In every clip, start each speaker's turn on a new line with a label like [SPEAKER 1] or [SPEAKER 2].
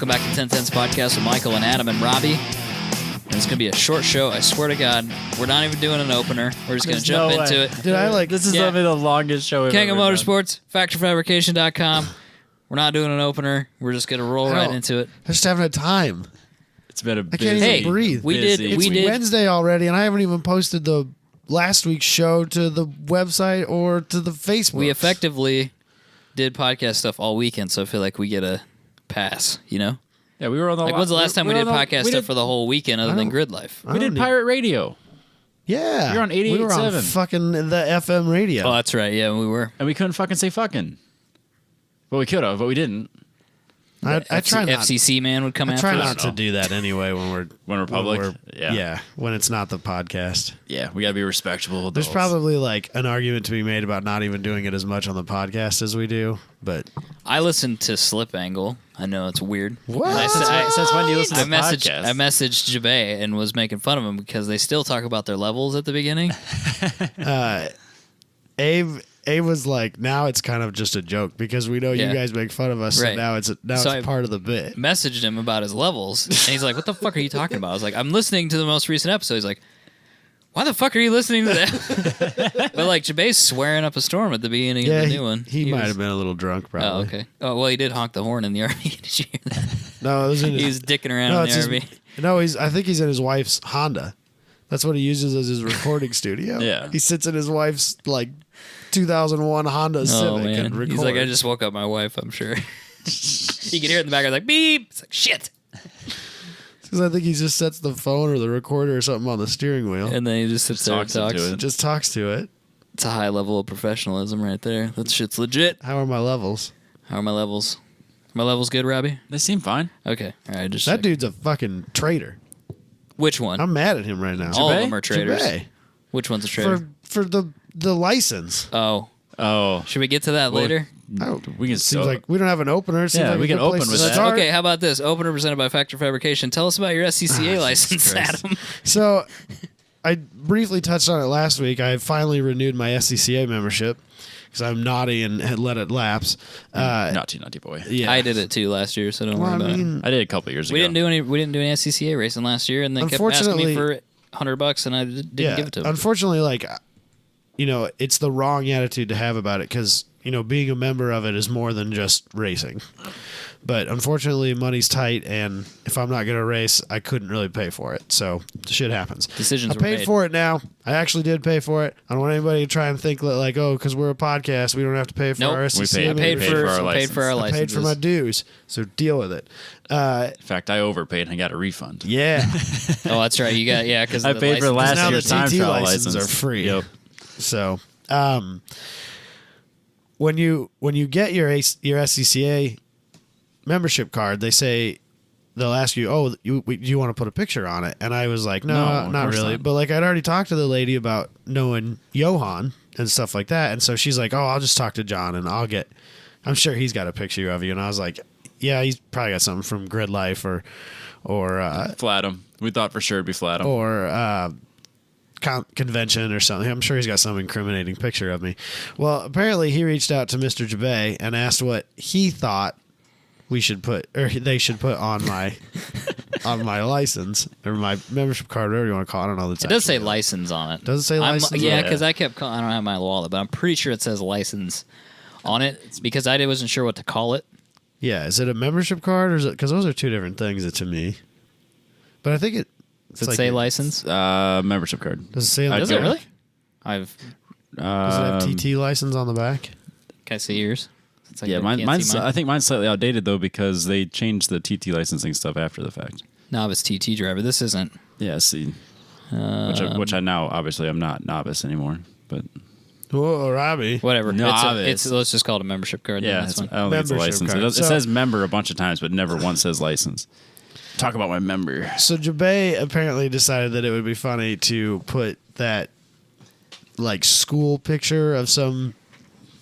[SPEAKER 1] Welcome back to 1010's podcast with Michael and Adam and Robbie. And it's going to be a short show. I swear to God, we're not even doing an opener. We're just going to jump into it.
[SPEAKER 2] Dude, this is probably the longest show ever.
[SPEAKER 1] King of Motorsports, FactorFabrication.com. We're not doing an opener. We're just going to roll right into it.
[SPEAKER 2] I just haven't had time.
[SPEAKER 3] It's been a
[SPEAKER 2] I can't even breathe.
[SPEAKER 1] It's
[SPEAKER 2] Wednesday already, and I haven't even posted the last week's show to the website or to the Facebook.
[SPEAKER 1] We effectively did podcast stuff all weekend, so I feel like we get a pass, you know?
[SPEAKER 3] Yeah, we were on the...
[SPEAKER 1] Like, when's the last time we did podcast stuff for the whole weekend other than Grid Life?
[SPEAKER 3] We did Pirate Radio.
[SPEAKER 2] Yeah.
[SPEAKER 3] We were on 88.7.
[SPEAKER 2] We were on fucking the FM radio.
[SPEAKER 1] Oh, that's right. Yeah, we were.
[SPEAKER 3] And we couldn't fucking say fucking. Well, we could have, but we didn't.
[SPEAKER 2] I try not.
[SPEAKER 1] FCC man would come after us.
[SPEAKER 2] I try not to do that anyway when we're
[SPEAKER 3] public.
[SPEAKER 2] When it's not the podcast.
[SPEAKER 3] Yeah, we gotta be respectable adults.
[SPEAKER 2] There's probably like an argument to be made about not even doing it as much on the podcast as we do, but
[SPEAKER 1] I listen to Slip Angle. I know it's weird.
[SPEAKER 2] What?
[SPEAKER 3] Since when do you listen to podcasts?
[SPEAKER 1] I messaged Jabay and was making fun of him because they still talk about their levels at the beginning.
[SPEAKER 2] Abe was like, now it's kind of just a joke because we know you guys make fun of us,
[SPEAKER 1] right.
[SPEAKER 2] so now it's part of the bit.
[SPEAKER 1] Messaged him about his levels, and he's like, "What the fuck are you talking about?" I was like, "I'm listening to the most recent episode." He's like, "Why the fuck are you listening to that?" But like, Jabay's swearing up a storm at the beginning of the new one.
[SPEAKER 2] He might have been a little drunk, probably.
[SPEAKER 1] Oh, okay. Oh, well, he did honk the horn in the RV. Did you hear that?
[SPEAKER 2] No, it was in
[SPEAKER 1] he was dicking around in the RV.
[SPEAKER 2] I think he's in his wife's Honda. That's what he uses as his recording studio.
[SPEAKER 3] Yeah.
[SPEAKER 2] He sits in his wife's, 2001 Honda Civic and records.
[SPEAKER 1] He's like, I just woke up my wife, I'm sure. You can hear it in the background, like, beep. It's like, shit.
[SPEAKER 2] Because I think he just sets the phone or the recorder or something on the steering wheel.
[SPEAKER 1] And then he just sits there and talks.
[SPEAKER 2] Just talks to it.
[SPEAKER 1] It's a high level of professionalism right there. That shit's legit.
[SPEAKER 2] How are my levels?
[SPEAKER 1] How are my levels? My levels good, Robbie?
[SPEAKER 3] They seem fine.
[SPEAKER 1] Okay. All right.
[SPEAKER 2] That dude's a fucking traitor.
[SPEAKER 1] Which one?
[SPEAKER 2] I'm mad at him right now.
[SPEAKER 1] All of them are traitors.
[SPEAKER 2] Jabay.
[SPEAKER 1] Which one's a traitor?
[SPEAKER 2] For the license.
[SPEAKER 1] Oh. Should we get to that later?
[SPEAKER 3] We can.
[SPEAKER 2] Seems like we don't have an opener.
[SPEAKER 3] Yeah, we can open with that.
[SPEAKER 1] Okay, how about this? Opener presented by Factor Fabrication. Tell us about your SCCA license, Adam.
[SPEAKER 2] So, I briefly touched on it last week. I finally renewed my SCCA membership because I'm naughty and had let it lapse.
[SPEAKER 3] Naughty boy.
[SPEAKER 2] Yeah,
[SPEAKER 1] I did it too last year, so don't worry about it.
[SPEAKER 3] I did a couple years ago.
[SPEAKER 1] We didn't do any SCCA racing last year, and they kept asking me for $100, and I didn't give it to them.
[SPEAKER 2] Unfortunately, it's the wrong attitude to have about it because, being a member of it is more than just racing. But unfortunately, money's tight, and if I'm not going to race, I couldn't really pay for it. So shit happens.
[SPEAKER 1] Decisions
[SPEAKER 2] I paid for it now. I actually did pay for it. I don't want anybody to try and think like, because we're a podcast, we don't have to pay for our SCCA.
[SPEAKER 1] I paid for our license.
[SPEAKER 2] I paid for my dues, so deal with it.
[SPEAKER 3] In fact, I overpaid and I got a refund.
[SPEAKER 2] Yeah.
[SPEAKER 1] Oh, that's right. You got because
[SPEAKER 3] I paid for last year's time trial license.
[SPEAKER 2] Are free.
[SPEAKER 3] Yep.
[SPEAKER 2] So, when you get your SCCA membership card, they'll ask you, do you want to put a picture on it? And I was like, no, not really. Not. But I'd already talked to the lady about knowing Johan and stuff like that. And so she's like, I'll just talk to John and I'm sure he's got a picture of you. And I was like, yeah, he's probably got something from Grid Life or
[SPEAKER 3] Flatham. We thought for sure it'd be Flatham.
[SPEAKER 2] Or convention or something. I'm sure he's got some incriminating picture of me. Well, apparently he reached out to Mr. Jabay and asked what he thought they should put on my on my license or my membership card, whatever you want to call it. I don't know.
[SPEAKER 1] It does say license on it.
[SPEAKER 2] Does it say license?
[SPEAKER 1] Yeah, because I kept calling. I don't have my wallet, but I'm pretty sure it says license on it. It's because I wasn't sure what to call it.
[SPEAKER 2] Yeah, is it a membership card or is it? Because those are two different things to me. But I think it.
[SPEAKER 1] Does it say license?
[SPEAKER 3] Membership card.
[SPEAKER 2] Does it say?
[SPEAKER 1] Does it really?
[SPEAKER 2] Does it have TT license on the back?
[SPEAKER 1] Can I see yours?
[SPEAKER 3] Yeah, mine's. I think mine's slightly outdated though because they changed the TT licensing stuff after the fact.
[SPEAKER 1] Novice TT driver. This isn't.
[SPEAKER 3] Yeah, see, which I now obviously I'm not novice anymore, but.
[SPEAKER 2] Whoa, Robbie.
[SPEAKER 1] Whatever.
[SPEAKER 3] Novice.
[SPEAKER 1] let's just call it a membership card.
[SPEAKER 3] Yeah, I don't think it's a license. It says member a bunch of times, but never once says license. Talk about my member.
[SPEAKER 2] So Jabay apparently decided that it would be funny to put that school picture of some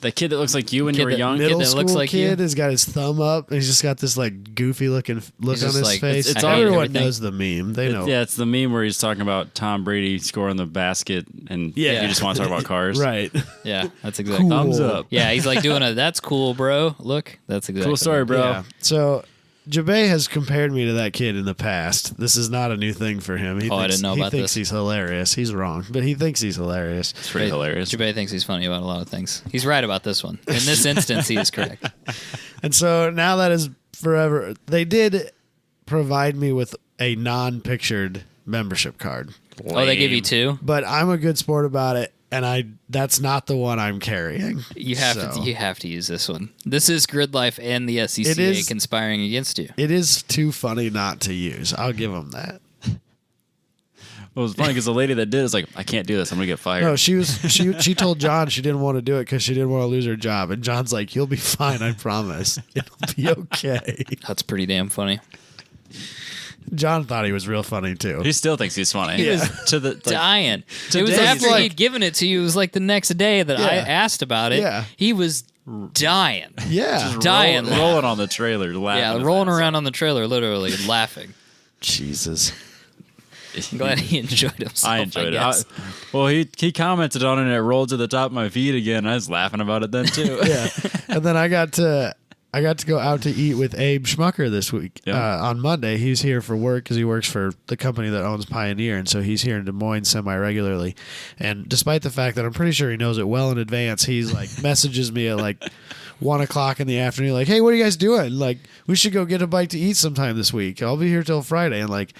[SPEAKER 3] The kid that looks like you when you were young.
[SPEAKER 2] Middle
[SPEAKER 1] that
[SPEAKER 2] school
[SPEAKER 1] looks like
[SPEAKER 2] kid
[SPEAKER 1] you.
[SPEAKER 2] has got his thumb up. And he's just got this like goofy looking look on his face.
[SPEAKER 1] It's
[SPEAKER 2] everyone knows the meme. They know.
[SPEAKER 3] Yeah, it's the meme where he's talking about Tom Brady scoring the basket, and you just want to talk about cars,
[SPEAKER 2] right?
[SPEAKER 1] Yeah, that's exactly.
[SPEAKER 2] Cool.
[SPEAKER 3] Thumbs up.
[SPEAKER 1] Yeah, he's like doing a "That's cool, bro." Look, that's exactly
[SPEAKER 3] cool story, bro.
[SPEAKER 2] Yeah. So Jabe has compared me to that kid in the past. This is not a new thing for him.
[SPEAKER 1] I didn't know about this.
[SPEAKER 2] He thinks he's hilarious. He's wrong, but he thinks he's hilarious.
[SPEAKER 3] It's pretty hilarious.
[SPEAKER 1] Jabe thinks he's funny about a lot of things. He's right about this one. In this instance, he is correct.
[SPEAKER 2] And so now that is forever. They did provide me with a non-pictured membership card.
[SPEAKER 3] Lame.
[SPEAKER 1] Oh, they give you 2?
[SPEAKER 2] But I'm a good sport about it, and that's not the one I'm carrying.
[SPEAKER 1] You have to use this one. This is Grid Life and the SCCA conspiring against you.
[SPEAKER 2] It is too funny not to use. I'll give them that.
[SPEAKER 3] Well, it was funny because the lady that did is like, I can't do this. I'm gonna get fired.
[SPEAKER 2] No, she told John she didn't want to do it because she didn't want to lose her job, and John's like, "You'll be fine, I promise. It'll be okay."
[SPEAKER 1] That's pretty damn funny.
[SPEAKER 2] John thought he was real funny too.
[SPEAKER 3] He still thinks he's funny.
[SPEAKER 1] He was dying. It was after he'd given it to you. It was like the next day that I asked about it.
[SPEAKER 2] Yeah.
[SPEAKER 1] He was dying.
[SPEAKER 2] Yeah.
[SPEAKER 1] Just dying.
[SPEAKER 3] Rolling on the trailer, laughing.
[SPEAKER 1] Yeah, rolling around on the trailer, literally laughing.
[SPEAKER 2] Jesus.
[SPEAKER 1] I'm glad he enjoyed himself.
[SPEAKER 3] I enjoyed it. Well, he commented on it and it rolled to the top of my feed again. I was laughing about it then too.
[SPEAKER 2] Yeah. And then I got to go out to eat with Abe Schmucker this week. On Monday. He's here for work because he works for the company that owns Pioneer, and so he's here in Des Moines semi-regularly. And despite the fact that I'm pretty sure he knows it well in advance, he's like messages me at like 1 o'clock in the afternoon, like, "Hey, what are you guys doing? Like, we should go get a bite to eat sometime this week. I'll be here till Friday." And like,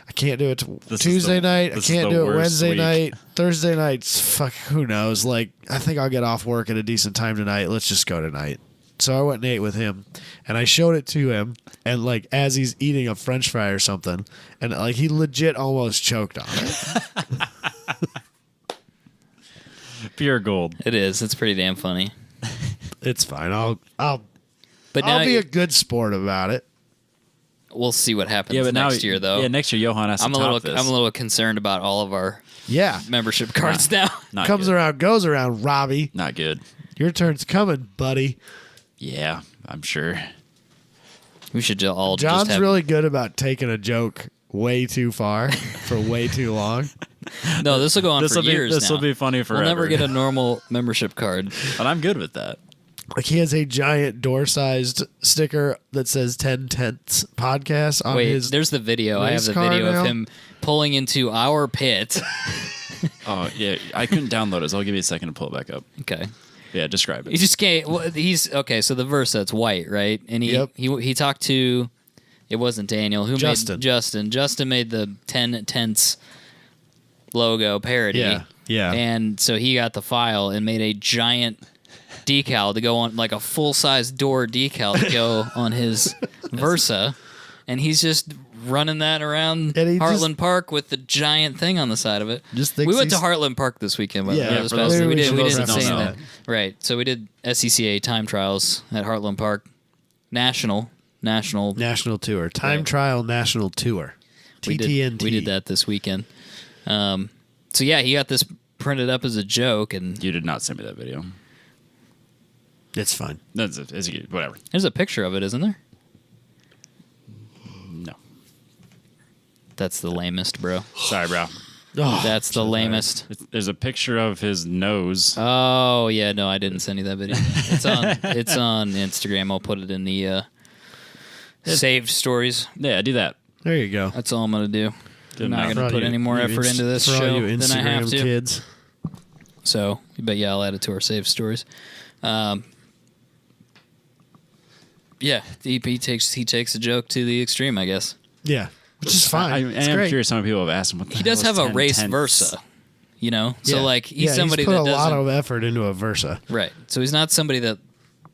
[SPEAKER 2] I can't do it Tuesday night. I can't do it Wednesday night. Thursday night. Fuck, who knows? Like, I think I'll get off work at a decent time tonight. Let's just go tonight. So I went and ate with him, and I showed it to him, and like as he's eating a French fry or something, and like he legit almost choked on it.
[SPEAKER 3] Pure gold.
[SPEAKER 1] It is. It's pretty damn funny.
[SPEAKER 2] It's fine. I'll
[SPEAKER 1] Now
[SPEAKER 2] be a good sport about it.
[SPEAKER 1] We'll see what happens next year, though.
[SPEAKER 3] Yeah, next year Johan has to top this.
[SPEAKER 1] I'm a little concerned about all of our membership cards now.
[SPEAKER 3] Not
[SPEAKER 2] Comes
[SPEAKER 3] good.
[SPEAKER 2] around, goes around, Robbie.
[SPEAKER 3] Not good.
[SPEAKER 2] Your turn's coming, buddy.
[SPEAKER 3] Yeah, I'm sure.
[SPEAKER 1] We should all
[SPEAKER 2] John's
[SPEAKER 1] just have...
[SPEAKER 2] really good about taking a joke way too far for way too long.
[SPEAKER 1] No, this will go on for years now.
[SPEAKER 3] This will be funny forever.
[SPEAKER 1] We'll never get a normal membership card.
[SPEAKER 3] But I'm good with that.
[SPEAKER 2] Like he has a giant door-sized sticker that says 10 Tenths Podcast on his...
[SPEAKER 1] there's the video. I have the video of him pulling into our pit.
[SPEAKER 3] Oh, yeah. I couldn't download it, so I'll give you a second to pull it back up.
[SPEAKER 1] Okay.
[SPEAKER 3] Yeah, describe it.
[SPEAKER 1] He just can't... Well, okay, so the Versa, it's white, right? And he talked to... It wasn't Daniel. Who
[SPEAKER 2] Justin.
[SPEAKER 1] made Justin? Justin made the 10 Tenths logo parody.
[SPEAKER 2] Yeah.
[SPEAKER 1] And so he got the file and made a giant decal to go on, like a full-size door decal to go on his Versa. And he's just running that around Heartland Park with the giant thing on the side of it. We went to Heartland Park this weekend. By the way. This past week. We didn't say that. Right. So we did SCCA time trials at Heartland Park. National
[SPEAKER 2] tour. Time trial national tour. TTNT.
[SPEAKER 1] We did that this weekend. So yeah, he got this printed up as a joke, and
[SPEAKER 3] you did not send me that video.
[SPEAKER 2] It's fine.
[SPEAKER 3] It's whatever.
[SPEAKER 1] There's a picture of it, isn't there?
[SPEAKER 3] No.
[SPEAKER 1] That's the lamest, bro.
[SPEAKER 3] Sorry, bro.
[SPEAKER 2] Oh,
[SPEAKER 1] that's the lamest.
[SPEAKER 3] There's a picture of his nose.
[SPEAKER 1] Oh yeah, no, I didn't send you that video. It's on Instagram. I'll put it in the saved stories.
[SPEAKER 3] Yeah, do that.
[SPEAKER 2] There you go.
[SPEAKER 1] That's all I'm gonna do. I'm not gonna put any more effort into this
[SPEAKER 2] for
[SPEAKER 1] show
[SPEAKER 2] all you
[SPEAKER 1] than I have to.
[SPEAKER 2] Kids.
[SPEAKER 1] So, but yeah, I'll add it to our saved stories. Yeah, he takes a joke to the extreme, I guess.
[SPEAKER 2] Yeah, which is fine.
[SPEAKER 3] I am curious how many people have asked him. What the
[SPEAKER 1] he does have a race
[SPEAKER 3] tenths?
[SPEAKER 1] Versa, you know. So like
[SPEAKER 2] he's
[SPEAKER 1] somebody
[SPEAKER 2] put
[SPEAKER 1] that
[SPEAKER 2] a lot
[SPEAKER 1] doesn't-
[SPEAKER 2] of effort into a Versa.
[SPEAKER 1] Right. So he's not somebody that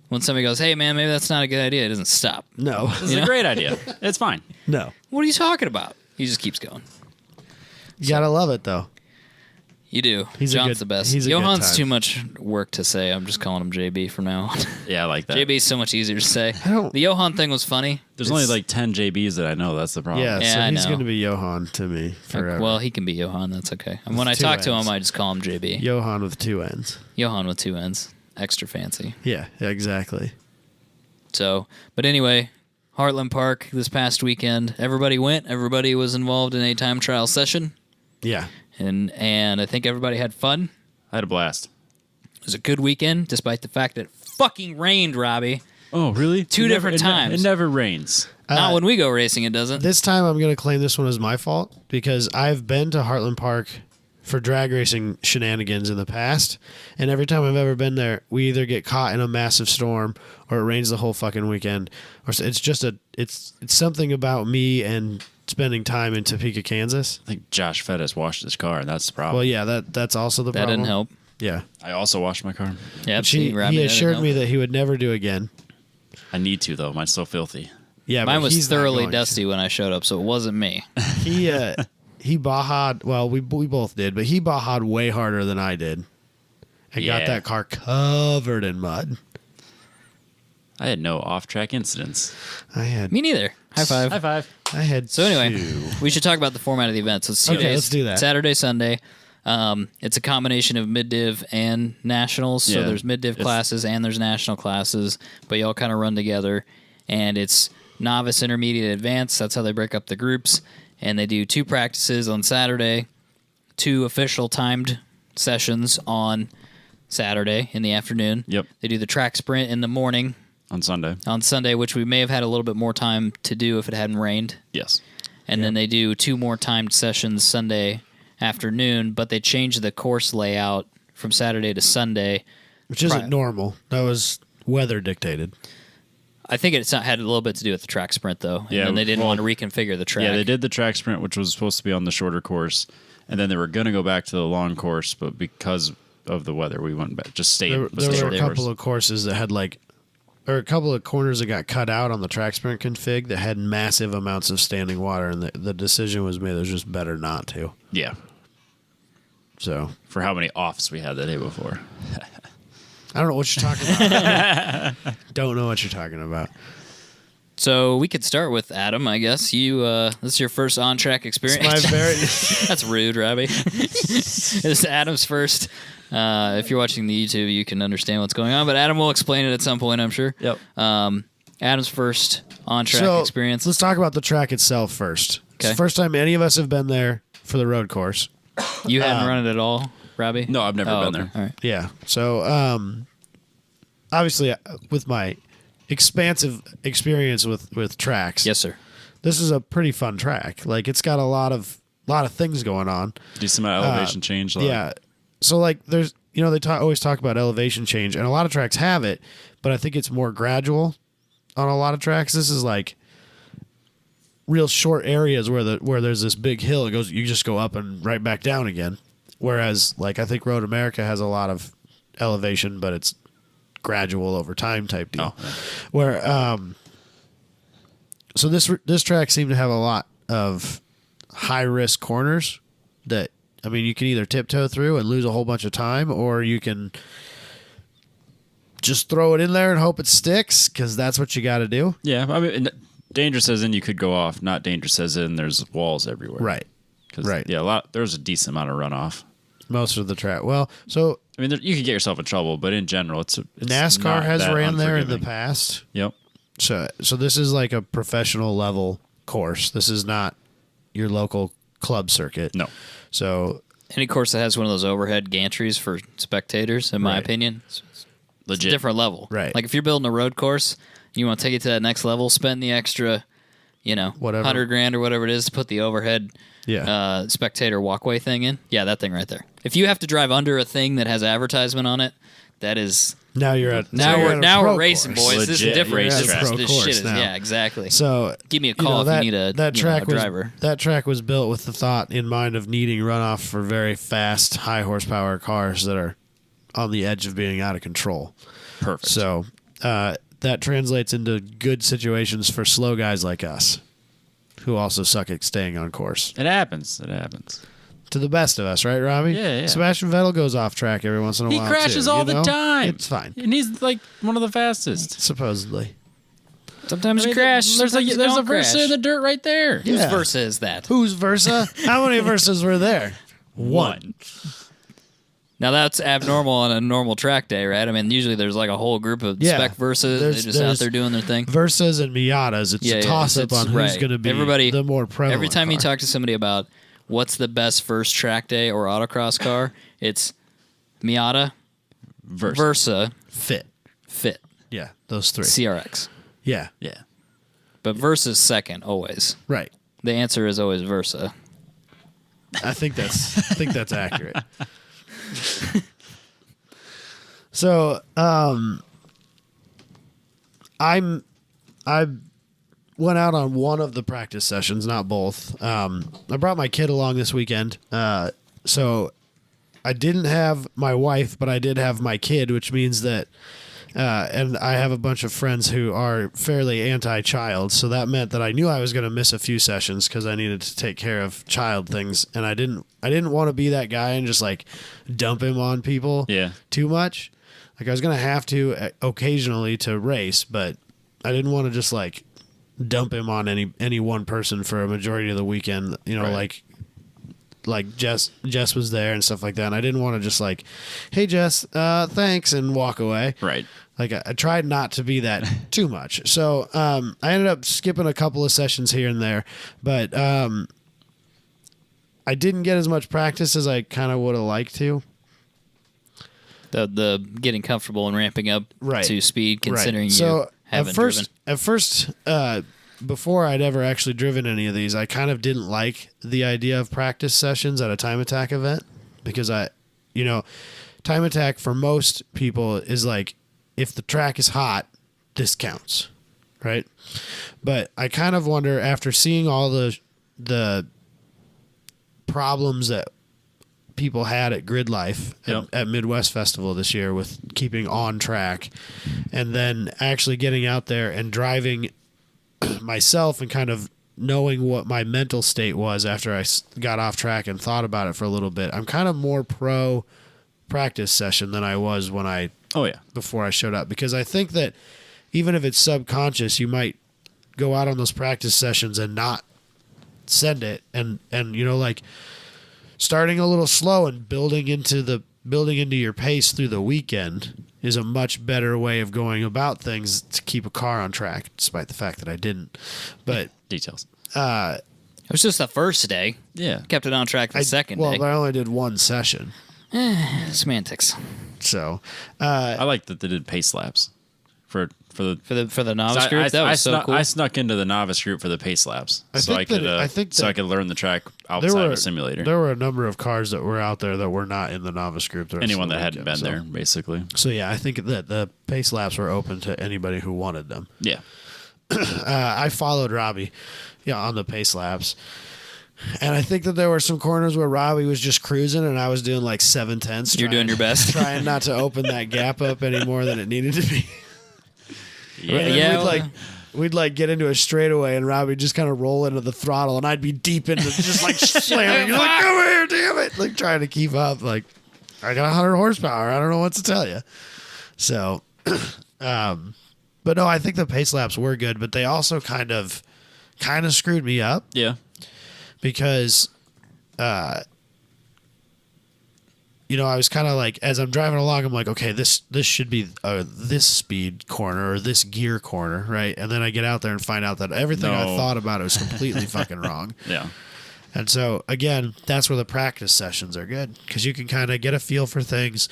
[SPEAKER 1] when somebody goes, "Hey man, maybe that's not a good idea," he doesn't stop.
[SPEAKER 2] No,
[SPEAKER 3] This is a great idea. It's fine.
[SPEAKER 2] No.
[SPEAKER 1] What are you talking about? He just keeps going.
[SPEAKER 2] You gotta love it though.
[SPEAKER 1] You do.
[SPEAKER 2] He's
[SPEAKER 1] John's the best.
[SPEAKER 2] he's a good
[SPEAKER 1] Johan's
[SPEAKER 2] time.
[SPEAKER 1] too much work to say. I'm just calling him JB from now on.
[SPEAKER 3] Yeah, I like that.
[SPEAKER 1] JB's so much easier to say.
[SPEAKER 2] don't-
[SPEAKER 1] The Johan thing was funny.
[SPEAKER 3] There's only like 10 JBs that I know. That's the problem.
[SPEAKER 2] Yeah,
[SPEAKER 1] Yeah,
[SPEAKER 2] so
[SPEAKER 1] I
[SPEAKER 2] he's
[SPEAKER 1] know.
[SPEAKER 2] gonna be Johan to me forever.
[SPEAKER 1] Well, he can be Johan. That's okay. And when I
[SPEAKER 2] two
[SPEAKER 1] talk to
[SPEAKER 2] Ns.
[SPEAKER 1] him, I just call him JB.
[SPEAKER 2] Johan with 2 N's.
[SPEAKER 1] Johan with 2 N's. Extra fancy.
[SPEAKER 2] Yeah, exactly.
[SPEAKER 1] So, but anyway, Heartland Park this past weekend. Everybody went. Everybody was involved in a time trial session.
[SPEAKER 2] Yeah.
[SPEAKER 1] And I think everybody had fun.
[SPEAKER 3] I had a blast.
[SPEAKER 1] It was a good weekend, despite the fact that it fucking rained, Robbie.
[SPEAKER 3] Oh, really?
[SPEAKER 1] Two different times.
[SPEAKER 3] It never rains.
[SPEAKER 1] Not when we go racing, it doesn't.
[SPEAKER 2] This time I'm going to claim this one as my fault because I've been to Heartland Park for drag racing shenanigans in the past, and every time I've ever been there, we either get caught in a massive storm or it rains the whole fucking weekend. Or it's just it's something about me and spending time in Topeka, Kansas.
[SPEAKER 3] I think Josh Fettis washed his car, and that's the problem.
[SPEAKER 2] Well, yeah, that's also the problem.
[SPEAKER 1] That didn't help.
[SPEAKER 2] Yeah.
[SPEAKER 3] I also washed my car.
[SPEAKER 1] Yeah,
[SPEAKER 2] he assured me that he would never do again.
[SPEAKER 3] I need to, though. Mine's so filthy.
[SPEAKER 2] Yeah,
[SPEAKER 1] mine was thoroughly dusty when I showed up, so it wasn't me.
[SPEAKER 2] He baha'd, well, we both did, but he baha'd way harder than I did and got that car covered in mud.
[SPEAKER 3] I had no off-track incidents.
[SPEAKER 1] Me neither. High five.
[SPEAKER 3] High five.
[SPEAKER 2] I had
[SPEAKER 1] So anyway, we should talk about the format of the event. So it's 2 days.
[SPEAKER 2] Let's do that.
[SPEAKER 1] Saturday, Sunday. It's a combination of MidDiv and nationals. So there's MidDiv classes and there's national classes, but you all kind of run together. And it's novice, intermediate, advanced. That's how they break up the groups. And they do 2 practices on Saturday, 2 official timed sessions on Saturday in the afternoon.
[SPEAKER 3] Yep.
[SPEAKER 1] They do the track sprint in the morning.
[SPEAKER 3] On Sunday,
[SPEAKER 1] which we may have had a little bit more time to do if it hadn't rained.
[SPEAKER 3] Yes.
[SPEAKER 1] And then they do 2 more timed sessions Sunday afternoon, but they changed the course layout from Saturday to Sunday.
[SPEAKER 2] Which isn't normal. That was weather dictated.
[SPEAKER 1] I think it had a little bit to do with the track sprint, though.
[SPEAKER 3] Yeah,
[SPEAKER 1] and then they didn't want to reconfigure the track.
[SPEAKER 3] Yeah, they did the track sprint, which was supposed to be on the shorter course, and then they were going to go back to the long course, but because of the weather, we went back. Just stayed.
[SPEAKER 2] There were a couple of courses that had or a couple of corners that got cut out on the track sprint config that had massive amounts of standing water, and the decision was made it was just better not to.
[SPEAKER 3] Yeah.
[SPEAKER 2] So
[SPEAKER 3] for how many offs we had the day before.
[SPEAKER 2] I don't know what you're talking about. Don't know what you're talking about.
[SPEAKER 1] So we could start with Adam, I guess. This is your first on-track experience. That's rude, Robbie. This is Adam's first. If you're watching the YouTube, you can understand what's going on, but Adam will explain it at some point, I'm sure.
[SPEAKER 3] Yep.
[SPEAKER 1] Adam's first on-track experience.
[SPEAKER 2] Let's talk about the track itself first.
[SPEAKER 1] Okay.
[SPEAKER 2] It's the first time any of us have been there for the road course.
[SPEAKER 1] You hadn't run it at all, Robbie?
[SPEAKER 3] No, I've never been there.
[SPEAKER 1] All right.
[SPEAKER 2] Yeah. So, obviously, with my expansive experience with tracks,
[SPEAKER 1] Yes, sir.
[SPEAKER 2] this is a pretty fun track. Like, it's got a lot of things going on.
[SPEAKER 3] Decent amount of elevation change.
[SPEAKER 2] Yeah. So, like, there's they always talk about elevation change, and a lot of tracks have it, but I think it's more gradual on a lot of tracks. This is like real short areas where there's this big hill. You just go up and right back down again. Whereas, like, I think Road America has a lot of elevation, but it's gradual over time type deal.
[SPEAKER 3] Oh, yeah.
[SPEAKER 2] Where, so this track seemed to have a lot of high risk corners that, I mean, you can either tiptoe through and lose a whole bunch of time, or you can just throw it in there and hope it sticks, because that's what you got to do.
[SPEAKER 3] Yeah, I mean, dangerous as in you could go off. Not dangerous as in there's walls everywhere.
[SPEAKER 2] Right. Right.
[SPEAKER 3] Yeah, there's a decent amount of runoff.
[SPEAKER 2] Most of the track. Well, so
[SPEAKER 3] I mean, you could get yourself in trouble, but in general, it's
[SPEAKER 2] NASCAR has ran there in the past.
[SPEAKER 3] Yep.
[SPEAKER 2] So this is like a professional level course. This is not your local club circuit.
[SPEAKER 3] No.
[SPEAKER 2] So
[SPEAKER 1] Any course that has one of those overhead gantries for spectators, in my opinion, it's
[SPEAKER 3] legit.
[SPEAKER 1] a different level.
[SPEAKER 2] Right.
[SPEAKER 1] Like if you're building a road course, you want to take it to that next level, spend the extra,
[SPEAKER 2] whatever,
[SPEAKER 1] $100,000 or whatever it is to put the overhead spectator walkway thing in. Yeah, that thing right there. If you have to drive under a thing that has advertisement on it, that is
[SPEAKER 2] now you're at
[SPEAKER 1] we're racing, boys.
[SPEAKER 3] Legit
[SPEAKER 1] this is different. This
[SPEAKER 2] course
[SPEAKER 1] shit is
[SPEAKER 2] now.
[SPEAKER 1] exactly.
[SPEAKER 2] So
[SPEAKER 1] give me a call if you need a driver.
[SPEAKER 2] That track was built with the thought in mind of needing runoff for very fast, high horsepower cars that are on the edge of being out of control.
[SPEAKER 3] Perfect.
[SPEAKER 2] So that translates into good situations for slow guys like us, who also suck at staying on course.
[SPEAKER 3] It happens.
[SPEAKER 2] To the best of us, right, Robbie?
[SPEAKER 3] Yeah.
[SPEAKER 2] Sebastian Vettel goes off track every once in a while.
[SPEAKER 3] He crashes all the time.
[SPEAKER 2] It's fine.
[SPEAKER 3] And he's like one of the fastest.
[SPEAKER 2] Supposedly.
[SPEAKER 1] Sometimes you crash.
[SPEAKER 3] There's
[SPEAKER 1] sometimes
[SPEAKER 3] a
[SPEAKER 1] you don't
[SPEAKER 3] Versa
[SPEAKER 1] crash.
[SPEAKER 3] in the dirt right there.
[SPEAKER 1] Whose
[SPEAKER 2] Yeah.
[SPEAKER 1] Versa is that?
[SPEAKER 2] Whose Versa? How many Versas were there? One.
[SPEAKER 1] Now that's abnormal on a normal track day, right? I mean, usually there's like a whole group of spec Versas. They're just out there doing their thing.
[SPEAKER 2] Versas and Miatas. It's a toss-up on who's going to be the more prevalent
[SPEAKER 1] Every time
[SPEAKER 2] car.
[SPEAKER 1] you talk to somebody about what's the best first track day or autocross car, it's Miata, Versa,
[SPEAKER 2] Fit. Yeah, those 3.
[SPEAKER 1] CRX.
[SPEAKER 2] Yeah.
[SPEAKER 3] Yeah.
[SPEAKER 1] But Versa's second always.
[SPEAKER 2] Right.
[SPEAKER 1] The answer is always Versa.
[SPEAKER 2] I think that's accurate. So, I went out on one of the practice sessions, not both. I brought my kid along this weekend. So I didn't have my wife, but I did have my kid, which means that, and I have a bunch of friends who are fairly anti-child. So that meant that I knew I was going to miss a few sessions because I needed to take care of child things. And I didn't want to be that guy and just like dump him on people too much. Like I was going to have to occasionally to race, but I didn't want to just like dump him on any one person for a majority of the weekend, like Jess was there and stuff like that. And I didn't want to just like, hey Jess, thanks, and walk away.
[SPEAKER 3] Right.
[SPEAKER 2] Like I tried not to be that too much. So I ended up skipping a couple of sessions here and there, but I didn't get as much practice as I kind of would have liked to.
[SPEAKER 1] The getting comfortable and ramping up to speed, considering you haven't driven. At first, before I'd ever actually driven any of these, I kind of didn't like the idea of practice sessions at a time attack event because time attack for most people is like, if the track is hot, this counts, right? But I kind of wonder, after seeing all the problems that people had at Grid Life at Midwest Festival this year with keeping on track, and then actually getting out there and driving myself and kind of knowing what my mental state was after I got off track and thought about it for a little bit, I'm kind of more pro practice session than I was when before I showed up, because I think that even if it's subconscious, you might go out on those practice sessions and not send it, and like starting a little slow and building into your pace through the weekend is a much better way of going about things to keep a car on track, despite the fact that I didn't. But
[SPEAKER 3] details.
[SPEAKER 1] It was just the first day.
[SPEAKER 3] Yeah.
[SPEAKER 1] Kept it on track the second day.
[SPEAKER 2] Well, I only did one session.
[SPEAKER 1] Semantics.
[SPEAKER 2] So
[SPEAKER 3] I like that they did pace laps for the
[SPEAKER 1] novice group. That was so cool.
[SPEAKER 3] I snuck into the novice group for the pace laps, so I could learn the track outside of a simulator.
[SPEAKER 2] There were a number of cars that were out there that were not in the novice group.
[SPEAKER 3] Anyone that hadn't been there, basically.
[SPEAKER 2] So yeah, I think that the pace laps were open to anybody who wanted them.
[SPEAKER 3] Yeah.
[SPEAKER 2] I followed Robbie, on the pace laps. And I think that there were some corners where Robbie was just cruising and I was doing like 7/10.
[SPEAKER 1] You're doing your best.
[SPEAKER 2] Trying not to open that gap up any more than it needed to be.
[SPEAKER 1] Yeah.
[SPEAKER 2] We'd get into a straightaway and Robbie just kind of roll into the throttle and I'd be deep into just like slamming. You're like, come here, damn it. Like trying to keep up. Like, I got 100 horsepower. I don't know what to tell you. So, but no, I think the pace laps were good, but they also kind of screwed me up.
[SPEAKER 3] Yeah.
[SPEAKER 2] Because, I was kind of like, as I'm driving along, I'm like, okay, this should be this speed corner or this gear corner, right? And then I get out there and find out that everything I thought about it was completely fucking wrong.
[SPEAKER 3] Yeah.
[SPEAKER 2] And so, again, that's where the practice sessions are good, because you can kind of get a feel for things.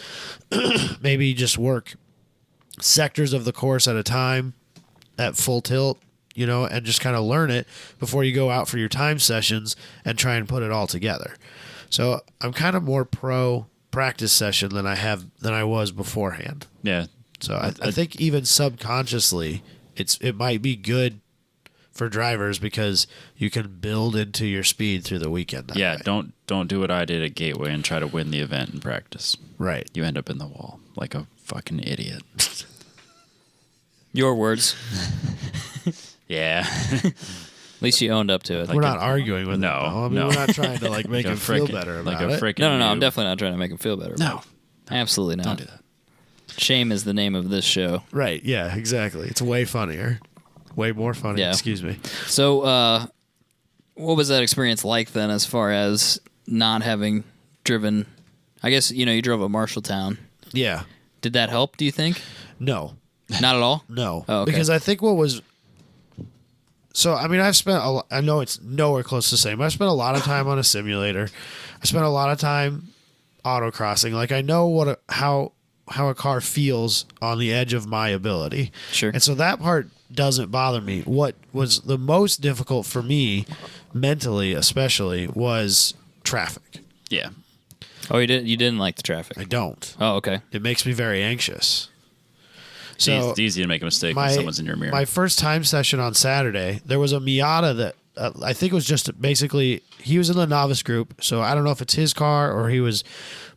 [SPEAKER 2] Maybe just work sectors of the course at a time at full tilt, and just kind of learn it before you go out for your time sessions and try and put it all together. So I'm kind of more pro practice session than I was beforehand.
[SPEAKER 3] Yeah.
[SPEAKER 2] So I think even subconsciously it might be good for drivers because you can build into your speed through the weekend.
[SPEAKER 3] Yeah,
[SPEAKER 2] way.
[SPEAKER 3] don't do what I did at Gateway and try to win the event in practice.
[SPEAKER 2] Right.
[SPEAKER 3] You end up in the wall like a fucking idiot.
[SPEAKER 1] Your words.
[SPEAKER 3] Yeah.
[SPEAKER 1] At least you owned up to it.
[SPEAKER 2] We're not arguing with
[SPEAKER 3] no,
[SPEAKER 2] him. I mean,
[SPEAKER 3] no.
[SPEAKER 2] we're not trying to make him feel better about it.
[SPEAKER 1] No, I'm definitely not trying to make him feel better.
[SPEAKER 3] No.
[SPEAKER 1] Absolutely not.
[SPEAKER 3] Don't do that.
[SPEAKER 1] Shame is the name of this show.
[SPEAKER 2] Right, yeah, exactly. It's way funnier. Way more funny, excuse me.
[SPEAKER 1] So, what was that experience like then, as far as not having driven? I guess, you drove at Marshalltown.
[SPEAKER 2] Yeah.
[SPEAKER 1] Did that help, do you think?
[SPEAKER 2] No.
[SPEAKER 1] Not at all?
[SPEAKER 2] No.
[SPEAKER 1] Oh, okay.
[SPEAKER 2] Because I think what was... So, I mean, I know it's nowhere close to the same. I've spent a lot of time on a simulator. I spent a lot of time autocrossing. Like, I know how a car feels on the edge of my ability.
[SPEAKER 1] Sure.
[SPEAKER 2] And so that part doesn't bother me. What was the most difficult for me, mentally especially, was traffic.
[SPEAKER 3] Yeah.
[SPEAKER 1] Oh, you didn't like the traffic?
[SPEAKER 2] I don't.
[SPEAKER 1] Oh, okay.
[SPEAKER 2] It makes me very anxious. So
[SPEAKER 3] It's easy to make a mistake when someone's in your mirror.
[SPEAKER 2] My first time session on Saturday, there was a Miata that I think it was just basically, he was in the novice group, so I don't know if it's his car or he was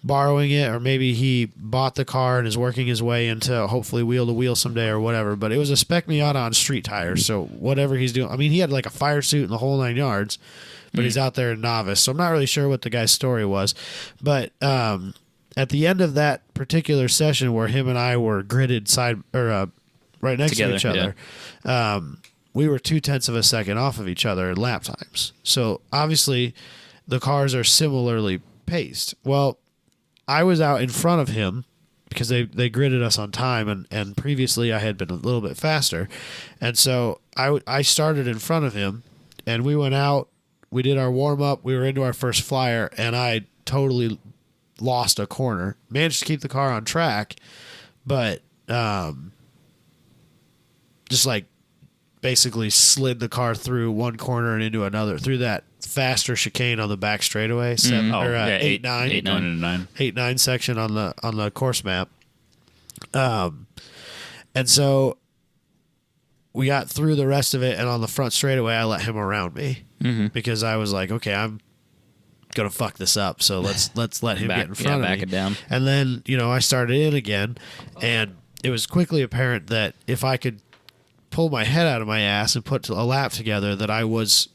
[SPEAKER 2] borrowing it, or maybe he bought the car and is working his way into hopefully wheel to wheel someday or whatever. But it was a spec Miata on street tires, so whatever he's doing. I mean, he had like a fire suit and the whole 9 yards, but he's out there in novice, so I'm not really sure what the guy's story was. But at the end of that particular session where him and I were gridded right next
[SPEAKER 1] Together,
[SPEAKER 2] to each other, we were 0.2 of a second off of each other in lap times. So obviously the cars are similarly paced. Well, I was out in front of him because they gridded us on time, and previously I had been a little bit faster. And so I started in front of him, and we went out, we did our warm-up, we were into our first flyer, and I totally lost a corner. Managed to keep the car on track, but just like basically slid the car through one corner and into another through that faster chicane on the back straightaway. 8-9 section on the course map. And so we got through the rest of it, and on the front straightaway, I let him around me because I was like, okay, I'm gonna fuck this up, so let's let him get in front of me.
[SPEAKER 1] Back it down.
[SPEAKER 2] And then I started in again, and it was quickly apparent that if I could pull my head out of my ass and put a lap together, that I was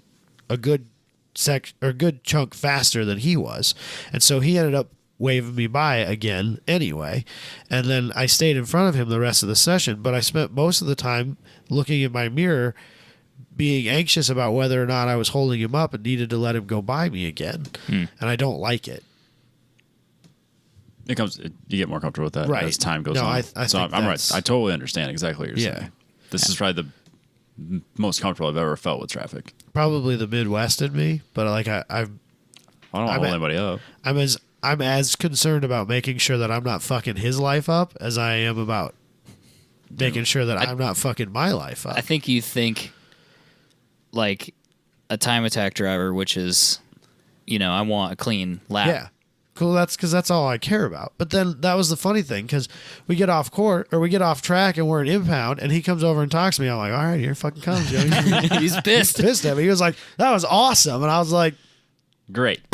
[SPEAKER 2] a good chunk faster than he was. And so he ended up waving me by again anyway. And then I stayed in front of him the rest of the session, but I spent most of the time looking in my mirror, being anxious about whether or not I was holding him up and needed to let him go by me again. And I don't like it.
[SPEAKER 3] You get more comfortable with that as time goes on.
[SPEAKER 2] I
[SPEAKER 3] I'm right. I totally understand exactly what you're saying. This is probably the most comfortable I've ever felt with traffic.
[SPEAKER 2] Probably the Midwest in me, but like I don't
[SPEAKER 3] want to hold anybody up.
[SPEAKER 2] I'm as concerned about making sure that I'm not fucking his life up as I am about making sure that I'm not fucking my life up.
[SPEAKER 1] I think you think like a time attack driver, which is, I want a clean lap.
[SPEAKER 2] Yeah. Cool, that's because that's all I care about. But then that was the funny thing, because we get off court or we get off track and we're in impound, and he comes over and talks to me. I'm like, all right, here fucking comes.
[SPEAKER 1] He's pissed.
[SPEAKER 2] He's pissed at me. He was like, that was awesome, and I was like,
[SPEAKER 3] great,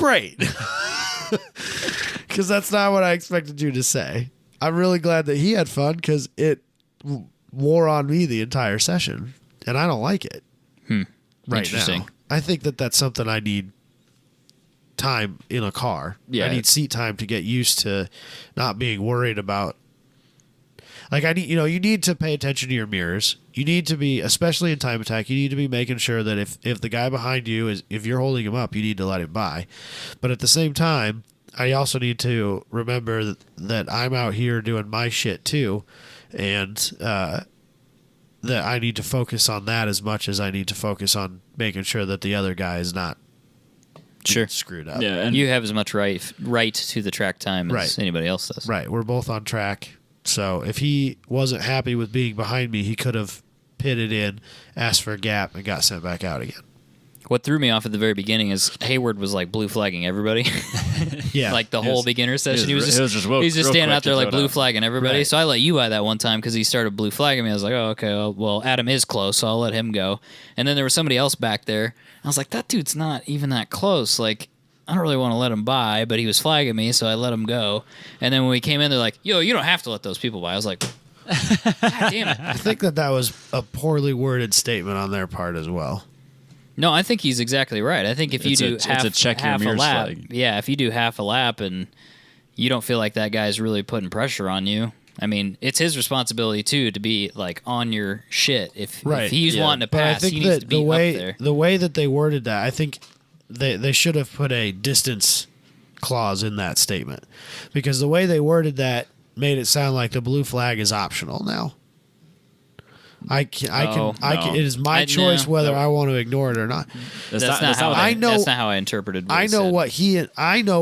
[SPEAKER 2] because that's not what I expected you to say. I'm really glad that he had fun because it wore on me the entire session, and I don't like it. Right
[SPEAKER 1] Interesting.
[SPEAKER 2] now. I think that that's something I need time in a car.
[SPEAKER 3] Yeah.
[SPEAKER 2] I need seat time to get used to not being worried about. Like I need, you need to pay attention to your mirrors. You need to be, especially in time attack, you need to be making sure that if the guy behind you if you're holding him up, you need to let him by. But at the same time, I also need to remember that I'm out here doing my shit too, and that I need to focus on that as much as I need to focus on making sure that the other guy is not screwed up.
[SPEAKER 1] Yeah, and you have as much right to the track time as anybody else does.
[SPEAKER 2] Right, we're both on track. So if he wasn't happy with being behind me, he could have pitted in, asked for a gap, and got sent back out again.
[SPEAKER 1] What threw me off at the very beginning is Hayward was like blue flagging everybody.
[SPEAKER 2] Yeah,
[SPEAKER 1] like the whole beginner session. He was just
[SPEAKER 3] real
[SPEAKER 1] standing out there like blue flagging everybody.
[SPEAKER 2] Right.
[SPEAKER 1] So I let you by that one time because he started blue flagging me. I was like, oh, okay, well, Adam is close, so I'll let him go. And then there was somebody else back there. I was like, that dude's not even that close. Like, I don't really want to let him by, but he was flagging me, so I let him go. And then when we came in, they're like, yo, you don't have to let those people by. I was like, God damn it.
[SPEAKER 2] I think that was a poorly worded statement on their part as well.
[SPEAKER 1] No, I think he's exactly right. I think if you do half a lap, if you do half a lap and you don't feel like that guy's really putting pressure on you, I mean, it's his responsibility too to be like on your shit. If he's wanting to pass, he needs to be up there.
[SPEAKER 2] The way that they worded that, I think they should have put a distance clause in that statement, because the way they worded that made it sound like the blue flag is optional now. It is my choice whether I want to ignore it or not.
[SPEAKER 1] That's not how I interpreted what
[SPEAKER 2] I know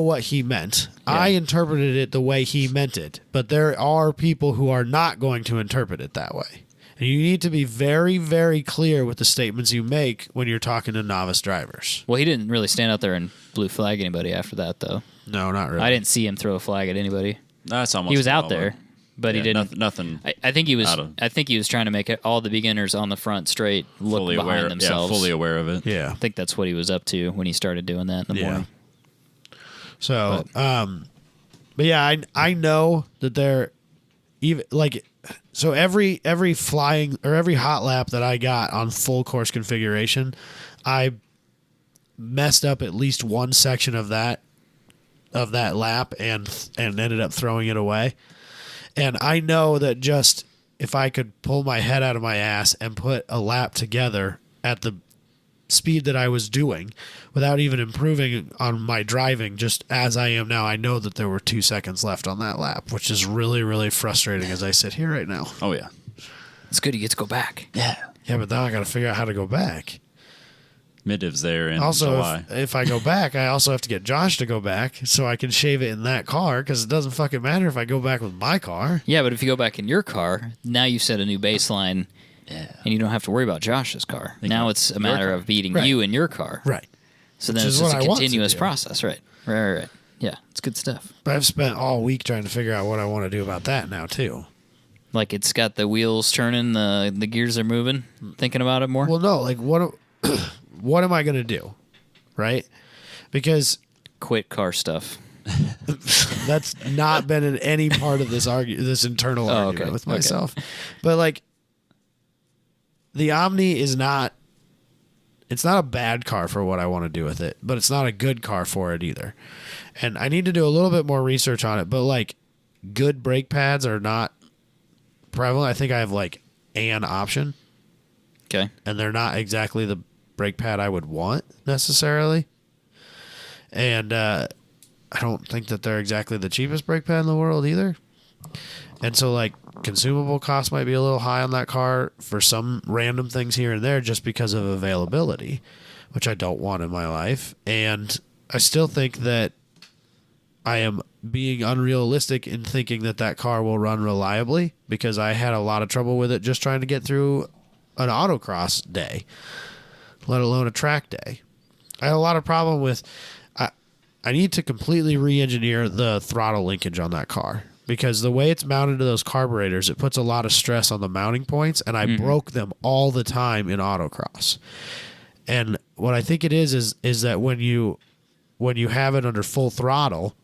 [SPEAKER 2] what he meant. Yeah. I interpreted it the way he meant it, but there are people who are not going to interpret it that way. And you need to be very, very clear with the statements you make when you're talking to novice drivers.
[SPEAKER 1] Well, he didn't really stand out there and blue flag anybody after that, though.
[SPEAKER 2] No, not really.
[SPEAKER 1] I didn't see him throw a flag at anybody.
[SPEAKER 3] That's almost.
[SPEAKER 1] He was out there. But he didn't.
[SPEAKER 3] Nothing.
[SPEAKER 1] I think he was. I think he was trying to make all the beginners on the front straight look behind themselves.
[SPEAKER 3] Yeah, fully aware of it.
[SPEAKER 2] Yeah,
[SPEAKER 1] I think that's what he was up to when he started doing that in the morning.
[SPEAKER 2] So, but yeah, I know that they're even like. So every flying or every hot lap that I got on full course configuration, I messed up at least one section of that lap and ended up throwing it away. And I know that just if I could pull my head out of my ass and put a lap together at the speed that I was doing without even improving on my driving, just as I am now, I know that there were 2 seconds left on that lap, which is really, really frustrating as I sit here right now.
[SPEAKER 3] Oh, yeah.
[SPEAKER 1] It's good you get to go back.
[SPEAKER 2] Yeah. Yeah, but now I got to figure out how to go back.
[SPEAKER 3] MidDiv's there in
[SPEAKER 2] also,
[SPEAKER 3] July.
[SPEAKER 2] If I go back, I also have to get Josh to go back so I can shave it in that car because it doesn't fucking matter if I go back with my car.
[SPEAKER 1] Yeah, but if you go back in your car, now you set a new baseline, and you don't have to worry about Josh's car. Now it's a matter of beating you in your car.
[SPEAKER 2] Right.
[SPEAKER 1] So then it's just a continuous process. Right. Yeah, it's good stuff.
[SPEAKER 2] But I've spent all week trying to figure out what I want to do about that now, too.
[SPEAKER 1] Like it's got the wheels turning, the gears are moving, thinking about it more?
[SPEAKER 2] Well, no, like what am I going to do? Right? Because
[SPEAKER 1] quit car stuff.
[SPEAKER 2] That's not been in any part of this internal argument with myself. Okay. But like the Omni is not, it's not a bad car for what I want to do with it, but it's not a good car for it either. And I need to do a little bit more research on it, but like good brake pads are not prevalent. I think I have like an option.
[SPEAKER 1] Okay.
[SPEAKER 2] And they're not exactly the brake pad I would want necessarily. And I don't think that they're exactly the cheapest brake pad in the world either. And so like consumable costs might be a little high on that car for some random things here and there just because of availability, which I don't want in my life. And I still think that I am being unrealistic in thinking that that car will run reliably because I had a lot of trouble with it just trying to get through an autocross day, let alone a track day. I had a lot of problem with, I need to completely re-engineer the throttle linkage on that car because the way it's mounted to those carburetors, it puts a lot of stress on the mounting points, and I broke them all the time in autocross. And what I think it is that when you have it under full throttle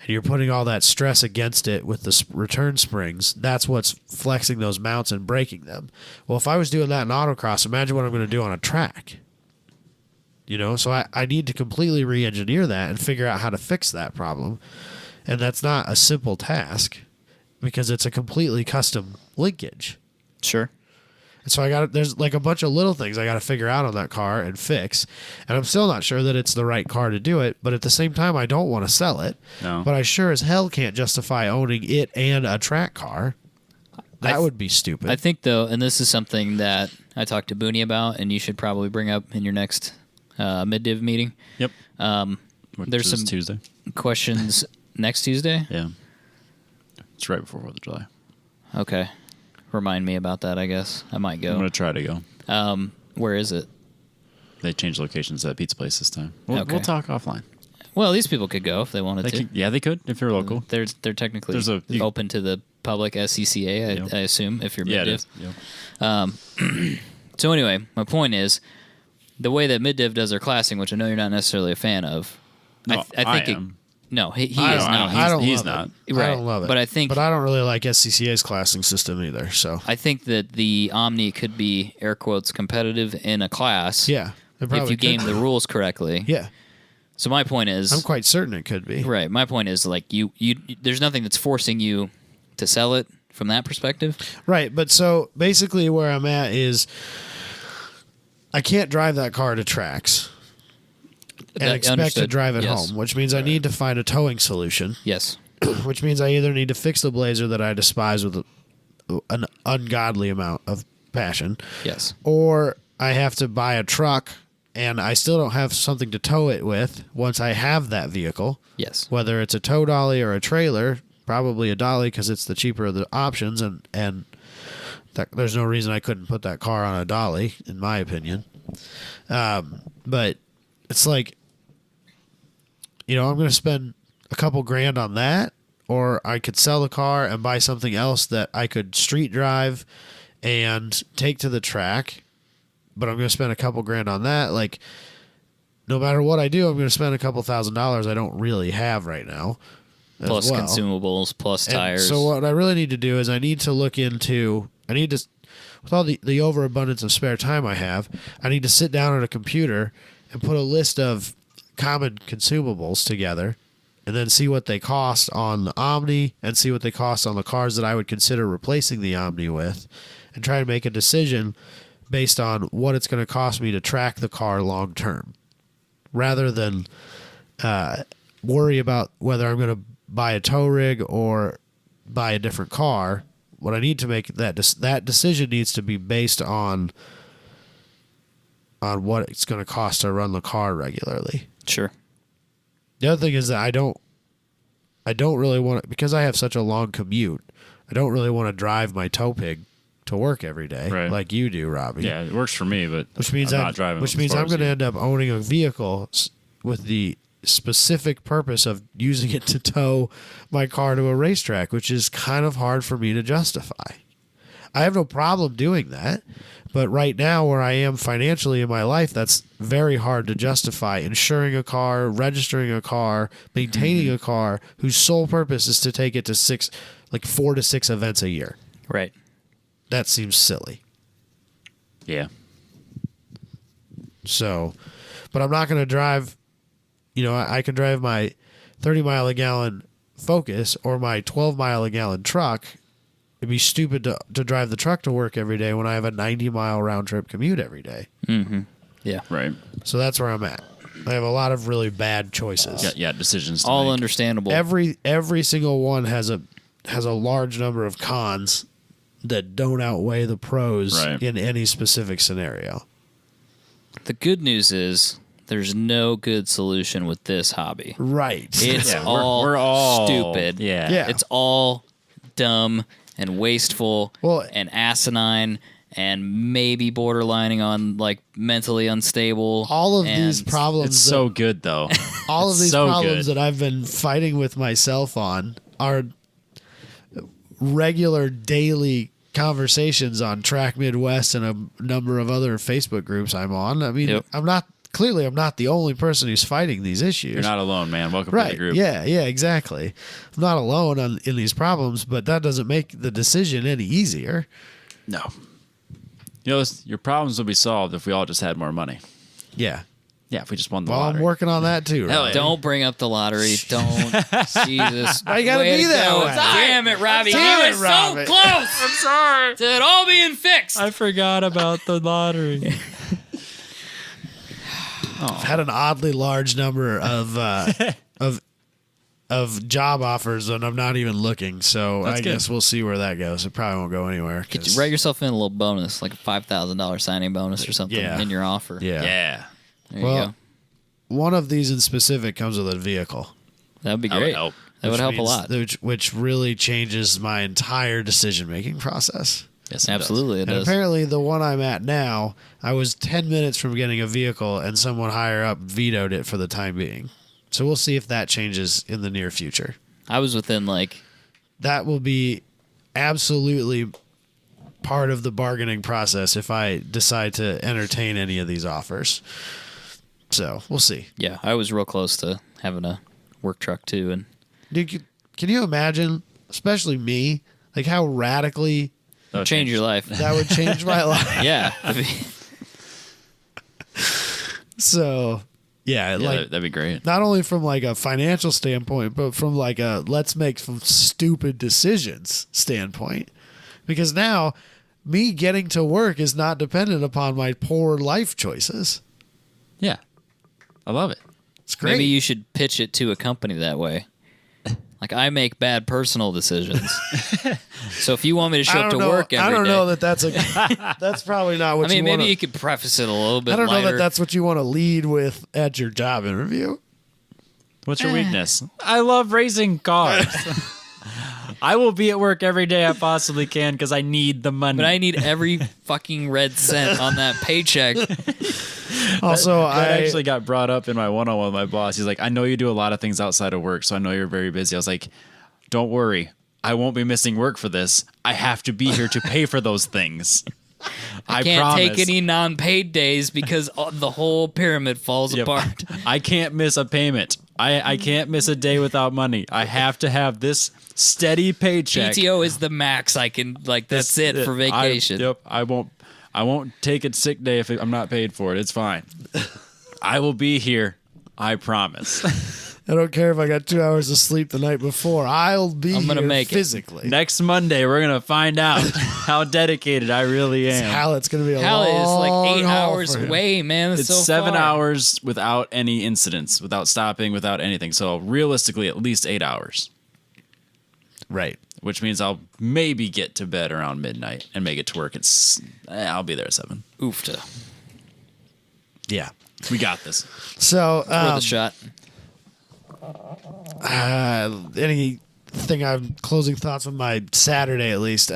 [SPEAKER 2] and you're putting all that stress against it with the return springs, that's what's flexing those mounts and breaking them. Well, if I was doing that in autocross, imagine what I'm going to do on a track. You know, so I need to completely re-engineer that and figure out how to fix that problem. And that's not a simple task because it's a completely custom linkage.
[SPEAKER 1] Sure.
[SPEAKER 2] And so there's like a bunch of little things I got to figure out on that car and fix. And I'm still not sure that it's the right car to do it. But at the same time, I don't want to sell it.
[SPEAKER 3] No.
[SPEAKER 2] But I sure as hell can't justify owning it and a track car. That would be stupid.
[SPEAKER 1] I think, though, and this is something that I talked to Booney about, and you should probably bring up in your next MidDiv meeting.
[SPEAKER 3] Yep.
[SPEAKER 1] There's some
[SPEAKER 3] Tuesday
[SPEAKER 1] questions next Tuesday.
[SPEAKER 3] Yeah. It's right before 4th of July.
[SPEAKER 1] Okay. Remind me about that, I guess. I might go.
[SPEAKER 3] I'm going to try to go.
[SPEAKER 1] Where is it?
[SPEAKER 3] They changed locations at Pizza Place this time. We'll talk offline.
[SPEAKER 1] Well, these people could go if they wanted to.
[SPEAKER 3] Yeah, they could if they're local.
[SPEAKER 1] They're technically open to the public SCCA, I assume, if you're MidDiv.
[SPEAKER 3] Yeah, it is.
[SPEAKER 1] So anyway, my point is, the way that MidDiv does their classing, which I know you're not necessarily a fan of,
[SPEAKER 3] no,
[SPEAKER 1] I think
[SPEAKER 3] am.
[SPEAKER 1] No, he is not.
[SPEAKER 3] He's not.
[SPEAKER 1] Right.
[SPEAKER 2] I don't love it.
[SPEAKER 1] But I
[SPEAKER 2] don't really like SCCA's classing system either. So
[SPEAKER 1] I think that the Omni could be air quotes competitive in a class.
[SPEAKER 2] Yeah.
[SPEAKER 1] If you game the rules correctly.
[SPEAKER 2] Yeah.
[SPEAKER 1] So my point is,
[SPEAKER 2] I'm quite certain it could be.
[SPEAKER 1] Right. My point is like you there's nothing that's forcing you to sell it from that perspective.
[SPEAKER 2] Right. But so basically where I'm at is I can't drive that car to tracks and expect to drive it home, which means I need to find a towing solution.
[SPEAKER 1] Yes.
[SPEAKER 2] Which means I either need to fix the Blazer that I despise with an ungodly amount of passion.
[SPEAKER 1] Yes.
[SPEAKER 2] Or I have to buy a truck and I still don't have something to tow it with once I have that vehicle.
[SPEAKER 1] Yes.
[SPEAKER 2] Whether it's a tow dolly or a trailer, probably a dolly because it's the cheaper of the options, and there's no reason I couldn't put that car on a dolly, in my opinion. But it's like, I'm going to spend a couple grand on that, or I could sell the car and buy something else that I could street drive and take to the track, but I'm going to spend a couple grand on that. Like, no matter what I do, I'm going to spend a couple $1,000s I don't really have right now.
[SPEAKER 1] Plus consumables, plus tires.
[SPEAKER 2] So what I really need to do is with all the overabundance of spare time I have, I need to sit down at a computer and put a list of common consumables together and then see what they cost on the Omni and see what they cost on the cars that I would consider replacing the Omni with, and try to make a decision based on what it's going to cost me to track the car long term, rather than worry about whether I'm going to buy a tow rig or buy a different car. What I need to make that decision needs to be based on what it's going to cost to run the car regularly.
[SPEAKER 1] Sure.
[SPEAKER 2] The other thing is that I don't really want to, because I have such a long commute, I don't really want to drive my tow pig to work every day,
[SPEAKER 3] right,
[SPEAKER 2] like you do, Robbie.
[SPEAKER 3] Yeah, it works for me, but
[SPEAKER 2] which means
[SPEAKER 3] I'm not driving.
[SPEAKER 2] Which means I'm going to end up owning a vehicle with the specific purpose of using it to tow my car to a racetrack, which is kind of hard for me to justify. I have no problem doing that, but right now where I am financially in my life, that's very hard to justify. Insuring a car, registering a car, maintaining a car whose sole purpose is to take it to 4 to 6 events a year.
[SPEAKER 1] Right.
[SPEAKER 2] That seems silly.
[SPEAKER 3] Yeah.
[SPEAKER 2] So, but I'm not going to drive, I can drive my 30 mile a gallon Focus or my 12 mile a gallon truck. It'd be stupid to drive the truck to work every day when I have a 90 mile round trip commute every day.
[SPEAKER 1] Mm-hmm. Yeah.
[SPEAKER 3] Right.
[SPEAKER 2] So that's where I'm at. I have a lot of really bad choices.
[SPEAKER 3] Yeah, decisions to
[SPEAKER 1] all
[SPEAKER 3] make.
[SPEAKER 1] Understandable.
[SPEAKER 2] Every single one has a large number of cons that don't outweigh the pros in any specific scenario.
[SPEAKER 1] The good news is there's no good solution with this hobby.
[SPEAKER 2] Right.
[SPEAKER 1] It's we're all stupid.
[SPEAKER 3] Yeah.
[SPEAKER 1] It's all dumb and wasteful and asinine and maybe borderlining on like mentally unstable.
[SPEAKER 2] All of these problems.
[SPEAKER 3] It's so good though.
[SPEAKER 2] All of these problems that I've been fighting with myself on are regular daily conversations on Track Midwest and a number of other Facebook groups I'm on. I mean, I'm not the only person who's fighting these issues.
[SPEAKER 3] You're not alone, man. Welcome to the group.
[SPEAKER 2] Yeah, exactly. I'm not alone in these problems, but that doesn't make the decision any easier.
[SPEAKER 3] No. Your problems would be solved if we all just had more money.
[SPEAKER 2] Yeah.
[SPEAKER 3] Yeah, if we just won the lottery.
[SPEAKER 2] I'm working on that too.
[SPEAKER 1] Right? Don't bring up the lottery. Don't. Jesus.
[SPEAKER 2] I gotta be that way.
[SPEAKER 1] Damn it, Robbie. You were so close. I'm sorry. To it all being fixed.
[SPEAKER 3] I forgot about the lottery.
[SPEAKER 2] I've had an oddly large number of job offers, and I'm not even looking. So I guess we'll see where that goes. It probably won't go anywhere.
[SPEAKER 1] Could you write yourself in a little bonus, like a $5,000 signing bonus or something in your offer?
[SPEAKER 2] Yeah.
[SPEAKER 1] There you go.
[SPEAKER 2] One of these in specific comes with a vehicle.
[SPEAKER 1] That would be great. That would help a lot.
[SPEAKER 2] Which really changes my entire decision-making process.
[SPEAKER 1] Yes, absolutely it does.
[SPEAKER 2] Apparently the one I'm at now, I was 10 minutes from getting a vehicle, and someone higher up vetoed it for the time being. So we'll see if that changes in the near future.
[SPEAKER 1] I was within
[SPEAKER 2] That will be absolutely part of the bargaining process if I decide to entertain any of these offers. So we'll see.
[SPEAKER 1] Yeah, I was real close to having a work truck too. And
[SPEAKER 2] dude, can you imagine, especially me, like how radically
[SPEAKER 1] change your life?
[SPEAKER 2] That would change my life.
[SPEAKER 1] Yeah.
[SPEAKER 2] So, yeah,
[SPEAKER 3] that'd be great.
[SPEAKER 2] Not only from like a financial standpoint, but from like a let's make some stupid decisions standpoint. Because now me getting to work is not dependent upon my poor life choices.
[SPEAKER 3] Yeah. I love it.
[SPEAKER 2] It's great.
[SPEAKER 1] Maybe you should pitch it to a company that way. Like, I make bad personal decisions. So if you want me to show up to work every day...
[SPEAKER 2] I don't know that that's that's probably not what you want.
[SPEAKER 1] Maybe you could preface it a little bit
[SPEAKER 2] I don't know
[SPEAKER 1] lighter.
[SPEAKER 2] that that's what you want to lead with at your job interview.
[SPEAKER 3] What's your weakness? I love racing cars. I will be at work every day I possibly can because I need the money.
[SPEAKER 1] But I need every fucking red cent on that paycheck.
[SPEAKER 2] Also,
[SPEAKER 3] that actually got brought up in my one-on-one with my boss. He's like, I know you do a lot of things outside of work, so I know you're very busy. I was like, don't worry. I won't be missing work for this. I have to be here to pay for those things.
[SPEAKER 1] I can't take any non-paid days because the whole pyramid falls apart.
[SPEAKER 3] I can't miss a payment. I can't miss a day without money. I have to have this steady paycheck.
[SPEAKER 1] PTO is the max I can, like, that's it for vacation.
[SPEAKER 3] I won't take a sick day if I'm not paid for it. It's fine. I will be here. I promise.
[SPEAKER 2] I don't care if I got 2 hours of sleep the night before. I'm gonna make physically.
[SPEAKER 3] Next Monday, we're gonna find out how dedicated I really am.
[SPEAKER 2] It's gonna be a
[SPEAKER 1] Hell,
[SPEAKER 2] long
[SPEAKER 1] it's like 8
[SPEAKER 2] haul
[SPEAKER 1] hours
[SPEAKER 2] for him.
[SPEAKER 1] away, man. It's so
[SPEAKER 3] 7
[SPEAKER 1] far.
[SPEAKER 3] hours without any incidents, without stopping, without anything. So realistically, at least 8 hours.
[SPEAKER 2] Right.
[SPEAKER 3] Which means I'll maybe get to bed around midnight and make it to work. I'll be there at 7.
[SPEAKER 1] Oofta.
[SPEAKER 2] Yeah.
[SPEAKER 3] We got this.
[SPEAKER 2] So,
[SPEAKER 1] Worth a shot.
[SPEAKER 2] closing thoughts on my Saturday at least.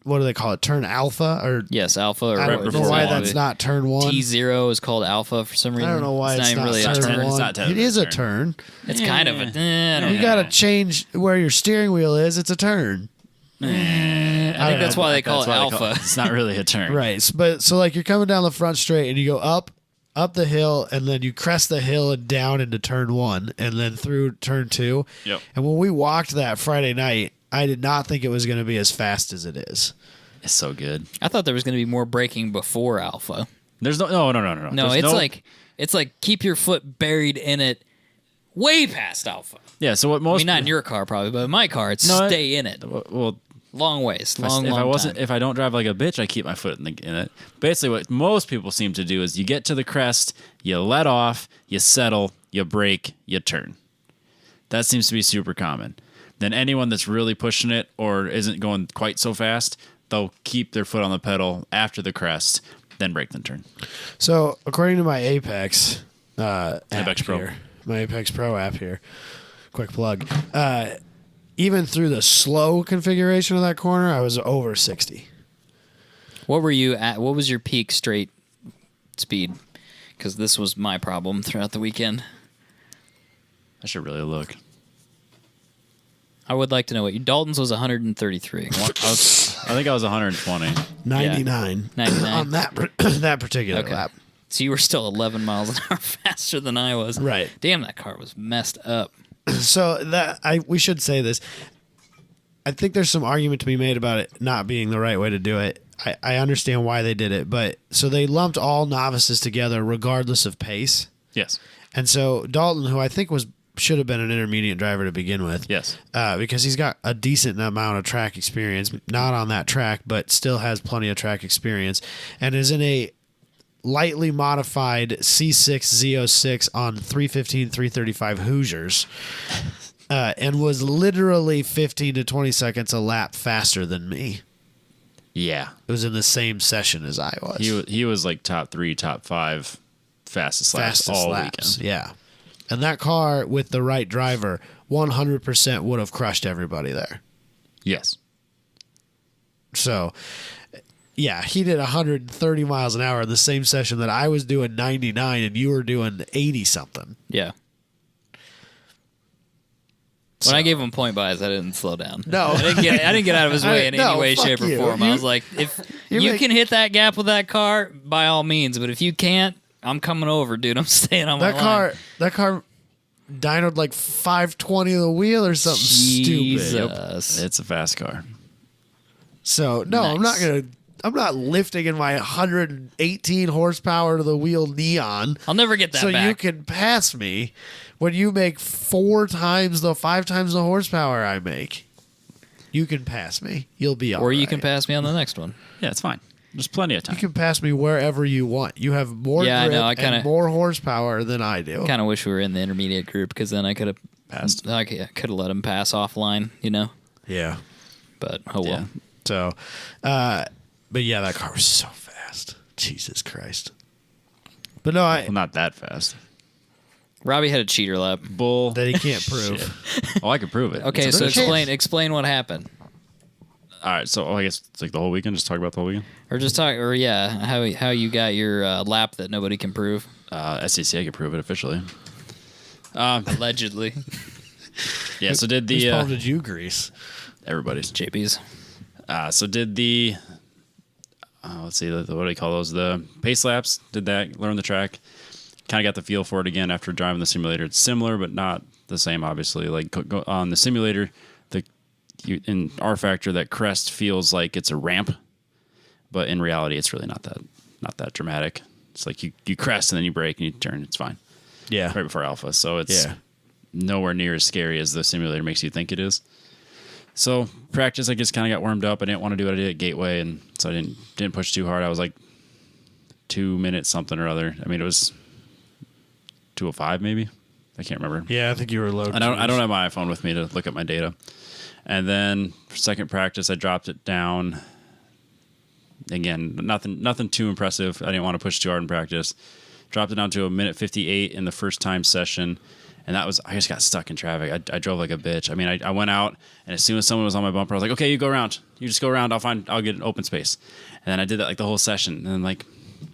[SPEAKER 2] What do they call it? Turn alpha or
[SPEAKER 1] Yes, alpha. Or
[SPEAKER 2] I don't know why that's not turn one.
[SPEAKER 1] T0 is called alpha for some reason.
[SPEAKER 2] I don't know why it's
[SPEAKER 1] even
[SPEAKER 2] not
[SPEAKER 1] really
[SPEAKER 2] turn
[SPEAKER 1] a turn.
[SPEAKER 2] one.
[SPEAKER 3] It's not
[SPEAKER 2] It is a turn.
[SPEAKER 1] It's kind of a. I don't
[SPEAKER 2] You
[SPEAKER 1] know.
[SPEAKER 2] got to change where your steering wheel is. It's a turn.
[SPEAKER 1] I think that's why they call it alpha.
[SPEAKER 3] It's not really a turn.
[SPEAKER 2] Right. But so like you're coming down the front straight and you go up the hill and then you crest the hill and down into turn 1 and then through turn 2.
[SPEAKER 3] Yep.
[SPEAKER 2] And when we walked that Friday night, I did not think it was going to be as fast as it is.
[SPEAKER 3] It's so good.
[SPEAKER 1] I thought there was going to be more braking before alpha.
[SPEAKER 3] There's no.
[SPEAKER 1] No, it's like keep your foot buried in it way past alpha.
[SPEAKER 3] Yeah. So what most?
[SPEAKER 1] I mean, not in your car probably, but in my car, it's stay in it.
[SPEAKER 3] Well,
[SPEAKER 1] Long ways.
[SPEAKER 3] If I don't drive like a bitch, I keep my foot in it. Basically, what most people seem to do is you get to the crest, you let off, you settle, you brake, you turn. That seems to be super common. Then anyone that's really pushing it or isn't going quite so fast, they'll keep their foot on the pedal after the crest, then brake, then turn.
[SPEAKER 2] So according to my Apex
[SPEAKER 3] Apex Pro.
[SPEAKER 2] here, my Apex Pro app here, quick plug. Even through the slow configuration of that corner, I was over 60.
[SPEAKER 1] What were you at? What was your peak straight speed? Because this was my problem throughout the weekend.
[SPEAKER 3] I should really look.
[SPEAKER 1] I would like to know what you. Dalton's was 133.
[SPEAKER 3] I think I was 120.
[SPEAKER 2] 99.
[SPEAKER 1] 99.
[SPEAKER 2] On that particular lap.
[SPEAKER 1] So you were still 11 miles an hour faster than I was.
[SPEAKER 2] Right.
[SPEAKER 1] Damn, that car was messed up.
[SPEAKER 2] So we should say this. I think there's some argument to be made about it not being the right way to do it. I understand why they did it, but so they lumped all novices together regardless of pace.
[SPEAKER 3] Yes.
[SPEAKER 2] And so Dalton, who I think should have been an intermediate driver to begin with.
[SPEAKER 3] Yes.
[SPEAKER 2] Because he's got a decent amount of track experience, not on that track, but still has plenty of track experience, and is in a lightly modified C6 Z06 on 315, 335 Hoosiers, and was literally 15 to 20 seconds a lap faster than me.
[SPEAKER 3] Yeah.
[SPEAKER 2] It was in the same session as I was.
[SPEAKER 3] He was like top 3, top 5 fastest laps all weekend.
[SPEAKER 2] Yeah. And that car, with the right driver, 100% would have crushed everybody there.
[SPEAKER 3] Yes.
[SPEAKER 2] So, yeah, he did 130 miles an hour in the same session that I was doing 99 and you were doing 80-something.
[SPEAKER 1] Yeah. When I gave him point buys, I didn't slow down.
[SPEAKER 2] No.
[SPEAKER 1] I didn't get out of his way in any way, shape, or form. I was like, if you can hit that gap with that car, by all means. But if you can't, I'm coming over, dude. I'm staying on my line.
[SPEAKER 2] That car dynoed like 520 of the wheel or something stupid.
[SPEAKER 3] It's a fast car.
[SPEAKER 2] So, no,
[SPEAKER 1] Nice.
[SPEAKER 2] I'm not lifting in my 118 horsepower to the wheel neon.
[SPEAKER 1] I'll never get that
[SPEAKER 2] so
[SPEAKER 1] back.
[SPEAKER 2] you can pass me when you make 5 times the horsepower I make. You can pass me. You'll be all
[SPEAKER 1] or you
[SPEAKER 2] right.
[SPEAKER 1] can pass me on the next one.
[SPEAKER 3] Yeah, it's fine. There's plenty of time.
[SPEAKER 2] You can pass me wherever you want. You have more grip and more horsepower than I do.
[SPEAKER 1] Kind of wish we were in the intermediate group because then I could have
[SPEAKER 3] Passed.
[SPEAKER 1] I could have let him pass offline, you know.
[SPEAKER 2] Yeah.
[SPEAKER 1] But oh well.
[SPEAKER 3] Yeah.
[SPEAKER 2] So, but yeah, that car was so fast. Jesus Christ. But no,
[SPEAKER 3] Well, not that fast.
[SPEAKER 1] Robbie had a cheater lap.
[SPEAKER 3] Bull.
[SPEAKER 2] that he can't prove.
[SPEAKER 3] Shit. Oh, I could prove it.
[SPEAKER 1] Okay,
[SPEAKER 3] It's
[SPEAKER 1] so
[SPEAKER 3] a-
[SPEAKER 1] explain what happened,
[SPEAKER 3] All right, so I guess it's like the whole weekend. Just talk about the whole weekend.
[SPEAKER 1] or just talk, or how you got your lap that nobody can prove,
[SPEAKER 3] SCCA could prove it officially.
[SPEAKER 1] allegedly.
[SPEAKER 3] Yeah, so did
[SPEAKER 2] Whose
[SPEAKER 3] the
[SPEAKER 2] palm did you grease?
[SPEAKER 3] everybody's.
[SPEAKER 1] JP's.
[SPEAKER 3] So did the let's see, what do you call those? The pace laps. Did that? Learn the track. Kind of got the feel for it again after driving the simulator. It's similar, but not the same. Obviously, like go on the simulator, in R Factor, that crest feels like it's a ramp, but in reality, it's really not that dramatic. It's like you crest and then you brake and you turn. It's fine.
[SPEAKER 2] Yeah.
[SPEAKER 3] Right before alpha, so it's nowhere near as scary as the simulator makes you think it is. So practice, I just kind of got warmed up. I didn't want to do what I did at Gateway, and so I didn't push too hard. I was like 2 minutes something or other. I mean, it was 2:05 maybe. I can't remember.
[SPEAKER 2] Yeah, I think you were low.
[SPEAKER 3] I don't have my iPhone with me to look at my data. And then for second practice, I dropped it down. Again, nothing too impressive. I didn't want to push too hard in practice. Dropped it down to 1:58 in the first time session. And I just got stuck in traffic. I drove like a bitch. I mean, I went out, and as soon as someone was on my bumper, I was like, okay, you go around. You just go around. I'll get an open space. And then I did that like the whole session. And then like,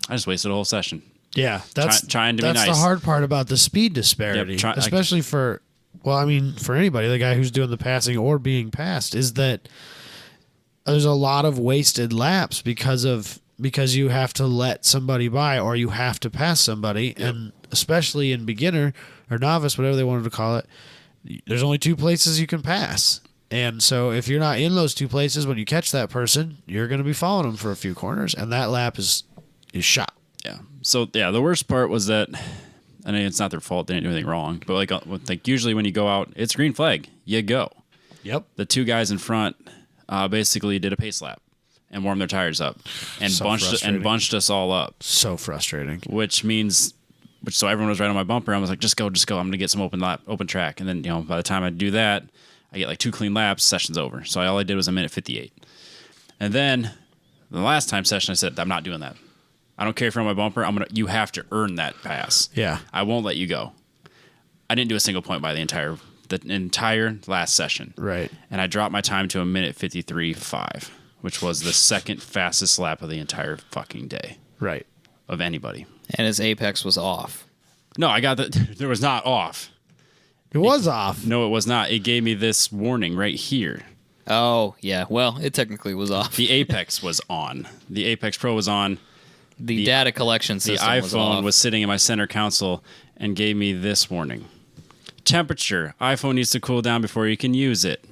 [SPEAKER 3] I just wasted a whole session.
[SPEAKER 2] Yeah, that's
[SPEAKER 3] trying to be nice.
[SPEAKER 2] That's the hard part about the speed disparity, especially for anybody, the guy who's doing the passing or being passed, is that there's a lot of wasted laps because you have to let somebody by or you have to pass somebody, and especially in beginner or novice, whatever they wanted to call it, there's only 2 places you can pass. And so if you're not in those 2 places when you catch that person, you're going to be following them for a few corners, and that lap is shot.
[SPEAKER 3] Yeah. So yeah, the worst part was that, I mean, it's not their fault. They didn't do anything wrong. But like usually when you go out, it's green flag. You go.
[SPEAKER 2] Yep.
[SPEAKER 3] The 2 guys in front basically did a pace lap and warmed their tires up and bunched us all up.
[SPEAKER 2] So frustrating.
[SPEAKER 3] So everyone was right on my bumper. I was like, just go. I'm going to get some open track. And then, by the time I do that, I get like 2 clean laps, session's over. So all I did was 1:58. And then the last time session, I said, I'm not doing that. I don't care if you're on my bumper. You have to earn that pass.
[SPEAKER 2] Yeah.
[SPEAKER 3] I won't let you go. I didn't do a single point by the entire last session.
[SPEAKER 2] Right.
[SPEAKER 3] And I dropped my time to 1:53.5, which was the second fastest lap of the entire fucking day.
[SPEAKER 2] Right.
[SPEAKER 3] Of anybody.
[SPEAKER 1] And his apex was off.
[SPEAKER 3] No, I got that. There was not off.
[SPEAKER 2] It was off.
[SPEAKER 3] No, it was not. It gave me this warning right here.
[SPEAKER 1] Oh, yeah. Well, it technically was off.
[SPEAKER 3] The Apex was on. The Apex Pro was on.
[SPEAKER 1] The data collection
[SPEAKER 3] The
[SPEAKER 1] system
[SPEAKER 3] iPhone was sitting in my center console and gave me this warning. Temperature. iPhone needs to cool down before you can use it.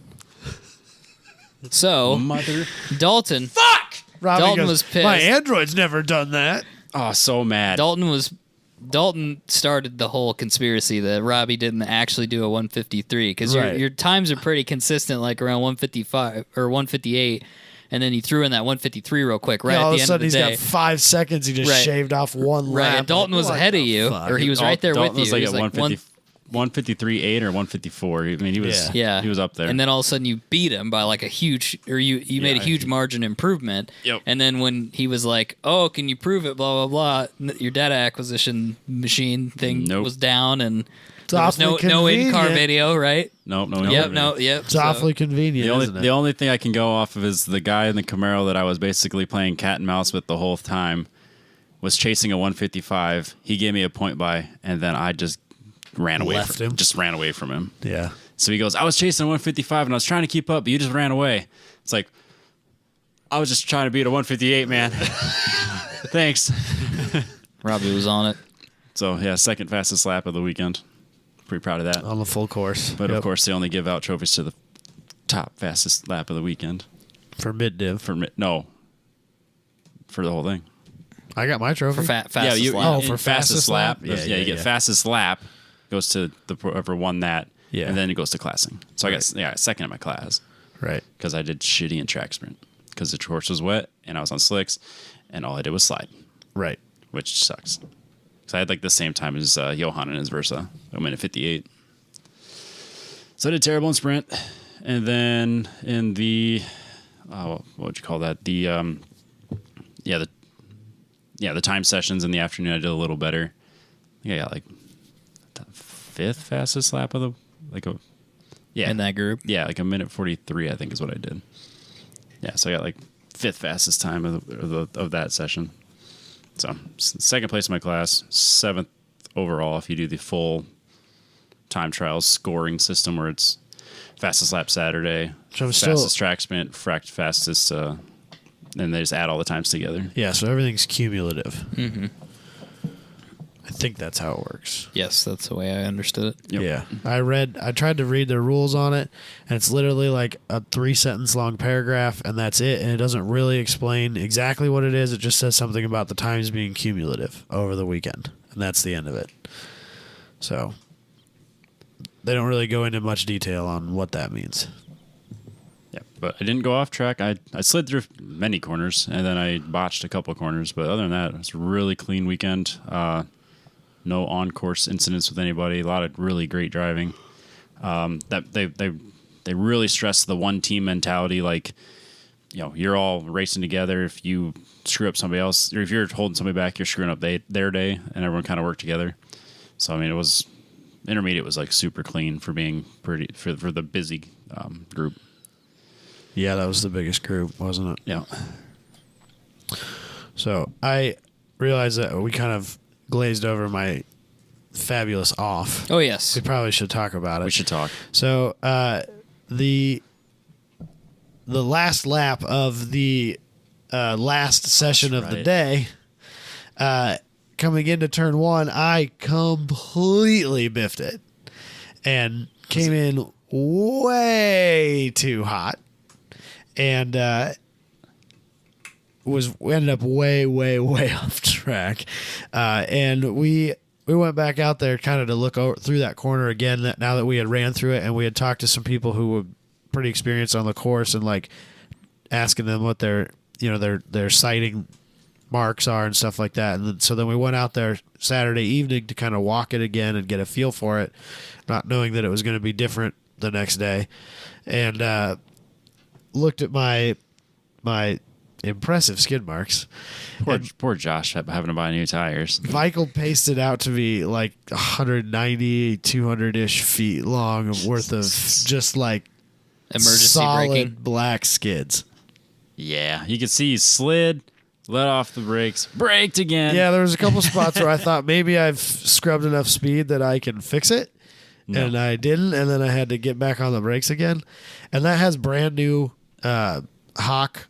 [SPEAKER 1] So,
[SPEAKER 3] Mother.
[SPEAKER 1] Dalton.
[SPEAKER 3] Fuck!
[SPEAKER 2] Robbie
[SPEAKER 1] Dalton
[SPEAKER 2] goes,
[SPEAKER 1] was pissed.
[SPEAKER 2] My Android's never done that.
[SPEAKER 3] Oh, so mad.
[SPEAKER 1] Dalton started the whole conspiracy that Robbie didn't actually do a 153 because your times are pretty consistent, like around 155 or 158, and then he threw in that 153 real quick right at the end of the day.
[SPEAKER 2] All of a sudden, he's got 5 seconds. He just shaved off one lap.
[SPEAKER 1] Right, and Dalton was ahead of you, or he was right there
[SPEAKER 3] Dalton
[SPEAKER 1] with you.
[SPEAKER 3] was like at 153.8 or 154. I mean, he was up there.
[SPEAKER 1] And then all of a sudden you beat him by like you made a huge margin improvement.
[SPEAKER 3] Yep.
[SPEAKER 1] And then when he was like, "Oh, can you prove it?" Blah blah blah. Your data acquisition machine thing was down, and there was no in-car video, right?
[SPEAKER 3] Nope.
[SPEAKER 1] Yep.
[SPEAKER 2] It's awfully convenient.
[SPEAKER 3] The only thing I can go off of is the guy in the Camaro that I was basically playing cat and mouse with the whole time was chasing a 155. He gave me a point by, and then I just ran away from him.
[SPEAKER 2] Yeah.
[SPEAKER 3] So he goes, I was chasing a 155 and I was trying to keep up, but you just ran away. It's like, I was just trying to beat a 158, man. Thanks.
[SPEAKER 1] Robbie was on it.
[SPEAKER 3] So yeah, second fastest lap of the weekend. Pretty proud of that.
[SPEAKER 2] On the full course.
[SPEAKER 3] But of course, they only give out trophies to the top fastest lap of the weekend.
[SPEAKER 2] For MidDiv.
[SPEAKER 3] For the whole thing.
[SPEAKER 2] I got my trophy.
[SPEAKER 1] For fastest lap.
[SPEAKER 2] Oh, for fastest lap?
[SPEAKER 3] Yeah, you get fastest lap. Goes to whoever won that.
[SPEAKER 2] Yeah.
[SPEAKER 3] And then it goes to classing. So I got second in my class.
[SPEAKER 2] Right.
[SPEAKER 3] Because I did shitty in track sprint. Because the course was wet and I was on slicks. and all I did was slide,
[SPEAKER 2] Right.
[SPEAKER 3] which sucks. Because I had like the same time as Johan in his Versa. I'm in at 58. So I did terrible in sprint. And then in the, what would you call that? The time sessions in the afternoon, I did a little better. I think I got like the 5th fastest lap of
[SPEAKER 1] in that group.
[SPEAKER 3] Yeah, like a minute 43, I think is what I did. Yeah, so I got like 5th fastest time of that session. So 2nd place in my class, 7th overall if you do the full time trials scoring system where it's fastest lap Saturday, fastest track sprint, fastest, and they just add all the times together.
[SPEAKER 2] Yeah, so everything's cumulative.
[SPEAKER 1] Mm-hmm.
[SPEAKER 2] I think that's how it works.
[SPEAKER 1] Yes, that's the way I understood it.
[SPEAKER 3] Yep.
[SPEAKER 2] Yeah. I tried to read the rules on it, and it's literally like a 3-sentence long paragraph, and that's it. And it doesn't really explain exactly what it is. It just says something about the times being cumulative over the weekend, and that's the end of it. So they don't really go into much detail on what that means.
[SPEAKER 3] Yeah, but I didn't go off track. I slid through many corners, and then I botched a couple of corners. But other than that, it was a really clean weekend. No on-course incidents with anybody. A lot of really great driving. That they really stress the one-team mentality. Like, you know, you're all racing together. If you screw up somebody else, or if you're holding somebody back, you're screwing up their day, and everyone kind of worked together. So I mean, it was intermediate was like super clean for being pretty for the busy group.
[SPEAKER 2] Yeah, that was the biggest group, wasn't it?
[SPEAKER 3] Yeah.
[SPEAKER 2] So I realized that we kind of glazed over my fabulous off.
[SPEAKER 1] Oh, yes.
[SPEAKER 2] We probably should talk about it.
[SPEAKER 3] We should talk.
[SPEAKER 2] So the last lap of the last session of the day, coming into turn 1, I completely biffed it and came in way too hot. And ended up way off track, and we went back out there kind of to look through that corner again. Now that we had ran through it, and we had talked to some people who were pretty experienced on the course, and like asking them what their sighting marks are and stuff like that. And so then we went out there Saturday evening to kind of walk it again and get a feel for it, not knowing that it was going to be different the next day, and looked at my impressive skid marks.
[SPEAKER 3] Poor Josh having to buy new tires.
[SPEAKER 2] Michael pasted out to be like 190, 200-ish feet long worth of just like
[SPEAKER 1] emergency
[SPEAKER 2] solid
[SPEAKER 1] braking.
[SPEAKER 2] Black skids.
[SPEAKER 3] Yeah, you could see he slid, let off the brakes, braked again.
[SPEAKER 2] Yeah, there was a couple spots where I thought maybe I've scrubbed enough speed that I can fix it. No. And I didn't, and then I had to get back on the brakes again. And that has brand new Hawk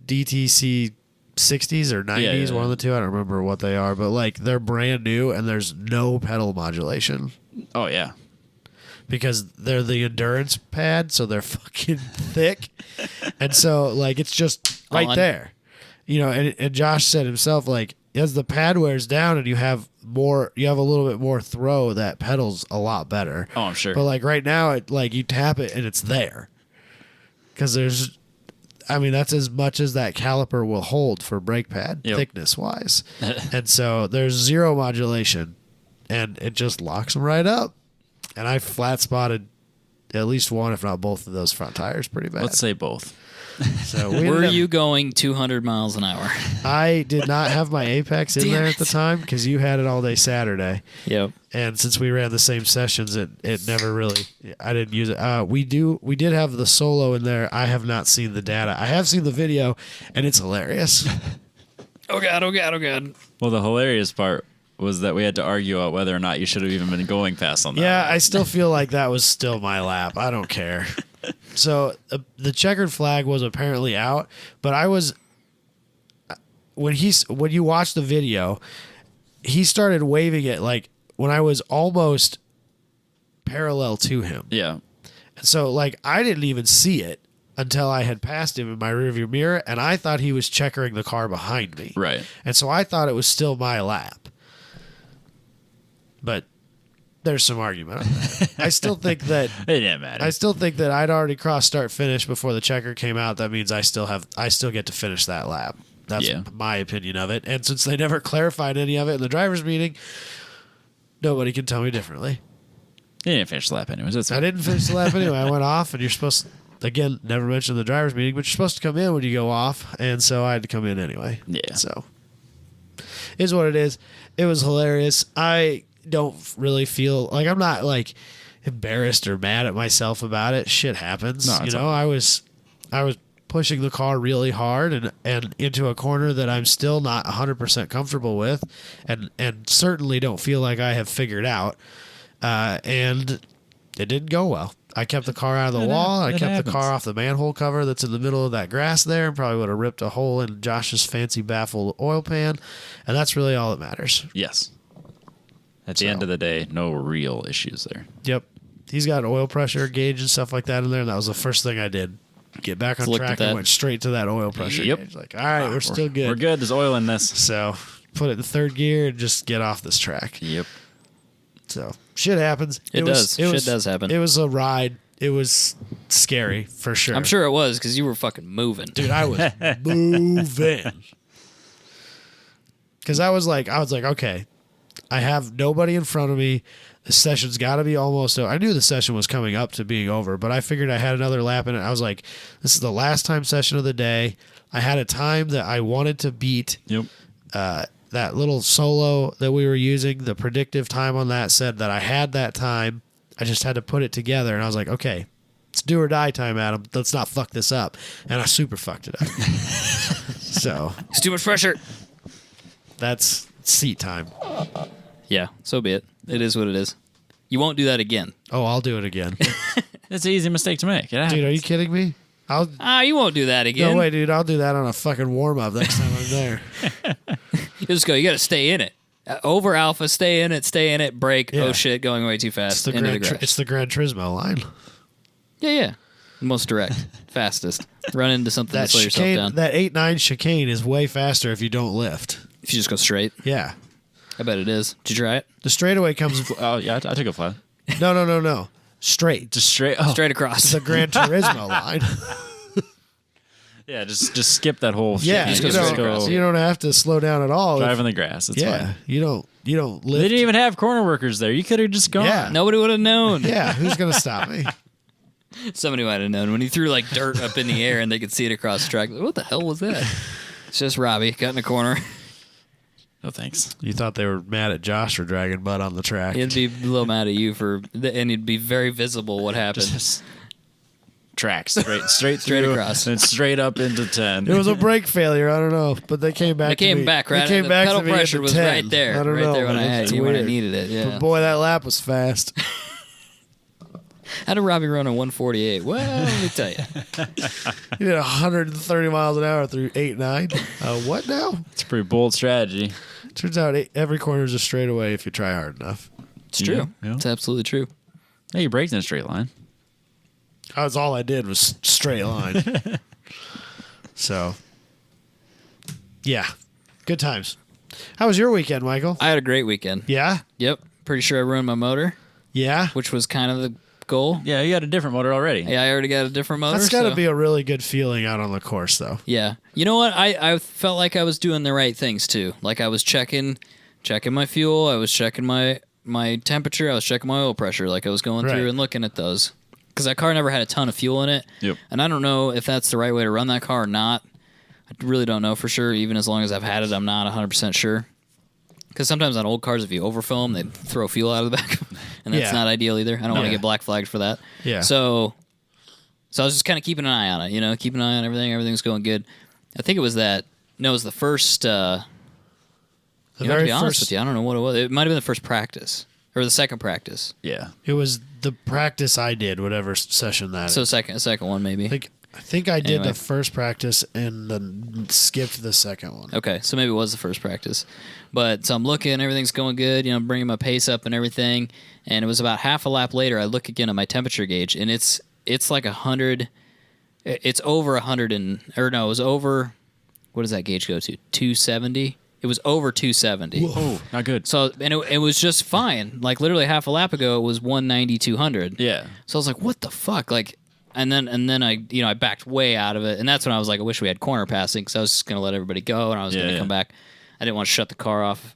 [SPEAKER 2] DTC 60s or 90s, one of the two. I don't remember what they are, but like they're brand new and there's no pedal modulation.
[SPEAKER 3] Oh, yeah.
[SPEAKER 2] Because they're the endurance pad, so they're fucking thick. And so like it's just right there. You know, and Josh said himself, like, as the pad wears down and you have a little bit more throw, that pedal's a lot better.
[SPEAKER 3] Oh, I'm sure.
[SPEAKER 2] But like right now, it like you tap it and it's there. Because that's as much as that caliper will hold for brake pad thickness wise. And so there's zero modulation and it just locks them right up. And I flat spotted at least one, if not both of those front tires pretty bad.
[SPEAKER 3] Let's say both.
[SPEAKER 2] So
[SPEAKER 1] were you going 200 miles an hour?
[SPEAKER 2] I did not have my Apex in there at the time because you had it all day Saturday.
[SPEAKER 1] Yep.
[SPEAKER 2] And since we ran the same sessions, it never really, I didn't use it. We did have the Solo in there. I have not seen the data. I have seen the video, and it's hilarious.
[SPEAKER 1] Oh God.
[SPEAKER 3] Well, the hilarious part was that we had to argue about whether or not you should have even been going fast on that.
[SPEAKER 2] Yeah, I still feel like that was still my lap. I don't care. So the checkered flag was apparently out, but I was when you watch the video, he started waving it like when I was almost parallel to him.
[SPEAKER 3] Yeah.
[SPEAKER 2] And so like I didn't even see it until I had passed him in my rearview mirror, and I thought he was checkering the car behind me.
[SPEAKER 3] Right.
[SPEAKER 2] And so I thought it was still my lap. But there's some argument on that. I still think that
[SPEAKER 3] it didn't matter.
[SPEAKER 2] I still think that I'd already crossed start finish before the checker came out. That means I still get to finish that lap. That's my opinion of it. And since they never clarified any of it in the driver's meeting, nobody can tell me differently.
[SPEAKER 3] You didn't finish the lap anyways.
[SPEAKER 2] I didn't finish the lap anyway. I went off, and you're supposed to, again, never mentioned the driver's meeting, but you're supposed to come in when you go off, and so I had to come in anyway.
[SPEAKER 3] Yeah.
[SPEAKER 2] So, is what it is. It was hilarious. I don't really feel like I'm not like embarrassed or mad at myself about it. Shit happens.
[SPEAKER 3] No,
[SPEAKER 2] you know, I was pushing the car really hard and into a corner that I'm still not 100% comfortable with, and certainly don't feel like I have figured out. And it didn't go well. I kept the car out of the wall. I kept the car off the manhole cover that's in the middle of that grass there, and probably would have ripped a hole in Josh's fancy baffle oil pan. And that's really all that matters.
[SPEAKER 3] Yes. At the end of the day, no real issues there.
[SPEAKER 2] Yep. He's got an oil pressure gauge and stuff like that in there, and that was the first thing I did. Get back on track and went straight to that oil pressure gauge. Like, all right, we're still good.
[SPEAKER 3] We're good. There's oil in this.
[SPEAKER 2] So put it in third gear and just get off this track.
[SPEAKER 3] Yep.
[SPEAKER 2] So shit happens.
[SPEAKER 1] Shit does happen.
[SPEAKER 2] It was a ride. It was scary for sure.
[SPEAKER 1] I'm sure it was because you were fucking moving.
[SPEAKER 2] Dude, I was moving. Because I was like, okay, I have nobody in front of me. The session's got to be almost over. I knew the session was coming up to being over, but I figured I had another lap in it. I was like, this is the last time session of the day. I had a time that I wanted to beat.
[SPEAKER 3] Yep.
[SPEAKER 2] That little solo that we were using, the predictive time on that said that I had that time. I just had to put it together, and I was like, okay, it's do or die time, Adam. Let's not fuck this up. And I super fucked it up. So
[SPEAKER 1] It's too much pressure.
[SPEAKER 2] that's seat time.
[SPEAKER 1] Yeah, so be it. It is what it is. You won't do that again.
[SPEAKER 2] Oh, I'll do it again.
[SPEAKER 3] It's an easy mistake to make.
[SPEAKER 2] Dude, are you kidding me?
[SPEAKER 1] You won't do that again.
[SPEAKER 2] No way, dude. I'll do that on a fucking warm-up next time I'm there.
[SPEAKER 1] You just go, you got to stay in it. Over alpha, stay in it, brake.
[SPEAKER 2] Yeah.
[SPEAKER 1] Oh shit, going way too fast. Into the grass.
[SPEAKER 2] It's the Gran Turismo line.
[SPEAKER 1] Yeah. Most direct, fastest. Run into something
[SPEAKER 2] That
[SPEAKER 1] and slow yourself
[SPEAKER 2] chicane,
[SPEAKER 1] down.
[SPEAKER 2] that 8-9 chicane is way faster if you don't lift.
[SPEAKER 1] If you just go straight.
[SPEAKER 2] Yeah.
[SPEAKER 1] I bet it is. Did you try it?
[SPEAKER 2] The straightaway comes...
[SPEAKER 3] Oh, yeah, I took a flat.
[SPEAKER 2] No. Straight.
[SPEAKER 3] Just straight. Oh.
[SPEAKER 1] Straight across.
[SPEAKER 2] It's the Gran Turismo line.
[SPEAKER 3] Yeah, just skip that whole shit.
[SPEAKER 2] Yeah, you don't have to slow down at all.
[SPEAKER 3] Drive in the grass. It's fine.
[SPEAKER 2] You don't lift.
[SPEAKER 3] They didn't even have corner workers there. You could have just gone.
[SPEAKER 2] Yeah.
[SPEAKER 1] Nobody would have known.
[SPEAKER 2] Yeah, who's going to stop me?
[SPEAKER 1] Somebody might have known when he threw like dirt up in the air and they could see it across the track. Like, what the hell was that? It's just Robbie cutting a corner.
[SPEAKER 3] No thanks.
[SPEAKER 2] You thought they were mad at Josh for dragging mud on the track.
[SPEAKER 1] He'd be a little mad at you and it'd be very visible what happened.
[SPEAKER 3] Just track straight through,
[SPEAKER 1] across,
[SPEAKER 3] and straight up into 10.
[SPEAKER 2] It was a brake failure. I don't know, but they came back.
[SPEAKER 1] Right. The pedal pressure was
[SPEAKER 2] 10.
[SPEAKER 1] right there.
[SPEAKER 2] I don't know,
[SPEAKER 1] there when I
[SPEAKER 2] man.
[SPEAKER 1] had
[SPEAKER 2] It's
[SPEAKER 1] you when I
[SPEAKER 2] weird.
[SPEAKER 1] needed it. Yeah.
[SPEAKER 2] But boy, that lap was fast.
[SPEAKER 1] How did Robbie run a 148? Well, let me tell you.
[SPEAKER 2] He did 130 miles an hour through 8-9. What now?
[SPEAKER 3] It's a pretty bold strategy.
[SPEAKER 2] Turns out every corner is a straightaway if you try hard enough.
[SPEAKER 1] It's true.
[SPEAKER 3] Yeah.
[SPEAKER 1] It's absolutely true.
[SPEAKER 3] Hey, you braked in a straight line.
[SPEAKER 2] That's all I did was straight line. So, yeah, good times. How was your weekend, Michael?
[SPEAKER 1] I had a great weekend.
[SPEAKER 2] Yeah?
[SPEAKER 1] Yep. Pretty sure I ruined my motor,
[SPEAKER 2] Yeah?
[SPEAKER 1] which was kind of the goal.
[SPEAKER 3] Yeah, you got a different motor already.
[SPEAKER 1] Yeah, I already got a different motor.
[SPEAKER 2] That's got to
[SPEAKER 1] so-
[SPEAKER 2] be a really good feeling out on the course, though.
[SPEAKER 1] Yeah. You know what? I felt like I was doing the right things too. Like I was checking my fuel, I was checking my temperature, I was checking my oil pressure. Like I was going through
[SPEAKER 2] Right.
[SPEAKER 1] and looking at those. Because that car never had a ton of fuel in it.
[SPEAKER 3] Yep.
[SPEAKER 1] And I don't know if that's the right way to run that car or not. I really don't know for sure. Even as long as I've had it, I'm not 100% sure. Because sometimes on old cars, if you overfill them, they throw fuel out of the back. And that's
[SPEAKER 2] Yeah.
[SPEAKER 1] not ideal either. I don't want to get black flagged for that.
[SPEAKER 2] Yeah.
[SPEAKER 1] So I was just kind of keeping an eye on it, keeping an eye on everything. Everything's going good. I think it was it was the first, to be honest with you, I don't know what it was. It might have been the first practice or the second practice.
[SPEAKER 3] Yeah.
[SPEAKER 2] It was the practice I did, whatever session that
[SPEAKER 1] So
[SPEAKER 2] is.
[SPEAKER 1] second one maybe.
[SPEAKER 2] I think I did
[SPEAKER 1] Anyway.
[SPEAKER 2] the first practice and then skipped the second one.
[SPEAKER 1] Okay, so maybe it was the first practice. But so I'm looking, everything's going good, bringing my pace up and everything. And it was about half a lap later, I look again at my temperature gauge, and it's like 100. It's over 100 it was over. What does that gauge go to? 270. It was over 270.
[SPEAKER 3] Oh, not good.
[SPEAKER 1] So and it was just fine. Like literally half a lap ago, it was 190, 200.
[SPEAKER 3] Yeah.
[SPEAKER 1] So I was like, what the fuck? Like, And then I backed way out of it, and that's when I was like, I wish we had corner passing because I was just gonna let everybody go, and I was gonna come back. I didn't want to shut the car off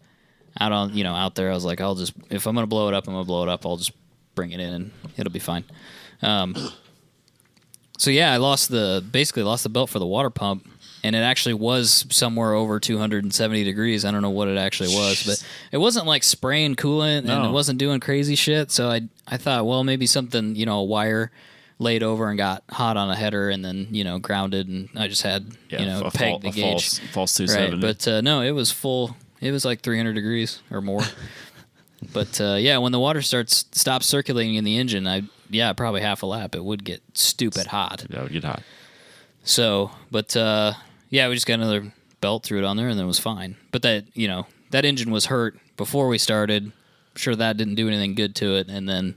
[SPEAKER 1] out there. I was like, if I'm gonna blow it up, I'm gonna blow it up. I'll just bring it in, and it'll be fine. So yeah, I basically lost the belt for the water pump, and it actually was somewhere over 270 degrees. I don't know what it actually was, but it wasn't like spraying coolant, and it wasn't doing crazy shit. So I thought, well, maybe something, a wire laid over and got hot on a header and then, grounded, and I just had, pegged the gauge.
[SPEAKER 3] False 270.
[SPEAKER 1] Right, but no, it was full. It was like 300 degrees or more. But when the water stops circulating in the engine, probably half a lap, it would get stupid hot.
[SPEAKER 3] Yeah, it would get hot.
[SPEAKER 1] So, but we just got another belt, threw it on there, and then it was fine. But that engine was hurt before we started. I'm sure that didn't do anything good to it, and then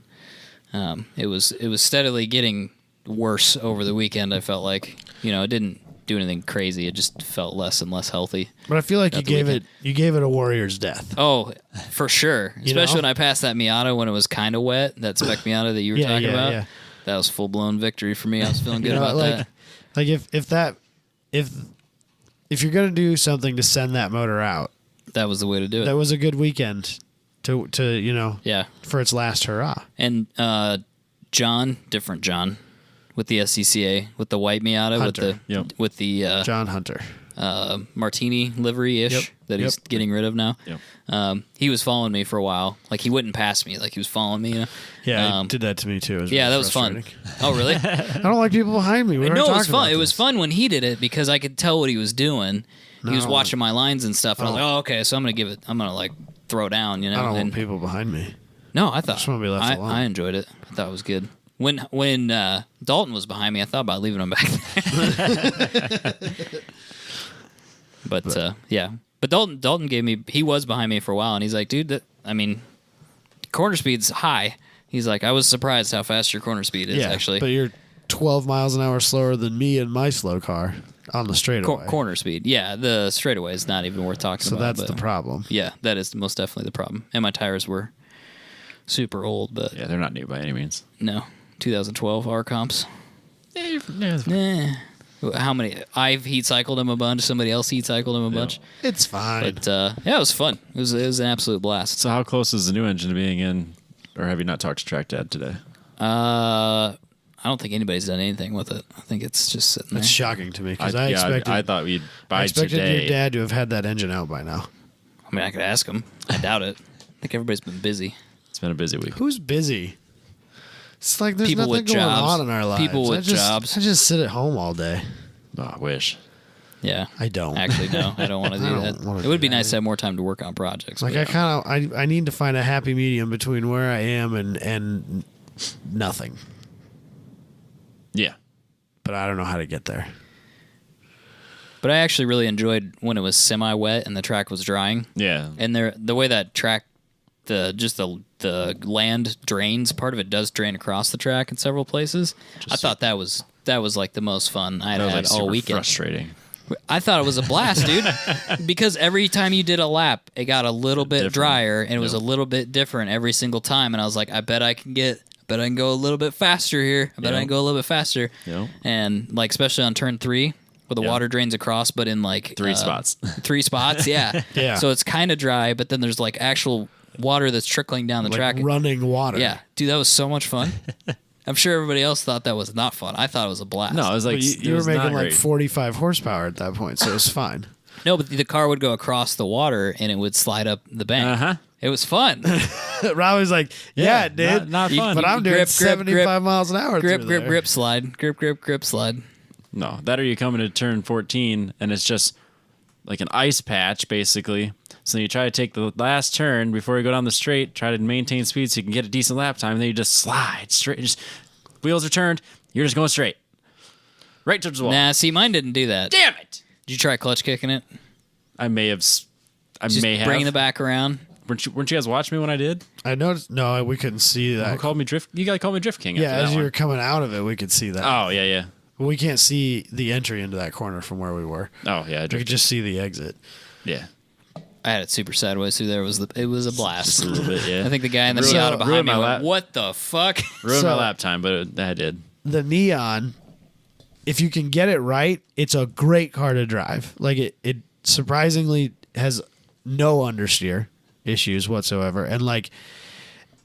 [SPEAKER 1] it was steadily getting worse over the weekend. I felt like it didn't do anything crazy. It just felt less and less healthy.
[SPEAKER 2] But I feel like you gave it a warrior's death.
[SPEAKER 1] Oh, for sure. Especially when I passed that Miata when it was kind of wet. That spec Miata that you were talking about. Yeah. That was full blown victory for me. I was feeling good about that.
[SPEAKER 2] Like if you're gonna do something to send that motor out,
[SPEAKER 1] that was the way to do it.
[SPEAKER 2] That was a good weekend to for its last hurrah.
[SPEAKER 1] And John, different John, with the SCCA, with the white Miata,
[SPEAKER 2] Hunter.
[SPEAKER 1] with the
[SPEAKER 2] John Hunter,
[SPEAKER 1] Martini livery-ish that he's getting rid of now.
[SPEAKER 2] Yep.
[SPEAKER 1] He was following me for a while. Like, he wouldn't pass me. Like, he was following me.
[SPEAKER 2] Yeah, he did that to me too. It was
[SPEAKER 1] that was fun. Oh, really?
[SPEAKER 2] I don't like people behind me.
[SPEAKER 1] No, it was fun. It was fun when he did it because I could tell what he was doing. He was watching my lines and stuff, and I was like, "Oh, okay." So I'm gonna like throw down,
[SPEAKER 2] I don't want people behind me.
[SPEAKER 1] No, I thought
[SPEAKER 2] I just want to be left alone.
[SPEAKER 1] I enjoyed it. I thought it was good. When Dalton was behind me, I thought about leaving him back there. But Dalton gave me. He was behind me for a while, and he's like, "Dude, corner speed's high." He's like, "I was surprised how fast your corner speed is, actually."
[SPEAKER 2] But you're 12 miles an hour slower than me in my slow car on the straightaway.
[SPEAKER 1] Corner speed, yeah. The straightaway is not even worth talking about.
[SPEAKER 2] So that's the problem.
[SPEAKER 1] Yeah, that is most definitely the problem. And my tires were super old, but
[SPEAKER 3] yeah, they're not new by any means.
[SPEAKER 1] No, 2012 R comps. How many? I've heat cycled them a bunch. Somebody else heat cycled them a bunch.
[SPEAKER 2] It's fine.
[SPEAKER 1] But it was fun. It was an absolute blast.
[SPEAKER 3] So how close is the new engine to being in, or have you not talked to Track Dad today?
[SPEAKER 1] I don't think anybody's done anything with it. I think it's just sitting there.
[SPEAKER 2] It's shocking to me because
[SPEAKER 3] I thought we'd buy
[SPEAKER 2] expected
[SPEAKER 3] today.
[SPEAKER 2] your dad to have had that engine out by now.
[SPEAKER 1] I mean, I could ask him. I doubt it. I think everybody's been busy.
[SPEAKER 3] It's been a busy week.
[SPEAKER 2] Who's busy? It's like there's
[SPEAKER 1] People
[SPEAKER 2] nothing
[SPEAKER 1] with
[SPEAKER 2] going
[SPEAKER 1] jobs.
[SPEAKER 2] on in our lives.
[SPEAKER 1] People with jobs.
[SPEAKER 2] I just sit at home all day.
[SPEAKER 3] Oh, I wish.
[SPEAKER 1] Yeah.
[SPEAKER 2] I don't.
[SPEAKER 1] Actually, no. I don't want to do that. It would be nice to have more time to work on projects.
[SPEAKER 2] Like I need to find a happy medium between where I am and nothing.
[SPEAKER 3] Yeah.
[SPEAKER 2] But I don't know how to get there.
[SPEAKER 1] But I actually really enjoyed when it was semi-wet and the track was drying.
[SPEAKER 3] Yeah.
[SPEAKER 1] And the way that track, the land drains, part of it does drain across the track in several places. I thought that was like the most fun I had all weekend.
[SPEAKER 3] Frustrating.
[SPEAKER 1] I thought it was a blast, dude. Because every time you did a lap, it got a little bit drier and it was a little bit different every single time. And I was like, I bet I can go a little bit faster here. I bet I can go a little bit faster.
[SPEAKER 3] Yep.
[SPEAKER 1] And like especially on turn 3 where the water drains across, but in like
[SPEAKER 3] 3 spots.
[SPEAKER 1] 3 spots, yeah.
[SPEAKER 2] Yeah.
[SPEAKER 1] So it's kind of dry, but then there's like actual water that's trickling down the track.
[SPEAKER 2] Running water.
[SPEAKER 1] Yeah. Dude, that was so much fun. I'm sure everybody else thought that was not fun. I thought it was a blast.
[SPEAKER 3] No, it was like
[SPEAKER 2] you were making like 45 horsepower at that point, so it was fine.
[SPEAKER 1] No, but the car would go across the water and it would slide up the bank.
[SPEAKER 3] Uh-huh.
[SPEAKER 1] It was fun.
[SPEAKER 2] Rob was like, yeah it did.
[SPEAKER 3] Not fun.
[SPEAKER 2] But I'm doing 75 miles an hour.
[SPEAKER 1] Grip, slide. Grip, slide.
[SPEAKER 3] No, that or you come into turn 14 and it's just like an ice patch, basically. So you try to take the last turn before you go down the straight, try to maintain speed so you can get a decent lap time, and then you just slide straight. Just wheels are turned, you're just going straight. Right towards the wall.
[SPEAKER 1] Nah, see, mine didn't do that.
[SPEAKER 3] Damn it!
[SPEAKER 1] Did you try clutch kicking it?
[SPEAKER 3] I may have.
[SPEAKER 1] Bringing the back around.
[SPEAKER 3] Weren't you guys watching me when I did?
[SPEAKER 2] I noticed. No, we couldn't see that.
[SPEAKER 3] You called me Drift. You guys called me Drift King.
[SPEAKER 2] Yeah, as you were coming out of it, we could see that.
[SPEAKER 3] Oh yeah.
[SPEAKER 2] We can't see the entry into that corner from where we were.
[SPEAKER 3] Oh yeah,
[SPEAKER 2] we could just see the exit.
[SPEAKER 3] Yeah.
[SPEAKER 1] I had it super sideways through there. It was a blast.
[SPEAKER 3] Just a little bit, yeah.
[SPEAKER 1] I think the guy in the Miata behind me
[SPEAKER 3] my
[SPEAKER 1] went, what the fuck?
[SPEAKER 3] Ruined my lap time, but I did.
[SPEAKER 2] the Neon, if you can get it right, it's a great car to drive. Like it surprisingly has no understeer issues whatsoever, and like,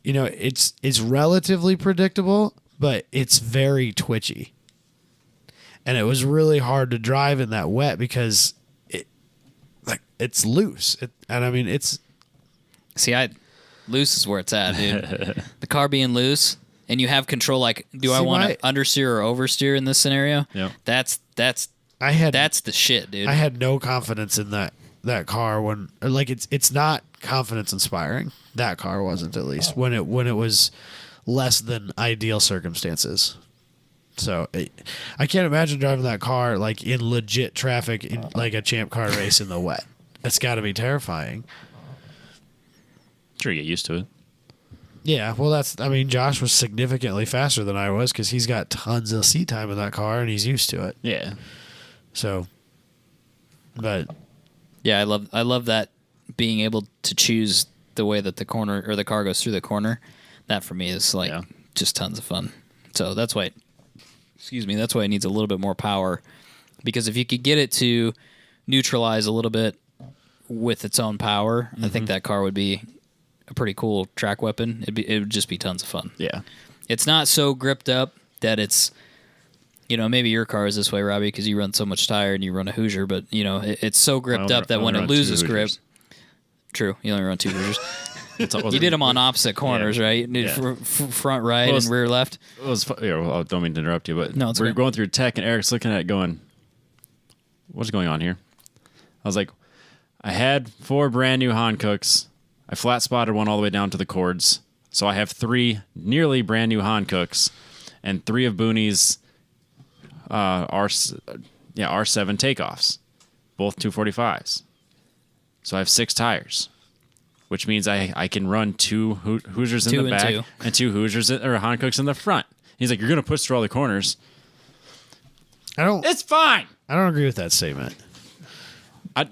[SPEAKER 2] you know, it's relatively predictable, but it's very twitchy, and it was really hard to drive in that wet because it's loose. And I mean, it's
[SPEAKER 1] loose is where it's at, dude. The car being loose. And you have control, like, do I want to understeer or oversteer in this scenario?
[SPEAKER 3] Yeah.
[SPEAKER 1] That's the shit, dude.
[SPEAKER 2] I had no confidence in that car when, like, it's not confidence inspiring. That car wasn't, at least when it was less than ideal circumstances. So I can't imagine driving that car like in legit traffic in like a champ car race in the wet. It's got to be terrifying.
[SPEAKER 3] Sure, you get used to it.
[SPEAKER 2] Yeah, well, Josh was significantly faster than I was because he's got tons of seat time in that car and he's used to it.
[SPEAKER 3] Yeah.
[SPEAKER 2] So, but
[SPEAKER 1] yeah, I love that being able to choose the way that the corner or the car goes through the corner. That for me is like just tons of fun. So that's why, that's why it needs a little bit more power, because if you could get it to neutralize a little bit with its own power, I think that car would be a pretty cool track weapon. It would just be tons of fun.
[SPEAKER 3] Yeah.
[SPEAKER 1] It's not so gripped up that it's, you know, maybe your car is this way, Robbie, because you run so much tire and you run a Hoosier, but, you know, it's so gripped up that when it loses grip. True. You only run 2 Hoosiers. You did them on opposite corners, right? Front right and rear left.
[SPEAKER 3] It was, I don't mean to interrupt you, but
[SPEAKER 1] no,
[SPEAKER 3] we're going through tech and Eric's looking at it going, what's going on here? I was like, I had 4 brand new Hancooks. I flat spotted one all the way down to the cords. So I have 3 nearly brand new Hancooks and 3 of Booney's R7 takeoffs, both 245s. So I have 6 tires, which means I can run 2 Hoosiers in the back and 2 Hoosiers or Hancooks in the front. He's like, you're going to push through all the corners. It's fine.
[SPEAKER 2] I don't agree with that statement.
[SPEAKER 3] I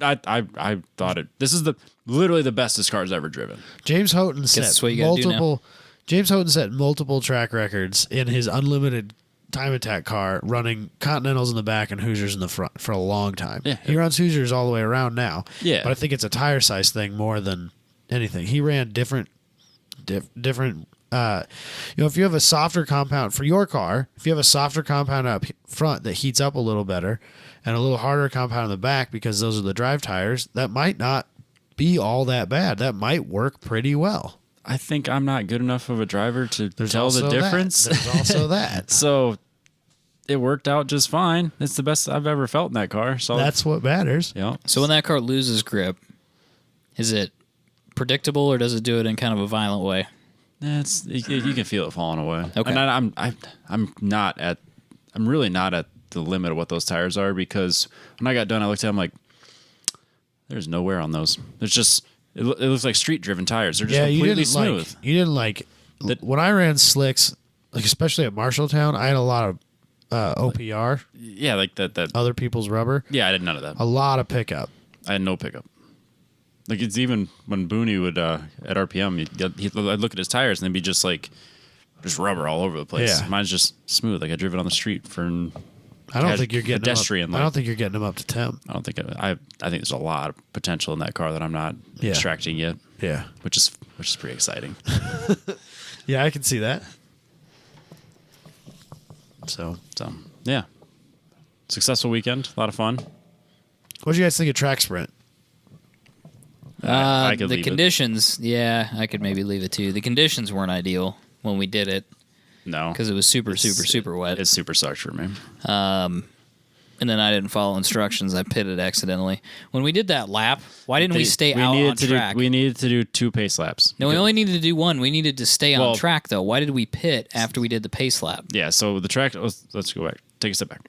[SPEAKER 3] thought it. This is literally the best this car's ever driven.
[SPEAKER 2] James Houghton set multiple track records in his unlimited time attack car, running Continentals in the back and Hoosiers in the front for a long time. Yeah. He runs Hoosiers all the way around now.
[SPEAKER 3] Yeah,
[SPEAKER 2] but I think it's a tire size thing more than anything. He ran different. If you have a softer compound for your car, if you have a softer compound up front that heats up a little better, and a little harder compound in the back because those are the drive tires, that might not be all that bad. That might work pretty well.
[SPEAKER 3] I think I'm not good enough of a driver to tell the difference.
[SPEAKER 2] There's also that.
[SPEAKER 3] So it worked out just fine. It's the best I've ever felt in that car. So
[SPEAKER 2] that's what matters.
[SPEAKER 3] Yeah.
[SPEAKER 1] So when that car loses grip, is it predictable or does it do it in kind of a violent way?
[SPEAKER 3] You can feel it falling away.
[SPEAKER 1] Okay.
[SPEAKER 3] And I'm really not at the limit of what those tires are, because when I got done, I looked at them like, there's no wear on those. There's just it looks like street driven tires. They're just completely smooth.
[SPEAKER 2] You didn't like when I ran slicks, like especially at Marshalltown, I had a lot of OPR.
[SPEAKER 3] Yeah, like that
[SPEAKER 2] other people's rubber.
[SPEAKER 3] Yeah, I did none of that.
[SPEAKER 2] A lot of pickup.
[SPEAKER 3] I had no pickup. Like, it's even when Booney would at RPM, I'd look at his tires and they'd be just rubber all over the place. Yeah. Mine's just smooth. Like I drove it on the street for.
[SPEAKER 2] I don't think you're getting
[SPEAKER 3] pedestrian.
[SPEAKER 2] I don't think you're getting them up to temp.
[SPEAKER 3] I don't think I think there's a lot of potential in that car that I'm not extracting yet.
[SPEAKER 2] Yeah,
[SPEAKER 3] which is pretty exciting.
[SPEAKER 2] Yeah, I can see that. So
[SPEAKER 3] yeah, successful weekend, a lot of fun.
[SPEAKER 2] What did you guys think of track sprint?
[SPEAKER 3] I could
[SPEAKER 1] the
[SPEAKER 3] leave
[SPEAKER 1] conditions,
[SPEAKER 3] it.
[SPEAKER 1] I could maybe leave it too. The conditions weren't ideal when we did it.
[SPEAKER 3] No,
[SPEAKER 1] because it was super wet.
[SPEAKER 3] It super sucked for me.
[SPEAKER 1] And then I didn't follow instructions. I pitted accidentally. When we did that lap, why didn't we stay out on track?
[SPEAKER 3] We needed to do 2 pace laps.
[SPEAKER 1] No, we only needed to do 1. We needed to stay on track, though. Why did we pit after we did the pace lap?
[SPEAKER 3] Yeah, so the track, let's go back. Take a step back.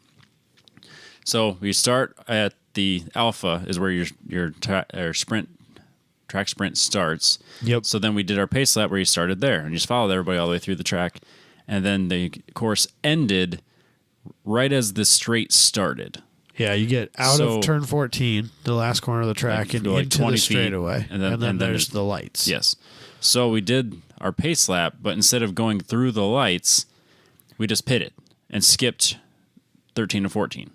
[SPEAKER 3] So we start at the Alpha is where your track sprint starts.
[SPEAKER 2] Yep.
[SPEAKER 3] So then we did our pace lap where you started there, and you just followed everybody all the way through the track. And then the course ended right as the straight started.
[SPEAKER 2] Yeah, you get out of turn 14, the last corner of the track, and into the straightaway. And then there's the lights.
[SPEAKER 3] Yes. So we did our pace lap, but instead of going through the lights, we just pitted. and skipped 13 and 14.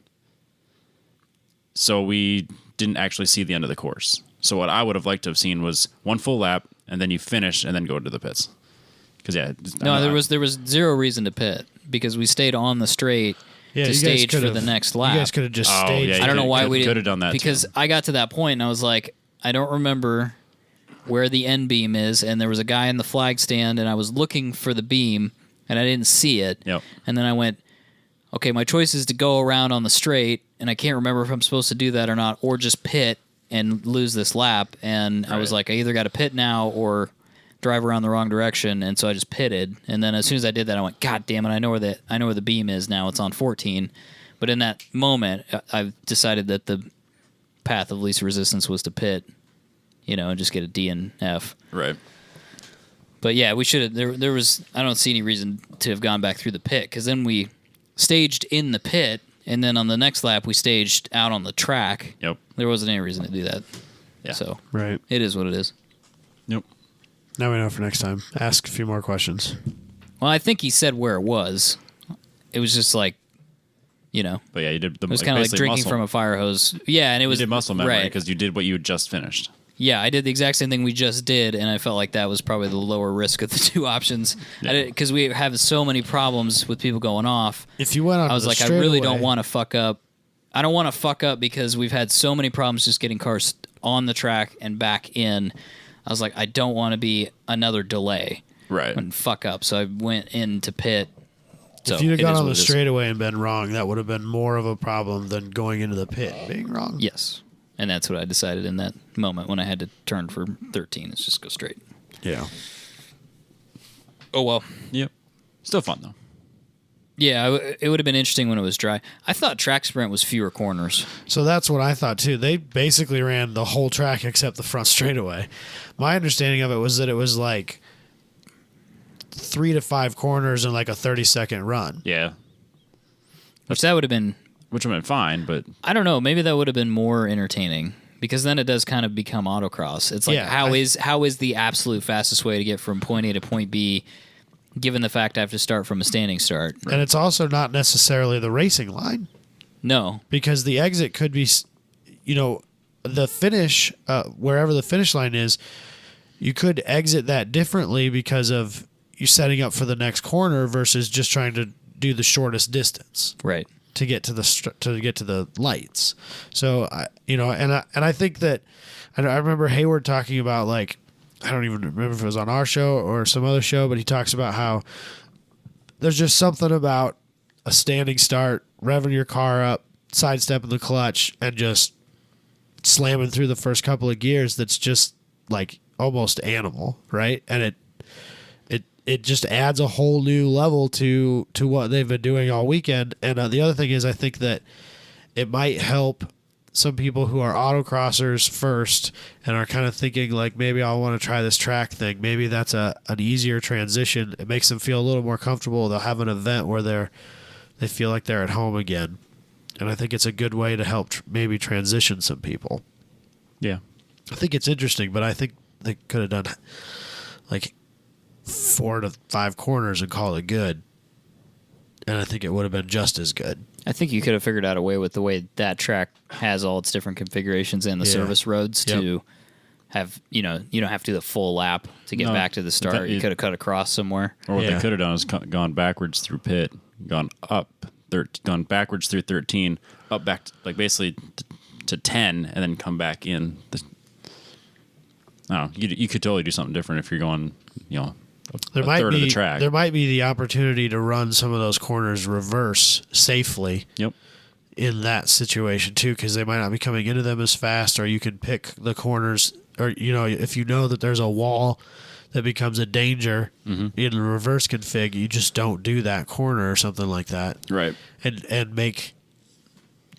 [SPEAKER 3] So we didn't actually see the end of the course. So what I would have liked to have seen was one full lap, and then you finish, and then go to the pits. Because
[SPEAKER 1] there was zero reason to pit because we stayed on the straight to stage for the next lap.
[SPEAKER 2] You guys could have just staged.
[SPEAKER 1] I don't know why we didn't.
[SPEAKER 3] Could have done that
[SPEAKER 1] because I got to that point and I was like, I don't remember where the end beam is, and there was a guy in the flag stand, and I was looking for the beam, and I didn't see it.
[SPEAKER 3] Yep.
[SPEAKER 1] And then I went, okay, my choice is to go around on the straight, and I can't remember if I'm supposed to do that or not, or just pit and lose this lap. And I was like, I either got to pit now or drive around the wrong direction, and so I just pitted. And then as soon as I did that, I went, God damn it! I know where the beam is now. It's on 14. But in that moment, I've decided that the path of least resistance was to pit, and just get a D and F.
[SPEAKER 3] Right.
[SPEAKER 1] But yeah, we should have. There was. I don't see any reason to have gone back through the pit because then we staged in the pit, and then on the next lap we staged out on the track.
[SPEAKER 3] Yep.
[SPEAKER 1] There wasn't any reason to do that.
[SPEAKER 3] Yeah.
[SPEAKER 1] So
[SPEAKER 2] right.
[SPEAKER 1] It is what it is.
[SPEAKER 3] Yep.
[SPEAKER 2] Now we know for next time. Ask a few more questions.
[SPEAKER 1] Well, I think he said where it was. It was just like,
[SPEAKER 3] But yeah, you did.
[SPEAKER 1] It was kind of like drinking from a fire hose. Yeah, and it was.
[SPEAKER 3] You did muscle memory because
[SPEAKER 1] right.
[SPEAKER 3] you did what you had just finished.
[SPEAKER 1] Yeah, I did the exact same thing we just did, and I felt like that was probably the lower risk of the two options. Because we have so many problems with people going off.
[SPEAKER 2] If you went on,
[SPEAKER 1] I was like, I really don't want to fuck up. I don't want to fuck up because we've had so many problems just getting cars on the track and back in. I was like, I don't want to be another delay.
[SPEAKER 3] Right.
[SPEAKER 1] And fuck up. So I went into pit. So
[SPEAKER 2] if you'd have gone on the straightaway and been wrong, that would have been more of a problem than going into the pit and being wrong.
[SPEAKER 1] Yes. And that's what I decided in that moment when I had to turn for 13. It's just go straight.
[SPEAKER 2] Yeah.
[SPEAKER 1] Oh, well.
[SPEAKER 3] Yep. Still fun, though.
[SPEAKER 1] Yeah, it would have been interesting when it was dry. I thought track sprint was fewer corners.
[SPEAKER 2] So that's what I thought, too. They basically ran the whole track except the front straightaway. My understanding of it was that it was like 3 to 5 corners and like a 30-second run.
[SPEAKER 3] Yeah.
[SPEAKER 1] Which would have been
[SPEAKER 3] fine, but
[SPEAKER 1] I don't know. Maybe that would have been more entertaining because then it does kind of become autocross. It's like how is the absolute fastest way to get from point A to point B, given the fact I have to start from a standing start.
[SPEAKER 2] And it's also not necessarily the racing line.
[SPEAKER 1] No,
[SPEAKER 2] because the exit could be, the finish wherever the finish line is. You could exit that differently because of you setting up for the next corner versus just trying to do the shortest distance.
[SPEAKER 1] Right.
[SPEAKER 2] To get to the lights. So I think that I remember Hayward talking about, like, I don't even remember if it was on our show or some other show, but he talks about how there's just something about a standing start, revving your car up, sidestepping the clutch, and just slamming through the first couple of gears that's just like almost animal, right? And it just adds a whole new level to what they've been doing all weekend. And the other thing is, I think that it might help some people who are autocrossers first and are kind of thinking like, maybe I want to try this track thing. Maybe that's an easier transition. It makes them feel a little more comfortable. They'll have an event where they feel like they're at home again. And I think it's a good way to help maybe transition some people.
[SPEAKER 3] Yeah.
[SPEAKER 2] I think it's interesting, but I think they could have done like 4 to 5 corners and call it good. And I think it would have been just as good.
[SPEAKER 1] I think you could have figured out a way with the way that track has all its different configurations and the service roads to have, you don't have to do the full lap to get back to the start. You could have cut across somewhere.
[SPEAKER 3] Or what they could have done is gone backwards through pit, gone backwards through 13, up back basically to 10, and then come back in. I don't know. You could totally do something different if you're going,
[SPEAKER 2] there
[SPEAKER 3] a
[SPEAKER 2] might
[SPEAKER 3] third
[SPEAKER 2] be
[SPEAKER 3] of the track.
[SPEAKER 2] There might be the opportunity to run some of those corners reverse safely.
[SPEAKER 3] Yep.
[SPEAKER 2] In that situation too, because they might not be coming into them as fast, or you can pick the corners, or if you know that there's a wall that becomes a danger in the reverse config, you just don't do that corner or something like that.
[SPEAKER 3] Right.
[SPEAKER 2] And make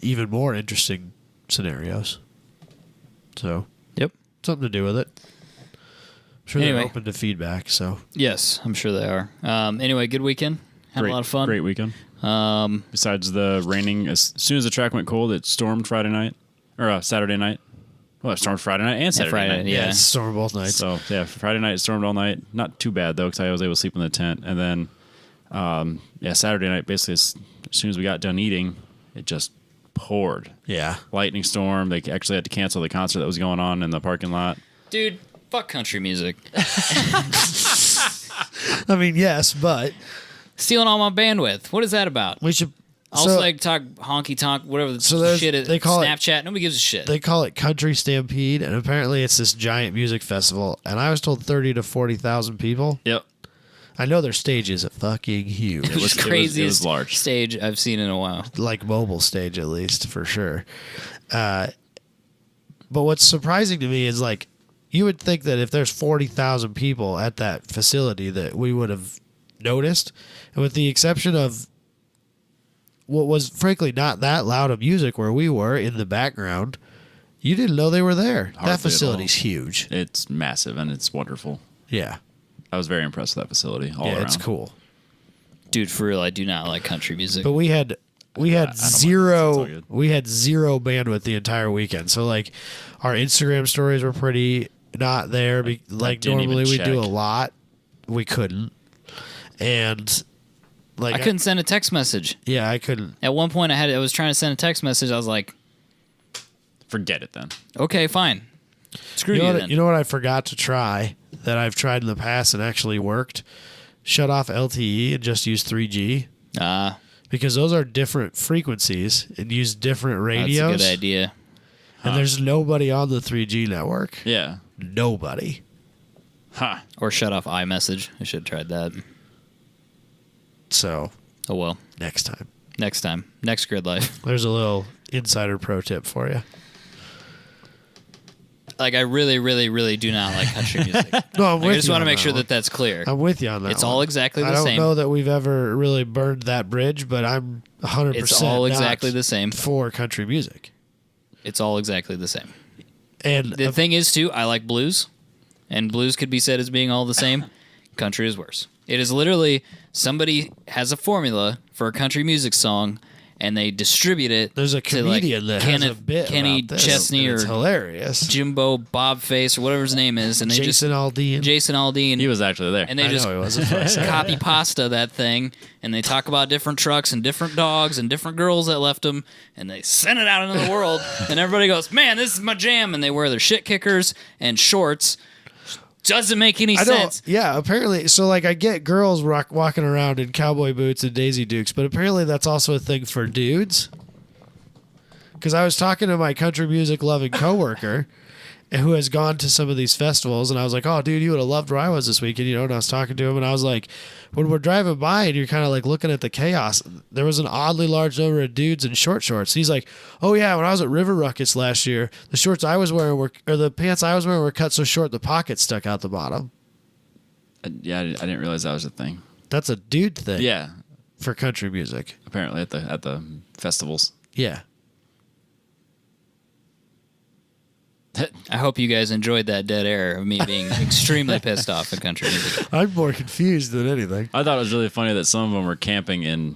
[SPEAKER 2] even more interesting scenarios. So.
[SPEAKER 1] Yep.
[SPEAKER 2] Something to do with it. I'm sure
[SPEAKER 1] Anyway.
[SPEAKER 2] they're open to feedback. So
[SPEAKER 1] Yes, I'm sure they are. Anyway, good weekend. Had a lot of fun.
[SPEAKER 3] Great weekend. Besides the raining, as soon as the track went cold, it stormed Friday night or Saturday night. Well, it stormed Friday night and Saturday
[SPEAKER 1] Friday,
[SPEAKER 3] night.
[SPEAKER 1] yeah.
[SPEAKER 2] it stormed both nights.
[SPEAKER 3] So Friday night it stormed all night. Not too bad though, because I was able to sleep in the tent. And then, Saturday night basically as soon as we got done eating, it just poured.
[SPEAKER 2] Yeah.
[SPEAKER 3] Lightning storm. They actually had to cancel the concert that was going on in the parking lot.
[SPEAKER 1] Dude, fuck country music.
[SPEAKER 2] I mean, yes, but
[SPEAKER 1] Stealing all my bandwidth. What is that about?
[SPEAKER 2] we should
[SPEAKER 1] Also, like, talk honky tonk, whatever the shit is.
[SPEAKER 2] they call
[SPEAKER 1] Snapchat. Nobody gives a shit.
[SPEAKER 2] They call it Country Stampede, and apparently it's this giant music festival. And I was told 30 to 40,000 people.
[SPEAKER 3] Yep.
[SPEAKER 2] I know their stage is fucking huge.
[SPEAKER 1] It was craziest
[SPEAKER 3] it was large
[SPEAKER 1] stage I've seen in a while.
[SPEAKER 2] Like mobile stage, at least, for sure. But what's surprising to me is, like, you would think that if there's 40,000 people at that facility that we would have noticed. And with the exception of what was frankly not that loud of music where we were in the background, you didn't know they were there.
[SPEAKER 3] Hardly
[SPEAKER 2] that facility's huge.
[SPEAKER 3] It's massive and it's wonderful.
[SPEAKER 2] Yeah.
[SPEAKER 3] I was very impressed with that facility all around.
[SPEAKER 2] It's cool.
[SPEAKER 1] Dude, for real, I do not like country music.
[SPEAKER 2] But we had
[SPEAKER 3] zero
[SPEAKER 2] bandwidth the entire weekend. So like our Instagram stories were pretty not there. Like normally we do a lot. We couldn't. And like
[SPEAKER 1] I couldn't send a text message.
[SPEAKER 2] Yeah, I couldn't.
[SPEAKER 1] At one point I was trying to send a text message. I was like,
[SPEAKER 3] forget it then.
[SPEAKER 1] Okay, fine. Screw you then.
[SPEAKER 2] You know what I forgot to try that I've tried in the past and actually worked? Shut off LTE and just use 3G. Because those are different frequencies and use different radios.
[SPEAKER 1] That's a good idea.
[SPEAKER 2] And there's nobody on the 3G network.
[SPEAKER 3] Yeah.
[SPEAKER 2] Nobody.
[SPEAKER 3] Huh.
[SPEAKER 1] Or shut off iMessage. I should have tried that.
[SPEAKER 2] So.
[SPEAKER 1] Oh, well.
[SPEAKER 2] Next time.
[SPEAKER 1] Next Grid Life.
[SPEAKER 2] There's a little insider pro tip for you.
[SPEAKER 1] Like, I really, really, really do not like country music.
[SPEAKER 2] No, I'm with you.
[SPEAKER 1] I just want to
[SPEAKER 2] on
[SPEAKER 1] make
[SPEAKER 2] that
[SPEAKER 1] sure
[SPEAKER 2] one.
[SPEAKER 1] that that's clear.
[SPEAKER 2] I'm with you on that.
[SPEAKER 1] It's
[SPEAKER 2] one.
[SPEAKER 1] all exactly the
[SPEAKER 2] I
[SPEAKER 1] same.
[SPEAKER 2] don't know that we've ever really burned that bridge, but I'm 100%
[SPEAKER 1] It's all exactly the same.
[SPEAKER 2] For country music.
[SPEAKER 1] It's all exactly the same.
[SPEAKER 2] And
[SPEAKER 1] the thing is, too, I like blues, and blues could be said as being all the same. Country is worse. It is literally somebody has a formula for a country music song, and they distribute it.
[SPEAKER 2] There's a comedian
[SPEAKER 1] to,
[SPEAKER 2] that
[SPEAKER 1] Kenneth,
[SPEAKER 2] has a bit
[SPEAKER 1] Kenny
[SPEAKER 2] about this,
[SPEAKER 1] Chesney or
[SPEAKER 2] it's hilarious.
[SPEAKER 1] Jimbo Bobface or whatever his name is, and they
[SPEAKER 2] Jason Aldean.
[SPEAKER 3] He was actually there.
[SPEAKER 1] And they just copy pasta that thing, and they talk about different trucks and different dogs and different girls that left them, and they send it out into the world, and everybody goes, "Man, this is my jam!" And they wear their shit kickers and shorts. Doesn't make any sense.
[SPEAKER 2] Yeah, apparently. So, like, I get girls walking around in cowboy boots and Daisy Dukes, but apparently that's also a thing for dudes. Because I was talking to my country music loving coworker who has gone to some of these festivals, and I was like, "Oh, dude, you would have loved where I was this weekend," you know. And I was talking to him, and I was like, when we're driving by and you're kind of like looking at the chaos, there was an oddly large number of dudes in short shorts. He's like, "Oh yeah, when I was at River Ruckus last year, the shorts I was wearing the pants I was wearing were cut so short the pockets stuck out the bottom."
[SPEAKER 3] Yeah, I didn't realize that was a thing.
[SPEAKER 2] That's a dude thing.
[SPEAKER 3] Yeah,
[SPEAKER 2] for country music.
[SPEAKER 3] Apparently at the festivals.
[SPEAKER 2] Yeah.
[SPEAKER 1] I hope you guys enjoyed that dead air of me being extremely pissed off at country music.
[SPEAKER 2] I'm more confused than anything.
[SPEAKER 3] I thought it was really funny that some of them were camping in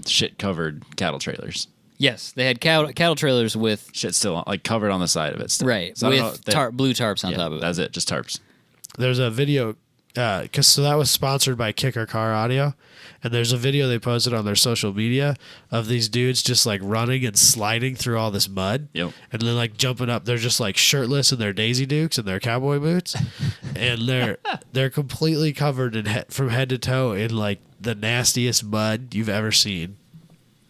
[SPEAKER 3] shit-covered cattle trailers.
[SPEAKER 1] Yes, they had cattle trailers with
[SPEAKER 3] shit still like covered on the side of it. Still.
[SPEAKER 1] Right,
[SPEAKER 3] so
[SPEAKER 1] with blue tarps on top of it.
[SPEAKER 3] That's it, just tarps.
[SPEAKER 2] There's a video, so that was sponsored by Kicker Car Audio, and there's a video they posted on their social media of these dudes just like running and sliding through all this mud,
[SPEAKER 3] and
[SPEAKER 2] then like jumping up. They're just like shirtless in their Daisy Dukes and their cowboy boots, and they're completely covered from head to toe in like the nastiest mud you've ever seen.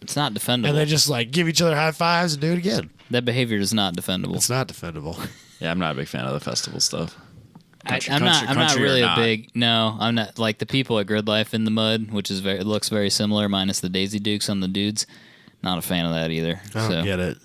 [SPEAKER 1] It's not defendable.
[SPEAKER 2] And they just like give each other high fives and do it again.
[SPEAKER 1] That behavior is not defendable.
[SPEAKER 2] It's not defendable.
[SPEAKER 3] Yeah, I'm not a big fan of the festival stuff.
[SPEAKER 1] I'm not really a big. No, I'm not like the people at Grid Life in the mud, which is it looks very similar, minus the Daisy Dukes on the dudes. Not a fan of that either.
[SPEAKER 2] I don't get it.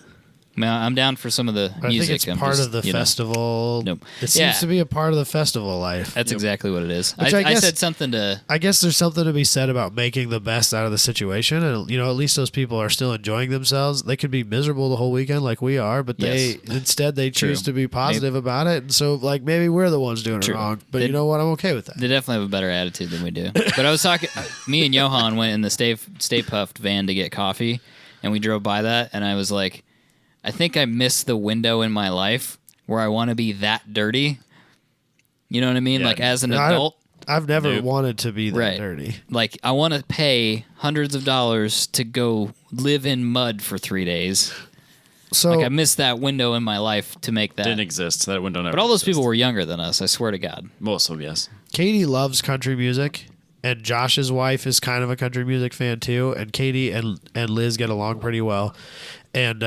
[SPEAKER 1] I'm down for some of the music.
[SPEAKER 2] I think it's part of the festival.
[SPEAKER 1] Nope.
[SPEAKER 2] It seems to be a part of the festival life.
[SPEAKER 1] That's exactly what it is.
[SPEAKER 2] I
[SPEAKER 1] said something to...
[SPEAKER 2] I guess there's something to be said about making the best out of the situation. And, at least those people are still enjoying themselves. They could be miserable the whole weekend like we are, but instead they choose to be positive about it. And so, like, maybe we're the ones doing it wrong. But you know what? I'm okay with that.
[SPEAKER 1] They definitely have a better attitude than we do. But I was talking... me and Johan went in the Stay Puffed van to get coffee, and we drove by that, and I was like... I think I missed the window in my life where I want to be that dirty. You know what I mean?
[SPEAKER 2] Yeah,
[SPEAKER 1] like as an adult.
[SPEAKER 2] I've never wanted to be that dirty.
[SPEAKER 1] Like, I want to pay hundreds of dollars to go live in mud for 3 days.
[SPEAKER 2] So
[SPEAKER 1] like, I missed that window in my life to make that.
[SPEAKER 3] Didn't exist. That window never
[SPEAKER 1] But all those
[SPEAKER 3] existed.
[SPEAKER 1] people were younger than us, I swear to God.
[SPEAKER 3] Most of them, yes.
[SPEAKER 2] Katie loves country music, and Josh's wife is kind of a country music fan too, and Katie and Liz get along pretty well. And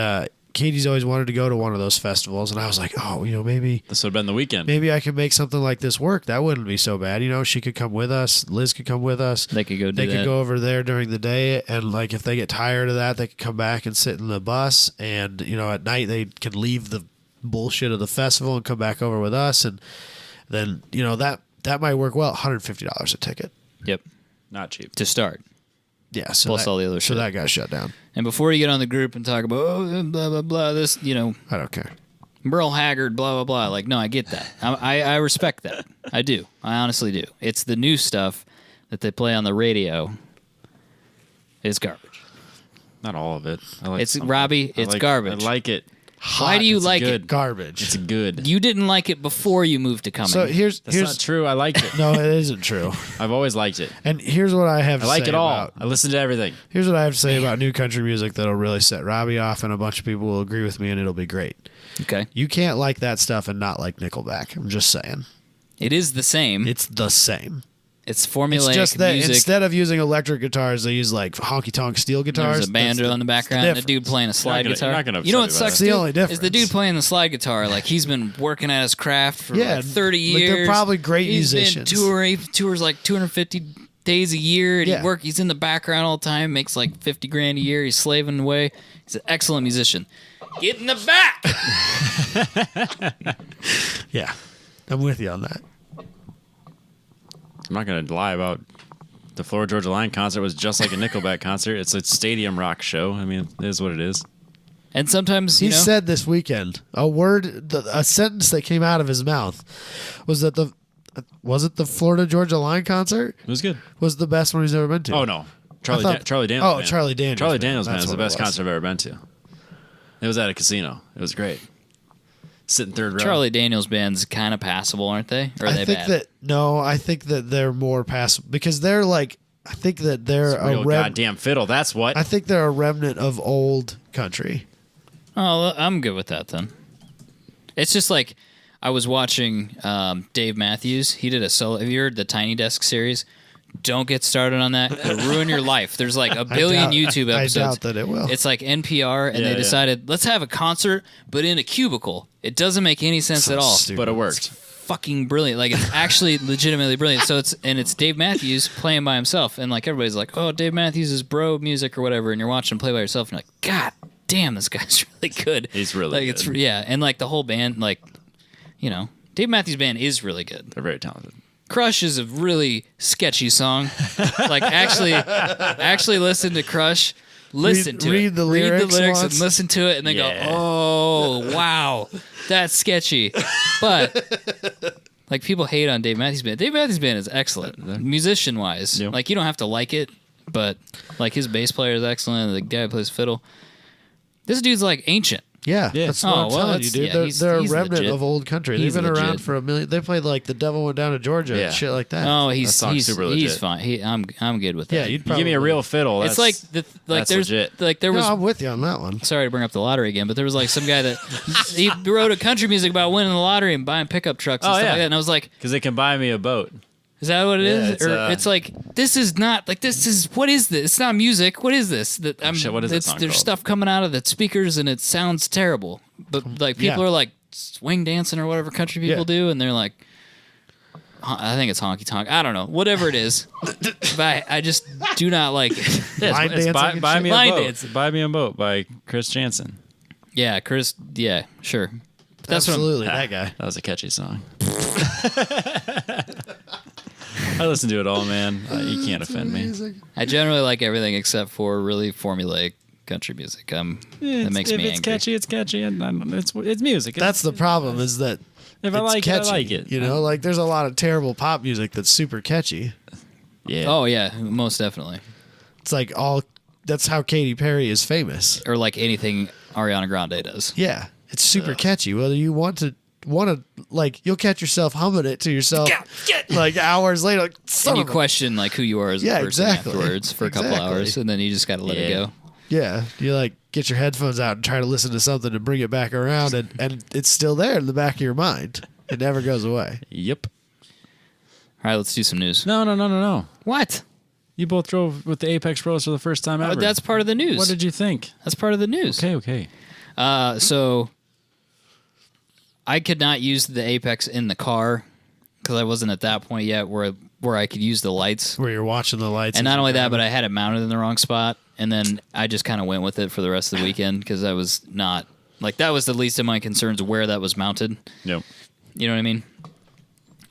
[SPEAKER 2] Katie's always wanted to go to one of those festivals, and I was like, oh, maybe
[SPEAKER 3] This would have been the weekend.
[SPEAKER 2] maybe I could make something like this work. That wouldn't be so bad. She could come with us. Liz could come with us.
[SPEAKER 1] They could go do
[SPEAKER 2] They
[SPEAKER 1] that.
[SPEAKER 2] could go over there during the day, and like if they get tired of that, they could come back and sit in the bus. And at night they could leave the bullshit of the festival and come back over with us. And then that might work well. $150 a ticket.
[SPEAKER 1] Yep.
[SPEAKER 3] Not cheap.
[SPEAKER 1] To start.
[SPEAKER 2] Yeah. So
[SPEAKER 1] Plus all the other
[SPEAKER 2] so
[SPEAKER 1] shit.
[SPEAKER 2] that got shut down.
[SPEAKER 1] And before you get on the group and talk about, blah, blah, blah, this,
[SPEAKER 2] I don't care.
[SPEAKER 1] Merle Haggard, blah, blah, blah. Like, no, I get that. I respect that. I do. I honestly do. It's the new stuff that they play on the radio is garbage.
[SPEAKER 3] Not all of it. I like
[SPEAKER 1] It's,
[SPEAKER 3] some.
[SPEAKER 1] Robbie, it's garbage.
[SPEAKER 3] I like it.
[SPEAKER 1] Why do you
[SPEAKER 3] It's
[SPEAKER 1] like
[SPEAKER 3] good.
[SPEAKER 1] it?
[SPEAKER 2] Garbage.
[SPEAKER 3] It's good.
[SPEAKER 1] You didn't like it before you moved to Cumming.
[SPEAKER 2] So here's
[SPEAKER 3] That's not true. I liked it.
[SPEAKER 2] no, it isn't true.
[SPEAKER 3] I've always liked it.
[SPEAKER 2] And here's what I have to
[SPEAKER 3] I like
[SPEAKER 2] say
[SPEAKER 3] it all.
[SPEAKER 2] about
[SPEAKER 3] I listen to everything.
[SPEAKER 2] Here's what I have to say about new country music that'll really set Robbie off, and a bunch of people will agree with me, and it'll be great.
[SPEAKER 1] Okay.
[SPEAKER 2] You can't like that stuff and not like Nickelback. I'm just saying.
[SPEAKER 1] It is the same.
[SPEAKER 2] It's the same.
[SPEAKER 1] It's formulaic
[SPEAKER 2] It's just that
[SPEAKER 1] music.
[SPEAKER 2] instead of using electric guitars, they use like honky tonk steel guitars.
[SPEAKER 1] There's a banjo in the background, and a dude playing a slide
[SPEAKER 3] You're
[SPEAKER 1] guitar.
[SPEAKER 3] not gonna
[SPEAKER 1] You know what
[SPEAKER 3] upset me by
[SPEAKER 1] sucks?
[SPEAKER 2] that. It's the
[SPEAKER 1] dude?
[SPEAKER 2] only
[SPEAKER 1] Is
[SPEAKER 2] difference.
[SPEAKER 1] the dude playing the slide guitar? Like he's been working at his craft for
[SPEAKER 2] Yeah,
[SPEAKER 1] like 30
[SPEAKER 2] like,
[SPEAKER 1] years.
[SPEAKER 2] they're probably great
[SPEAKER 1] He's
[SPEAKER 2] musicians.
[SPEAKER 1] Been touring. He tours like 250 days a year, and
[SPEAKER 2] Yeah.
[SPEAKER 1] he's in the background all the time. Makes like 50 grand a year. He's slaving away. He's an excellent musician. Get in the back.
[SPEAKER 2] Yeah, I'm with you on that.
[SPEAKER 3] I'm not going to lie about the Florida Georgia Line concert was just like a Nickelback concert. It's a stadium rock show. I mean, it is what it is.
[SPEAKER 1] And sometimes
[SPEAKER 2] He said this weekend a sentence that came out of his mouth was that was it the Florida Georgia Line concert
[SPEAKER 3] It was good.
[SPEAKER 2] was the best one he's ever been to.
[SPEAKER 3] Oh, no.
[SPEAKER 2] I thought-
[SPEAKER 3] Charlie Daniels.
[SPEAKER 2] Oh,
[SPEAKER 3] Band.
[SPEAKER 2] Charlie Daniels
[SPEAKER 3] Charlie
[SPEAKER 2] Band.
[SPEAKER 3] Daniels Band
[SPEAKER 2] That's
[SPEAKER 3] is the
[SPEAKER 2] what it
[SPEAKER 3] best
[SPEAKER 2] was.
[SPEAKER 3] concert I've ever been to. It was at a casino. It was great. Sitting third row.
[SPEAKER 1] Charlie Daniels band's kind of passable, aren't they? Or are they bad?
[SPEAKER 2] I think that they're more passive because they're like I think that they're
[SPEAKER 3] It's a real
[SPEAKER 2] a
[SPEAKER 3] goddamn fiddle. That's what.
[SPEAKER 2] I think they're a remnant of old country.
[SPEAKER 1] Oh, well, I'm good with that then. It's just like I was watching Dave Matthews. He did a solo. Have you heard the Tiny Desk series? Don't get started on that. It'll ruin your life. There's like a billion YouTube episodes.
[SPEAKER 2] I doubt that it will.
[SPEAKER 1] It's like NPR, and
[SPEAKER 3] Yeah,
[SPEAKER 1] they
[SPEAKER 3] yeah.
[SPEAKER 1] decided, let's have a concert, but in a cubicle. It doesn't make any sense
[SPEAKER 2] So
[SPEAKER 1] at all.
[SPEAKER 2] stupid.
[SPEAKER 3] but it worked.
[SPEAKER 1] Fucking brilliant. Like, it's actually legitimately brilliant. So it's Dave Matthews playing by himself, and like everybody's like, oh, Dave Matthews is bro music or whatever, and you're watching him play by yourself, and you're like, God damn, this guy's really good.
[SPEAKER 3] He's really
[SPEAKER 1] like,
[SPEAKER 3] good.
[SPEAKER 1] Yeah, and like the whole band, like, Dave Matthews Band is really good.
[SPEAKER 3] They're very talented.
[SPEAKER 1] Crush is a really sketchy song. Like, actually listen to Crush. Listen to
[SPEAKER 2] read
[SPEAKER 1] it.
[SPEAKER 2] the
[SPEAKER 1] Read
[SPEAKER 2] lyrics
[SPEAKER 1] the lyrics
[SPEAKER 2] once.
[SPEAKER 1] and listen to it, and then
[SPEAKER 3] Yeah.
[SPEAKER 1] go, oh, wow, that's sketchy. But like, people hate on Dave Matthews Band. Dave Matthews Band is excellent, musician wise.
[SPEAKER 3] Yep.
[SPEAKER 1] Like, you don't have to like it, but like his bass player is excellent. The guy who plays fiddle. This dude's like ancient.
[SPEAKER 2] Yeah,
[SPEAKER 3] Yeah.
[SPEAKER 2] that's what
[SPEAKER 1] Oh,
[SPEAKER 2] I'm
[SPEAKER 1] well,
[SPEAKER 2] telling
[SPEAKER 1] that's-
[SPEAKER 2] you, dude.
[SPEAKER 1] yeah,
[SPEAKER 2] They're a
[SPEAKER 1] he's
[SPEAKER 2] remnant
[SPEAKER 1] legit.
[SPEAKER 2] of old country.
[SPEAKER 1] He's
[SPEAKER 2] They've been around
[SPEAKER 1] legit.
[SPEAKER 2] for a million. They played like The Devil Went Down to Georgia
[SPEAKER 3] Yeah.
[SPEAKER 2] and shit like that.
[SPEAKER 1] Oh,
[SPEAKER 3] That song's super
[SPEAKER 1] he's
[SPEAKER 3] legit.
[SPEAKER 1] fine. I'm good with that.
[SPEAKER 2] yeah, you'd
[SPEAKER 3] You
[SPEAKER 2] probably
[SPEAKER 3] give me a real fiddle.
[SPEAKER 1] It's
[SPEAKER 3] That's,
[SPEAKER 1] like
[SPEAKER 3] that's
[SPEAKER 1] there's
[SPEAKER 3] legit.
[SPEAKER 1] like there
[SPEAKER 2] No,
[SPEAKER 1] was.
[SPEAKER 2] I'm with you on that one.
[SPEAKER 1] Sorry to bring up the lottery again, but there was like some guy that he wrote a country music about winning the lottery and buying pickup trucks and
[SPEAKER 3] Oh,
[SPEAKER 1] stuff
[SPEAKER 3] yeah.
[SPEAKER 1] like that. And I was like,
[SPEAKER 3] Because they can buy me a boat.
[SPEAKER 1] is that what it is?
[SPEAKER 3] Yeah, it's,
[SPEAKER 1] Or it's like, this is not like, this is, what is this? It's not music. What is this? That
[SPEAKER 3] shit, what is that song
[SPEAKER 1] There's
[SPEAKER 3] called?
[SPEAKER 1] stuff coming out of the speakers and it sounds terrible. But like, people
[SPEAKER 2] Yeah.
[SPEAKER 1] are like swing dancing or whatever country people
[SPEAKER 2] Yeah.
[SPEAKER 1] do, and they're like, I think it's honky tonk. I don't know. Whatever it is. But I just do not like it.
[SPEAKER 2] Line
[SPEAKER 3] It's
[SPEAKER 2] dancing
[SPEAKER 3] buy,
[SPEAKER 2] and
[SPEAKER 3] buy
[SPEAKER 2] shit.
[SPEAKER 3] me a
[SPEAKER 1] Line
[SPEAKER 3] boat.
[SPEAKER 1] dancing.
[SPEAKER 3] Buy me a boat by Chris Jansen.
[SPEAKER 1] Yeah, Chris. Yeah, sure. But that's what I'm,
[SPEAKER 2] Absolutely, that guy.
[SPEAKER 3] That was a catchy song. I listen to it all, man. You can't offend me.
[SPEAKER 1] I generally like everything except for really formulaic country music. That makes
[SPEAKER 3] if
[SPEAKER 1] me
[SPEAKER 3] it's
[SPEAKER 1] angry.
[SPEAKER 3] catchy, it's catchy, and it's music.
[SPEAKER 2] That's the problem is that
[SPEAKER 3] if I
[SPEAKER 2] it's
[SPEAKER 3] like
[SPEAKER 2] catchy,
[SPEAKER 3] it, I like it.
[SPEAKER 2] You know, like there's a lot of terrible pop music that's super catchy.
[SPEAKER 3] Yeah.
[SPEAKER 1] Oh yeah, most definitely.
[SPEAKER 2] It's like that's how Katy Perry is famous.
[SPEAKER 1] Or like anything Ariana Grande does.
[SPEAKER 2] Yeah, it's super catchy. Whether you want to want to, like, you'll catch yourself humming it to yourself like hours later. Like,
[SPEAKER 1] and you question like who you are as a person afterwards for a couple hours, and then you just got to let it go.
[SPEAKER 2] Yeah, you like get your headphones out and try to listen to something to bring it back around, and it's still there in the back of your mind. It never goes away.
[SPEAKER 3] Yep.
[SPEAKER 1] All right, let's do some news.
[SPEAKER 3] No.
[SPEAKER 1] What?
[SPEAKER 3] You both drove with the Apex Pros for the first time ever.
[SPEAKER 1] That's part of the news.
[SPEAKER 3] What did you think?
[SPEAKER 1] That's part of the news.
[SPEAKER 3] Okay.
[SPEAKER 1] So I could not use the Apex in the car because I wasn't at that point yet where I could use the lights.
[SPEAKER 2] Where you're watching the lights.
[SPEAKER 1] And not only that, but I had it mounted in the wrong spot. And then I just kind of went with it for the rest of the weekend because I was not, like, that was the least of my concerns where that was mounted.
[SPEAKER 3] Yep.
[SPEAKER 1] You know what I mean?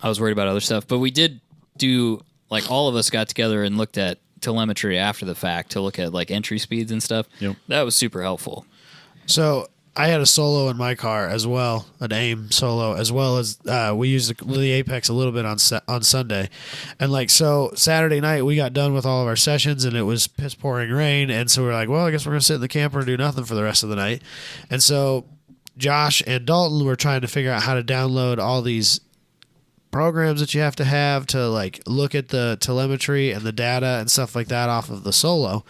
[SPEAKER 1] I was worried about other stuff. But we did do, like, all of us got together and looked at telemetry after the fact to look at, like, entry speeds and stuff.
[SPEAKER 3] Yep.
[SPEAKER 1] That was super helpful.
[SPEAKER 2] So I had a Solo in my car as well, an AIM Solo, as well as we used the Apex a little bit on Sunday. And, like, so Saturday night we got done with all of our sessions and it was piss pouring rain. And so we're like, well, I guess we're going to sit in the camper and do nothing for the rest of the night. And so Josh and Dalton were trying to figure out how to download all these programs that you have to like look at the telemetry and the data and stuff like that off of the Solo.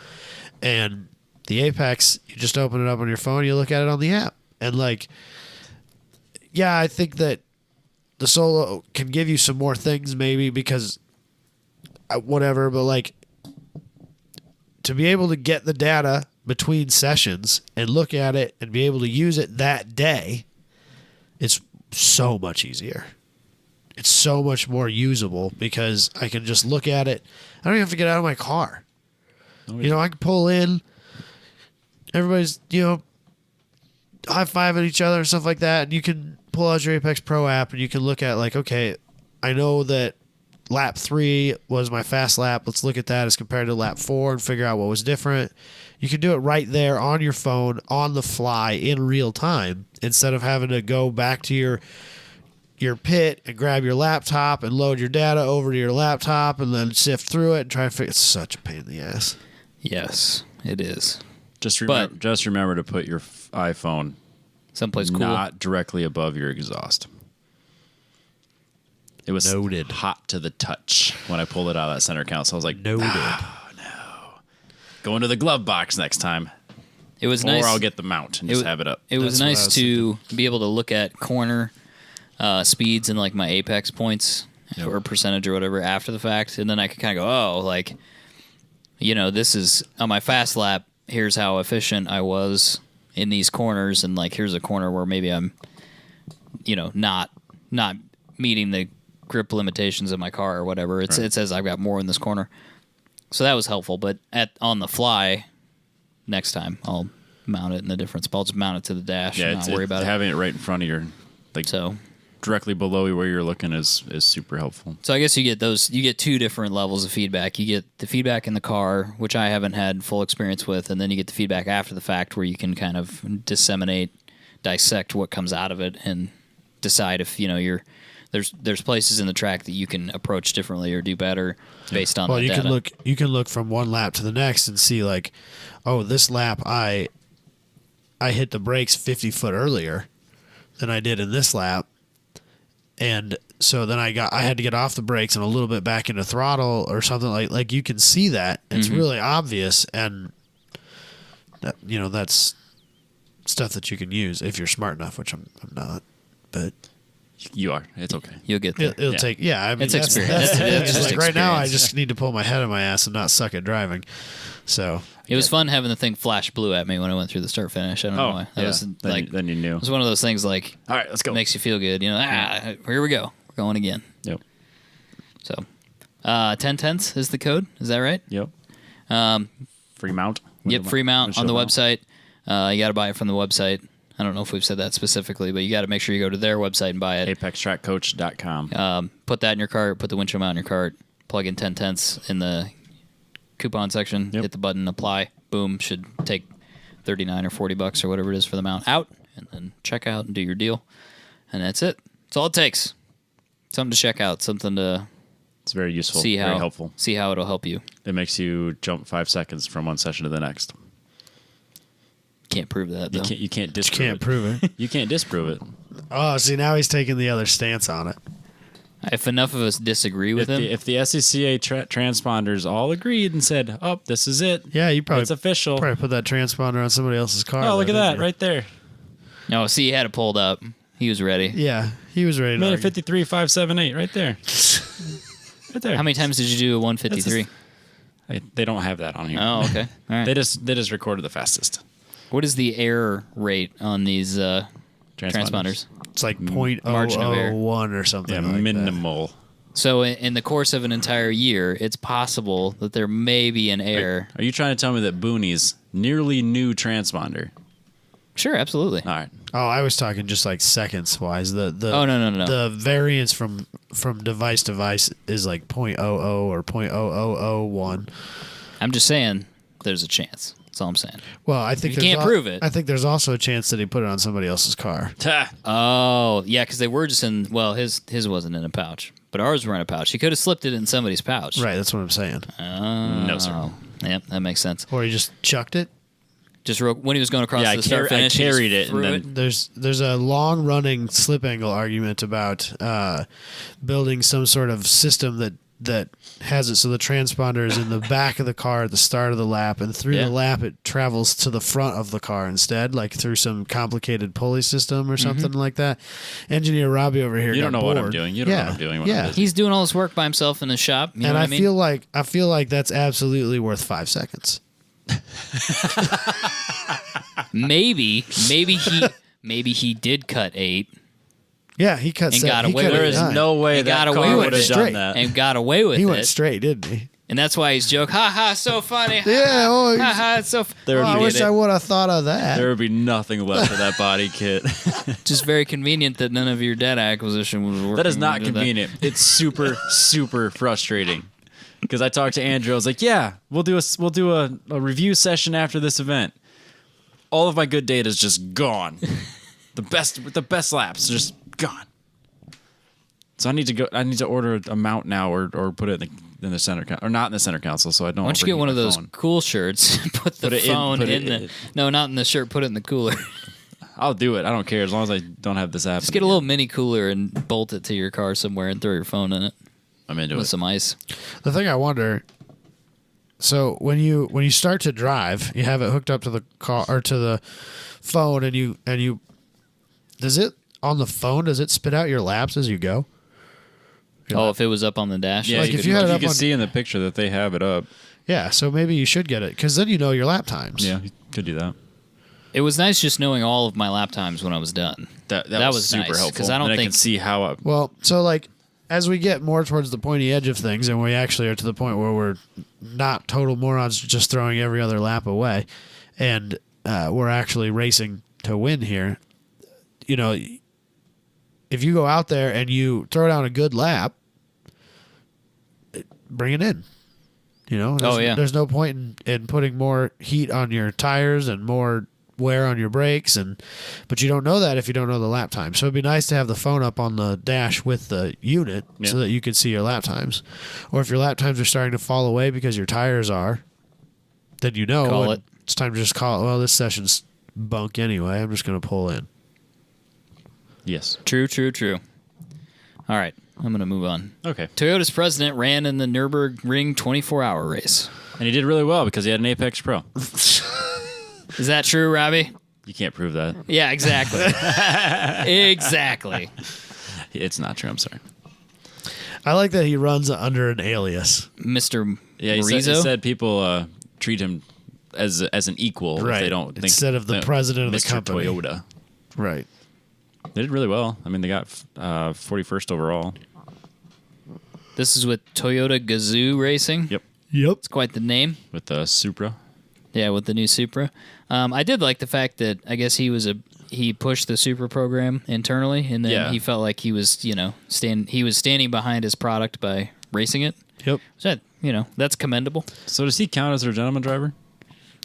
[SPEAKER 2] And the Apex, you just open it up on your phone, you look at it on the app. And, like, yeah, I think that the Solo can give you some more things maybe because whatever, but, like, to be able to get the data between sessions and look at it and be able to use it that day, it's so much easier. It's so much more usable because I can just look at it. I don't even have to get out of my car. You know, I can pull in. Everybody's, you know, high-fiving each other and stuff like that. And you can pull out your Apex Pro app and you can look at, like, okay, I know that lap 3 was my fast lap. Let's look at that as compared to lap 4 and figure out what was different. You can do it right there on your phone, on the fly, in real time, instead of having to go back to your pit and grab your laptop and load your data over to your laptop and then sift through it and try to figure. It's such a pain in the ass.
[SPEAKER 1] Yes, it is.
[SPEAKER 3] Just remember to put your iPhone
[SPEAKER 1] someplace cool,
[SPEAKER 3] not directly above your exhaust. It was
[SPEAKER 2] noted.
[SPEAKER 3] Hot to the touch when I pulled it out of that center console. I was like,
[SPEAKER 2] noted.
[SPEAKER 3] Oh, no. Go into the glove box next time.
[SPEAKER 1] It was nice.
[SPEAKER 3] Or I'll get the mount and just have it up.
[SPEAKER 1] It was nice to be able to look at corner speeds and, like, my Apex points or percentage or whatever after the fact. And then I could kind of go, oh, like, you know, this is on my fast lap. Here's how efficient I was in these corners, and, like, here's a corner where maybe I'm, you know, not meeting the grip limitations of my car or whatever. It says I've got more in this corner, so that was helpful. But on the fly, next time I'll mount it in a different spot. I'll just mount it to the dash and not worry about it.
[SPEAKER 3] Having it right in front of your, like, so directly below where you're looking is super helpful.
[SPEAKER 1] So I guess you get two different levels of feedback. You get the feedback in the car, which I haven't had full experience with, and then you get the feedback after the fact where you can kind of dissect what comes out of it and decide if, you know, there's places in the track that you can approach differently or do better based on that data.
[SPEAKER 2] You can look from one lap to the next and see, like, oh, this lap I hit the brakes 50 foot earlier than I did in this lap. And so then I had to get off the brakes and a little bit back into throttle or something like you can see that. It's really obvious, and that, you know, that's stuff that you can use if you're smart enough, which I'm not, but
[SPEAKER 3] you are. It's okay.
[SPEAKER 1] You'll get there.
[SPEAKER 2] It'll take. Yeah, I mean,
[SPEAKER 1] it's experience.
[SPEAKER 2] It's like right now, I just need to pull my head on my ass and not suck at driving. So
[SPEAKER 1] it was fun having the thing flash blue at me when I went through the start finish. I don't know why. That was like,
[SPEAKER 3] then you knew.
[SPEAKER 1] It was one of those things like,
[SPEAKER 3] all right, let's go.
[SPEAKER 1] Makes you feel good. You know, here we go. We're going again.
[SPEAKER 3] Yep.
[SPEAKER 1] So, 10/10 is the code. Is that right?
[SPEAKER 3] Yep. Free mount.
[SPEAKER 1] Yep, free mount on the website. You got to buy it from the website. I don't know if we've said that specifically, but you got to make sure you go to their website and buy it.
[SPEAKER 3] ApexTrackCoach.com.
[SPEAKER 2] Put
[SPEAKER 1] that in your cart. Put the windshield mount in your cart. Plug in 10/10 in the coupon section. Yep. Hit the button. Apply. Boom. Should take $39 or $40 or whatever it is for the mount out, and then check out and do your deal. And that's it. That's all it takes. Something to check out. Something to.
[SPEAKER 3] It's very useful.
[SPEAKER 1] Very
[SPEAKER 3] helpful.
[SPEAKER 1] See how it'll help you.
[SPEAKER 3] It makes you jump 5 seconds from one session to the next.
[SPEAKER 1] Can't prove that, though.
[SPEAKER 3] You can't disprove
[SPEAKER 2] You can't
[SPEAKER 3] it.
[SPEAKER 2] prove it.
[SPEAKER 3] You can't disprove it.
[SPEAKER 2] Oh, see, now he's taking the other stance on it.
[SPEAKER 1] If enough of us disagree with him.
[SPEAKER 3] If the SCCA transponders all agreed and said, "Oh, this is it.
[SPEAKER 2] Yeah, you probably
[SPEAKER 3] It's official."
[SPEAKER 2] Probably put that transponder on somebody else's car.
[SPEAKER 3] Oh, look at
[SPEAKER 2] though,
[SPEAKER 3] that
[SPEAKER 2] didn't you?
[SPEAKER 3] right there.
[SPEAKER 1] No, see, he had it pulled up. He was ready.
[SPEAKER 2] Yeah, he was ready to
[SPEAKER 3] Minute
[SPEAKER 2] argue.
[SPEAKER 3] 53.578 right there. Right there.
[SPEAKER 1] How many times did you do a 153?
[SPEAKER 3] They don't have that on here.
[SPEAKER 1] Oh, okay. All right.
[SPEAKER 3] They just recorded the fastest.
[SPEAKER 1] What is the error rate on these transponders?
[SPEAKER 2] It's like
[SPEAKER 1] Margin of error.
[SPEAKER 2] 0.001 or something
[SPEAKER 3] Yeah,
[SPEAKER 2] like that.
[SPEAKER 3] minimal.
[SPEAKER 1] So in the course of an entire year, it's possible that there may be an error.
[SPEAKER 3] Are you trying to tell me that Booney's nearly new transponder?
[SPEAKER 1] Sure, absolutely.
[SPEAKER 3] All right.
[SPEAKER 2] Oh, I was talking just like seconds wise. The
[SPEAKER 1] Oh, no.
[SPEAKER 2] The variance from device to device is like 0.00 or 0.0001.
[SPEAKER 1] I'm just saying there's a chance. That's all I'm saying.
[SPEAKER 2] Well, I think
[SPEAKER 1] You can't prove it.
[SPEAKER 2] I think there's also a chance that he put it on somebody else's car.
[SPEAKER 1] Oh, yeah, because they were just in, well, his wasn't in a pouch, but ours were in a pouch. He could have slipped it in somebody's pouch.
[SPEAKER 2] Right, that's what I'm saying.
[SPEAKER 1] Oh.
[SPEAKER 3] No, sir.
[SPEAKER 1] Yep, that makes sense.
[SPEAKER 2] Or he just chucked it.
[SPEAKER 1] Just when he was going across
[SPEAKER 3] Yeah,
[SPEAKER 1] the start finish,
[SPEAKER 3] I
[SPEAKER 1] he just
[SPEAKER 3] carried it
[SPEAKER 1] threw
[SPEAKER 3] and then
[SPEAKER 2] There's a long running slip angle argument about building some sort of system that has it so the transponder is in the back of the car at the start of the lap, and through
[SPEAKER 1] Yeah.
[SPEAKER 2] the lap it travels to the front of the car instead, like through some complicated pulley system or something like that. Engineer Robbie over here.
[SPEAKER 3] You don't
[SPEAKER 2] got
[SPEAKER 3] know what I'm
[SPEAKER 2] bored.
[SPEAKER 3] doing. You don't know what I'm doing when I'm
[SPEAKER 2] yeah.
[SPEAKER 3] busy.
[SPEAKER 1] He's doing all this work by himself in his shop. You know
[SPEAKER 2] And
[SPEAKER 1] what
[SPEAKER 2] I
[SPEAKER 1] I mean?
[SPEAKER 2] feel like that's absolutely worth 5 seconds.
[SPEAKER 1] maybe he did cut 8
[SPEAKER 2] Yeah, he cut.
[SPEAKER 1] And
[SPEAKER 2] set-
[SPEAKER 1] got
[SPEAKER 2] he
[SPEAKER 1] away
[SPEAKER 2] cut
[SPEAKER 1] with
[SPEAKER 3] There
[SPEAKER 2] it
[SPEAKER 3] is
[SPEAKER 2] nine.
[SPEAKER 3] no way
[SPEAKER 1] He got
[SPEAKER 3] that
[SPEAKER 1] away
[SPEAKER 3] car
[SPEAKER 1] with
[SPEAKER 3] would have
[SPEAKER 2] it.
[SPEAKER 3] done
[SPEAKER 2] Straight.
[SPEAKER 3] that.
[SPEAKER 1] and got away with
[SPEAKER 2] He
[SPEAKER 1] it.
[SPEAKER 2] went straight, didn't he?
[SPEAKER 1] And that's why he's joking, ha ha, so funny.
[SPEAKER 2] Yeah. Oh,
[SPEAKER 1] Ha ha, it's so
[SPEAKER 3] There
[SPEAKER 2] I
[SPEAKER 3] he
[SPEAKER 2] wish
[SPEAKER 3] did
[SPEAKER 2] I
[SPEAKER 3] it.
[SPEAKER 2] would have thought of that.
[SPEAKER 3] There would be nothing left of that body kit.
[SPEAKER 1] Just very convenient that none of your data acquisition was working.
[SPEAKER 3] That is not
[SPEAKER 1] when you did that.
[SPEAKER 3] convenient. It's super, super frustrating. Because I talked to Andrew, I was like, "Yeah, we'll do a review session after this event." All of my good data is just gone. the best laps just gone. So I need to order a mount now, or put it in the center or not in the center console, so I don't.
[SPEAKER 1] Why don't you get
[SPEAKER 3] overheat
[SPEAKER 1] one of
[SPEAKER 3] my
[SPEAKER 1] those
[SPEAKER 3] phone.
[SPEAKER 1] cool shirts? Put the
[SPEAKER 3] Put it in-
[SPEAKER 1] phone
[SPEAKER 3] put it
[SPEAKER 1] in the.
[SPEAKER 3] in-
[SPEAKER 1] No, not in the shirt. Put it in the cooler.
[SPEAKER 3] I'll do it. I don't care as long as I don't have this app.
[SPEAKER 1] Just get a little mini cooler and bolt it to your car somewhere and throw your phone in it
[SPEAKER 3] I'm into
[SPEAKER 1] with
[SPEAKER 3] it.
[SPEAKER 1] some ice.
[SPEAKER 2] The thing I wonder, so when you start to drive, you have it hooked up to the car or to the phone, and you does it on the phone? Does it spit out your laps as you go?
[SPEAKER 1] Oh, if it was up on the dash.
[SPEAKER 3] Yeah,
[SPEAKER 2] Like
[SPEAKER 3] you
[SPEAKER 2] if
[SPEAKER 3] could,
[SPEAKER 2] you had it up
[SPEAKER 3] can
[SPEAKER 2] on-
[SPEAKER 3] see in the picture that they have it up.
[SPEAKER 2] Yeah, so maybe you should get it because then you know your lap times.
[SPEAKER 3] Yeah, you could do that.
[SPEAKER 1] It was nice just knowing all of my lap times when I was done.
[SPEAKER 3] That
[SPEAKER 1] was
[SPEAKER 3] super
[SPEAKER 1] nice,
[SPEAKER 3] helpful
[SPEAKER 1] 'cause I don't
[SPEAKER 3] and I
[SPEAKER 1] think-
[SPEAKER 3] can see how I,
[SPEAKER 2] Well, so like as we get more towards the pointy edge of things, and we actually are to the point where we're not total morons just throwing every other lap away, and we're actually racing to win here. You know, if you go out there and you throw down a good lap, bring it in. You know, there's no point in putting more heat on your tires and more wear on your brakes, but you don't know that if you don't know the lap time. So it'd be nice to have the phone up on the dash with the unit so that you can see your lap times. Or if your lap times are starting to fall away because your tires are, then you know
[SPEAKER 1] Call it.
[SPEAKER 2] it's time to just call it. Well, this session's bunk anyway. I'm just going to pull in.
[SPEAKER 3] yes.
[SPEAKER 1] True. All right, I'm going to move on.
[SPEAKER 3] Okay.
[SPEAKER 1] Toyota's president ran in the Nürburgring 24-hour race.
[SPEAKER 3] And he did really well because he had an Apex Pro.
[SPEAKER 1] Is that true, Robbie?
[SPEAKER 3] You can't prove that.
[SPEAKER 1] Yeah, exactly. Exactly.
[SPEAKER 3] It's not true. I'm sorry.
[SPEAKER 2] I like that he runs under an alias.
[SPEAKER 1] Mr.
[SPEAKER 3] Yeah, he said people treat him as an equal if
[SPEAKER 2] Right.
[SPEAKER 3] they don't think
[SPEAKER 2] Instead of the president of the
[SPEAKER 3] Mr.
[SPEAKER 2] company.
[SPEAKER 3] Toyota.
[SPEAKER 2] Right.
[SPEAKER 3] They did really well. I mean, they got 41st overall.
[SPEAKER 1] This is with Toyota Gazoo Racing.
[SPEAKER 3] Yep.
[SPEAKER 2] Yep.
[SPEAKER 1] It's quite the name.
[SPEAKER 3] With the Supra.
[SPEAKER 1] Yeah, with the new Supra. I did like the fact that I guess he pushed the Supra program internally, and then he felt like he was standing behind his product by racing it.
[SPEAKER 2] Yep.
[SPEAKER 1] So that, that's commendable.
[SPEAKER 3] So does he count as their gentleman driver?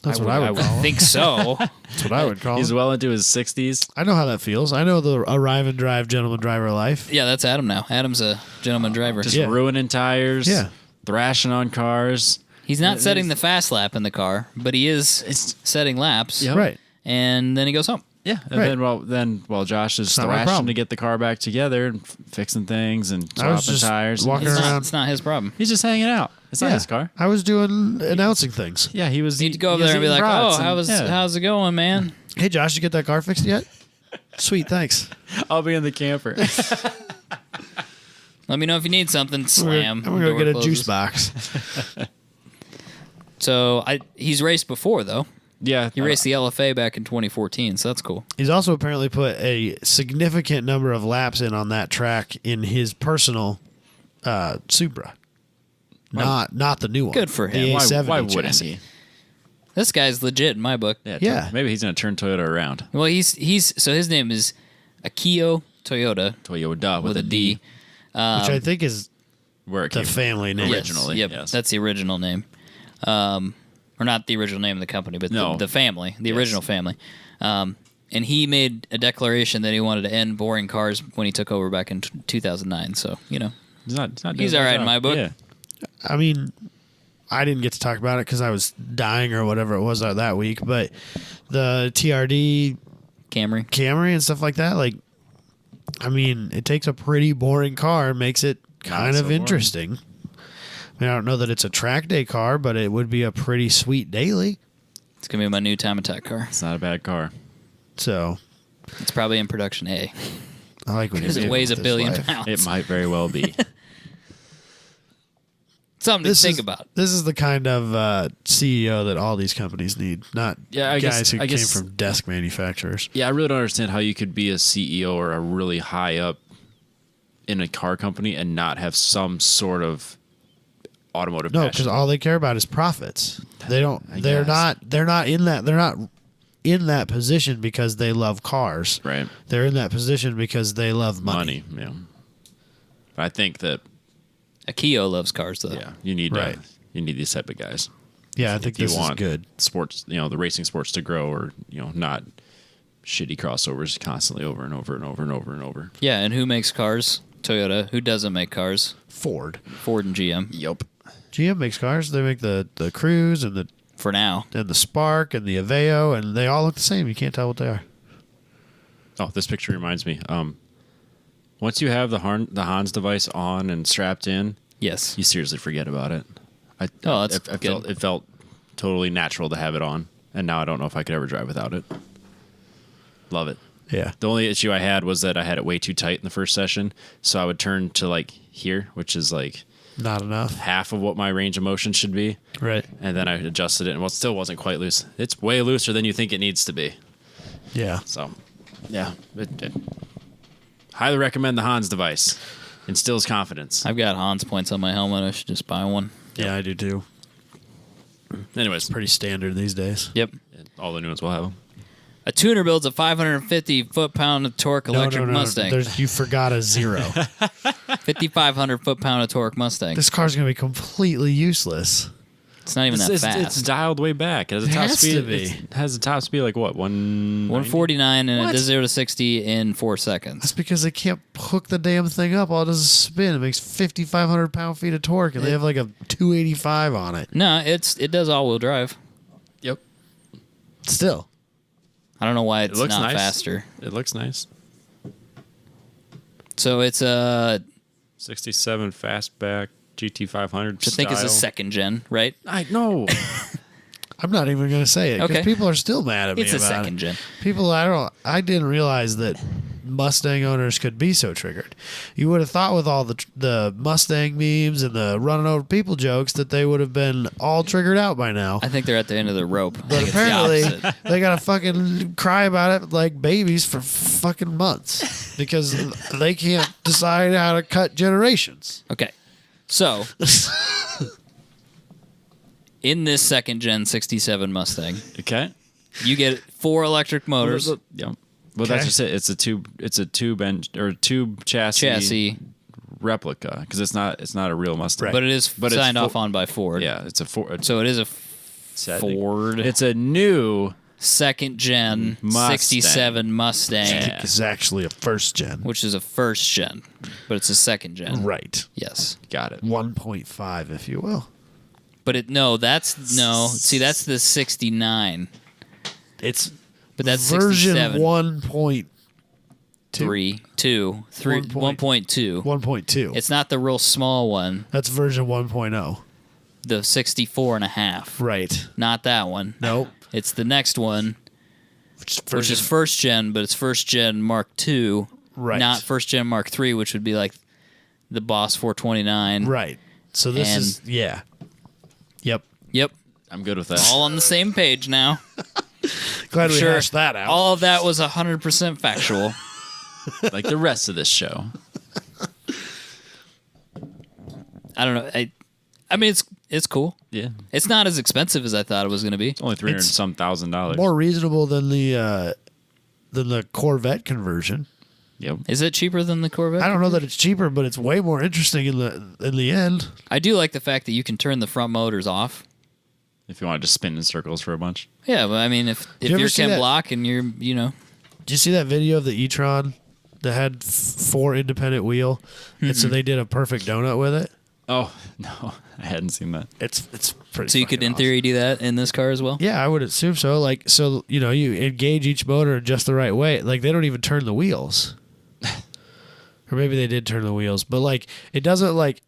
[SPEAKER 2] That's what I would call him.
[SPEAKER 1] think so.
[SPEAKER 2] That's what I would call
[SPEAKER 3] He's
[SPEAKER 2] him.
[SPEAKER 3] well into his 60s.
[SPEAKER 2] I know how that feels. I know the arrive and drive gentleman driver life.
[SPEAKER 1] Yeah, that's Adam now. Adam's a gentleman driver.
[SPEAKER 3] Just
[SPEAKER 2] Yeah.
[SPEAKER 3] ruining tires.
[SPEAKER 2] Yeah.
[SPEAKER 3] Thrashing on cars.
[SPEAKER 1] He's not setting the fast lap in the car, but he is setting laps.
[SPEAKER 3] Yep.
[SPEAKER 2] Right.
[SPEAKER 1] and then he goes home.
[SPEAKER 3] Yeah, and then while Josh is thrashing to get the car back together and fixing things and swapping tires,
[SPEAKER 2] walking around.
[SPEAKER 1] It's not his problem.
[SPEAKER 3] He's just hanging out. It's not his car.
[SPEAKER 2] I was announcing things.
[SPEAKER 3] Yeah, he was.
[SPEAKER 1] You need to go over there and be like, "Oh, how's it going, man?"
[SPEAKER 2] Hey, Josh, you get that car fixed yet? Sweet, thanks.
[SPEAKER 3] I'll be in the camper.
[SPEAKER 1] Let me know if you need something. Slam.
[SPEAKER 2] I'm gonna go get a juice box.
[SPEAKER 1] So he's raced before though.
[SPEAKER 3] Yeah,
[SPEAKER 1] He raced the LFA back in 2014, so that's cool.
[SPEAKER 2] He's also apparently put a significant number of laps in on that track in his personal Supra. Not the new one.
[SPEAKER 1] Good for him.
[SPEAKER 2] The A70
[SPEAKER 3] why wouldn't
[SPEAKER 2] chassis.
[SPEAKER 3] he?
[SPEAKER 1] This guy's legit in my book.
[SPEAKER 2] Yeah.
[SPEAKER 3] Maybe he's gonna turn Toyota around.
[SPEAKER 1] Well, he's so his name is Akio Toyota
[SPEAKER 3] Toyota
[SPEAKER 1] with a D.
[SPEAKER 2] Which I think is
[SPEAKER 3] Where it
[SPEAKER 2] the
[SPEAKER 3] came
[SPEAKER 2] family name.
[SPEAKER 3] originally.
[SPEAKER 1] Yep,
[SPEAKER 3] yes.
[SPEAKER 1] that's the original name. Or not the original name of the company, but the family, the original family. And he made a declaration that he wanted to end boring cars when he took over back in 2009. So,
[SPEAKER 3] he's not
[SPEAKER 1] he's all right in my book.
[SPEAKER 3] Yeah.
[SPEAKER 2] I mean, I didn't get to talk about it because I was dying or whatever it was that week, but the TRD
[SPEAKER 1] Camry
[SPEAKER 2] and stuff like that, like, I mean, it takes a pretty boring car and makes it kind of interesting. I mean, I don't know that it's a track day car, but it would be a pretty sweet daily.
[SPEAKER 1] It's going to be my new time attack car.
[SPEAKER 3] It's not a bad car.
[SPEAKER 2] So
[SPEAKER 1] It's probably in production A.
[SPEAKER 2] I like what
[SPEAKER 1] Because it weighs 1 billion pounds.
[SPEAKER 3] It might very well be.
[SPEAKER 1] Something to think about.
[SPEAKER 2] This is the kind of CEO that all these companies need, not guys who came from desk manufacturers.
[SPEAKER 3] Yeah, I really don't understand how you could be a CEO or a really high up in a car company and not have some sort of automotive
[SPEAKER 2] No,
[SPEAKER 3] passion.
[SPEAKER 2] because all they care about is profits. They don't.
[SPEAKER 3] I
[SPEAKER 2] They're
[SPEAKER 3] guess.
[SPEAKER 2] not in that. They're not in that position because they love cars.
[SPEAKER 3] Right.
[SPEAKER 2] They're in that position because they love money.
[SPEAKER 3] Yeah. But I think that
[SPEAKER 1] Akio loves cars, though.
[SPEAKER 3] you need
[SPEAKER 2] Right.
[SPEAKER 3] you need these type of guys.
[SPEAKER 2] Yeah, I think
[SPEAKER 3] If you
[SPEAKER 2] this is
[SPEAKER 3] want
[SPEAKER 2] good.
[SPEAKER 3] sports, the racing sports to grow, or not shitty crossovers constantly over and over and over and over and over.
[SPEAKER 1] Yeah, and who makes cars? Toyota. Who doesn't make cars?
[SPEAKER 2] Ford.
[SPEAKER 1] Ford and GM.
[SPEAKER 3] Yep.
[SPEAKER 2] GM makes cars. They make the Cruise and
[SPEAKER 1] For now.
[SPEAKER 2] the Spark and the Aveo, and they all look the same. You can't tell what they are.
[SPEAKER 3] Oh, this picture reminds me. Once you have the Hans device on and strapped in,
[SPEAKER 1] Yes.
[SPEAKER 3] you seriously forget about it.
[SPEAKER 1] That's good.
[SPEAKER 3] It felt totally natural to have it on, and now I don't know if I could ever drive without it. Love it.
[SPEAKER 2] Yeah.
[SPEAKER 3] The only issue I had was that I had it way too tight in the first session, so I would turn to like here, which is like
[SPEAKER 2] Not enough.
[SPEAKER 3] half of what my range of motion should be,
[SPEAKER 2] Right.
[SPEAKER 3] and then I adjusted it, and it still wasn't quite loose. It's way looser than you think it needs to be.
[SPEAKER 2] Yeah.
[SPEAKER 3] So, yeah, highly recommend the Hans device. Instills confidence.
[SPEAKER 1] I've got Hans points on my helmet. I should just buy one.
[SPEAKER 2] Yeah, I do too.
[SPEAKER 3] Anyways,
[SPEAKER 2] Pretty standard these days.
[SPEAKER 1] Yep.
[SPEAKER 3] all the new ones will have them.
[SPEAKER 1] A tuner builds a 550 foot-pound of torque electric Mustang.
[SPEAKER 2] You forgot a 0.
[SPEAKER 1] 5,500 foot-pound of torque Mustang.
[SPEAKER 2] This car's going to be completely useless.
[SPEAKER 1] It's not even that fast.
[SPEAKER 3] It's dialed way back. It has a
[SPEAKER 2] It
[SPEAKER 3] top
[SPEAKER 2] has
[SPEAKER 3] speed.
[SPEAKER 2] to be.
[SPEAKER 3] It has a top speed like what
[SPEAKER 1] 149 and it does 0 to 60 in 4 seconds.
[SPEAKER 2] That's because they can't hook the damn thing up. All it does is spin. It makes 5,500 pound-feet of torque, and they have like a 285 on it.
[SPEAKER 1] No, it does all-wheel drive.
[SPEAKER 3] Yep.
[SPEAKER 2] Still.
[SPEAKER 1] I don't know why it's
[SPEAKER 3] looks
[SPEAKER 1] not
[SPEAKER 3] nice.
[SPEAKER 1] faster.
[SPEAKER 3] It looks nice.
[SPEAKER 1] So it's a
[SPEAKER 3] 67 fastback GT500.
[SPEAKER 1] I think it's a second gen, right?
[SPEAKER 3] I know.
[SPEAKER 2] I'm not even going to say it because
[SPEAKER 1] Okay.
[SPEAKER 2] people are still mad at me
[SPEAKER 1] It's a
[SPEAKER 2] about
[SPEAKER 1] second
[SPEAKER 2] it.
[SPEAKER 1] gen.
[SPEAKER 2] People, I didn't realize that Mustang owners could be so triggered. You would have thought with all the Mustang memes and the running over people jokes that they would have been all triggered out by now.
[SPEAKER 1] I think they're at the end of the rope. I
[SPEAKER 2] But
[SPEAKER 1] think it's the
[SPEAKER 2] apparently,
[SPEAKER 1] opposite.
[SPEAKER 2] they gotta fucking cry about it like babies for fucking months because they can't decide how to cut generations.
[SPEAKER 1] Okay. So, in this second gen 67 Mustang,
[SPEAKER 3] Okay.
[SPEAKER 1] you get 4 electric motors,
[SPEAKER 3] Yeah. Well, that's just it. It's a tube chassis replica because it's not a real Mustang.
[SPEAKER 1] but it is
[SPEAKER 3] But it's
[SPEAKER 1] signed off on by Ford.
[SPEAKER 3] Yeah, it's a Ford.
[SPEAKER 1] So it is a Ford
[SPEAKER 3] It's a new
[SPEAKER 1] second gen
[SPEAKER 3] Mustang.
[SPEAKER 1] 67 Mustang,
[SPEAKER 3] Yeah.
[SPEAKER 2] It's actually a first gen.
[SPEAKER 1] which is a first gen, but it's a second gen.
[SPEAKER 2] Right.
[SPEAKER 1] Yes.
[SPEAKER 3] Got it.
[SPEAKER 2] 1.5, if you will.
[SPEAKER 1] But that's the 69.
[SPEAKER 2] It's
[SPEAKER 1] But that's
[SPEAKER 2] version
[SPEAKER 1] 67.
[SPEAKER 2] 1.2.
[SPEAKER 1] 1.2.
[SPEAKER 2] 1.2.
[SPEAKER 1] It's not the real small one.
[SPEAKER 2] That's version 1.0.
[SPEAKER 1] The 64.5.
[SPEAKER 2] Right.
[SPEAKER 1] Not that one.
[SPEAKER 2] Nope.
[SPEAKER 1] It's the next one, which is
[SPEAKER 2] version-
[SPEAKER 1] first gen, but it's first gen Mark II.
[SPEAKER 2] Right.
[SPEAKER 1] Not first gen Mark III, which would be like the Boss 429.
[SPEAKER 2] Right. So this
[SPEAKER 1] And-
[SPEAKER 2] is, yeah. Yep.
[SPEAKER 1] Yep.
[SPEAKER 3] I'm good with that.
[SPEAKER 1] All on the same page now.
[SPEAKER 2] Glad we
[SPEAKER 1] Sure.
[SPEAKER 2] hashed that out.
[SPEAKER 1] All of that was 100% factual.
[SPEAKER 3] Like the rest of this show.
[SPEAKER 1] I don't know. I mean, it's cool.
[SPEAKER 3] Yeah.
[SPEAKER 1] It's not as expensive as I thought it was going to be.
[SPEAKER 3] It's only $300 some $1,000.
[SPEAKER 2] More reasonable than the Corvette conversion.
[SPEAKER 3] Yep.
[SPEAKER 1] Is it cheaper than the Corvette?
[SPEAKER 2] I don't know that it's cheaper, but it's way more interesting in the end.
[SPEAKER 1] I do like the fact that you can turn the front motors off.
[SPEAKER 3] If you want to just spin in circles for a bunch.
[SPEAKER 1] Yeah, but I mean, if
[SPEAKER 2] you ever
[SPEAKER 1] you're
[SPEAKER 2] see
[SPEAKER 1] Ken
[SPEAKER 2] that-
[SPEAKER 1] Block and you're,
[SPEAKER 2] Did you see that video of the e-tron that had 4 independent wheel, and so they did a perfect donut with it?
[SPEAKER 3] Oh, no. I hadn't seen that.
[SPEAKER 2] It's pretty.
[SPEAKER 1] so you could,
[SPEAKER 2] fucking
[SPEAKER 1] in theory, do that in this car as well?
[SPEAKER 2] Yeah, I would assume so. Like, so you engage each motor in just the right way. Like, they don't even turn the wheels, or maybe they did turn the wheels, but like, it doesn't like,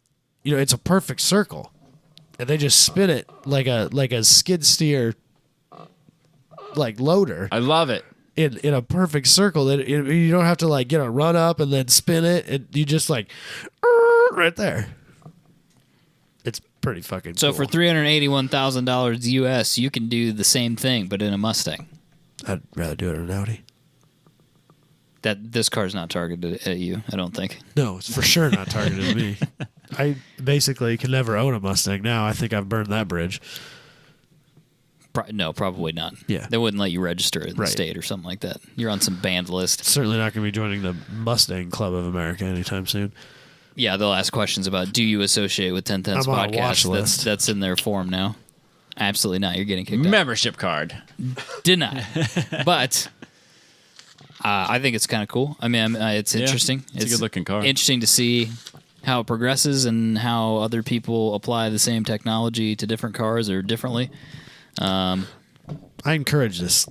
[SPEAKER 2] it's a perfect circle, and they just spin it like a skid steer, like loader
[SPEAKER 3] I love it.
[SPEAKER 2] in a perfect circle. That you don't have to like get a run up and then spin it. You just like right there. It's pretty fucking.
[SPEAKER 1] So
[SPEAKER 2] cool.
[SPEAKER 1] for $381,000 US, you can do the same thing, but in a Mustang.
[SPEAKER 2] I'd rather do it in an Audi.
[SPEAKER 1] That this car's not targeted at you, I don't think.
[SPEAKER 2] No, it's for sure not targeted at me. I basically can never own a Mustang now. I think I've burned that bridge.
[SPEAKER 1] No, probably not.
[SPEAKER 2] Yeah.
[SPEAKER 1] They wouldn't let you register it in the
[SPEAKER 2] Right.
[SPEAKER 1] state or something like that. You're on some banned list.
[SPEAKER 2] Certainly not going to be joining the Mustang Club of America anytime soon.
[SPEAKER 1] Yeah, they'll ask questions about, do you associate with 1010's
[SPEAKER 2] I'm on a watch
[SPEAKER 1] podcast?
[SPEAKER 2] list.
[SPEAKER 1] That's in their form now. Absolutely not. You're getting kicked out.
[SPEAKER 3] Membership card.
[SPEAKER 1] Deny. But I think it's kind of cool. I mean, it's interesting.
[SPEAKER 3] It's a good-looking car.
[SPEAKER 1] Interesting to see how it progresses and how other people apply the same technology to different cars or differently.
[SPEAKER 2] I encourage this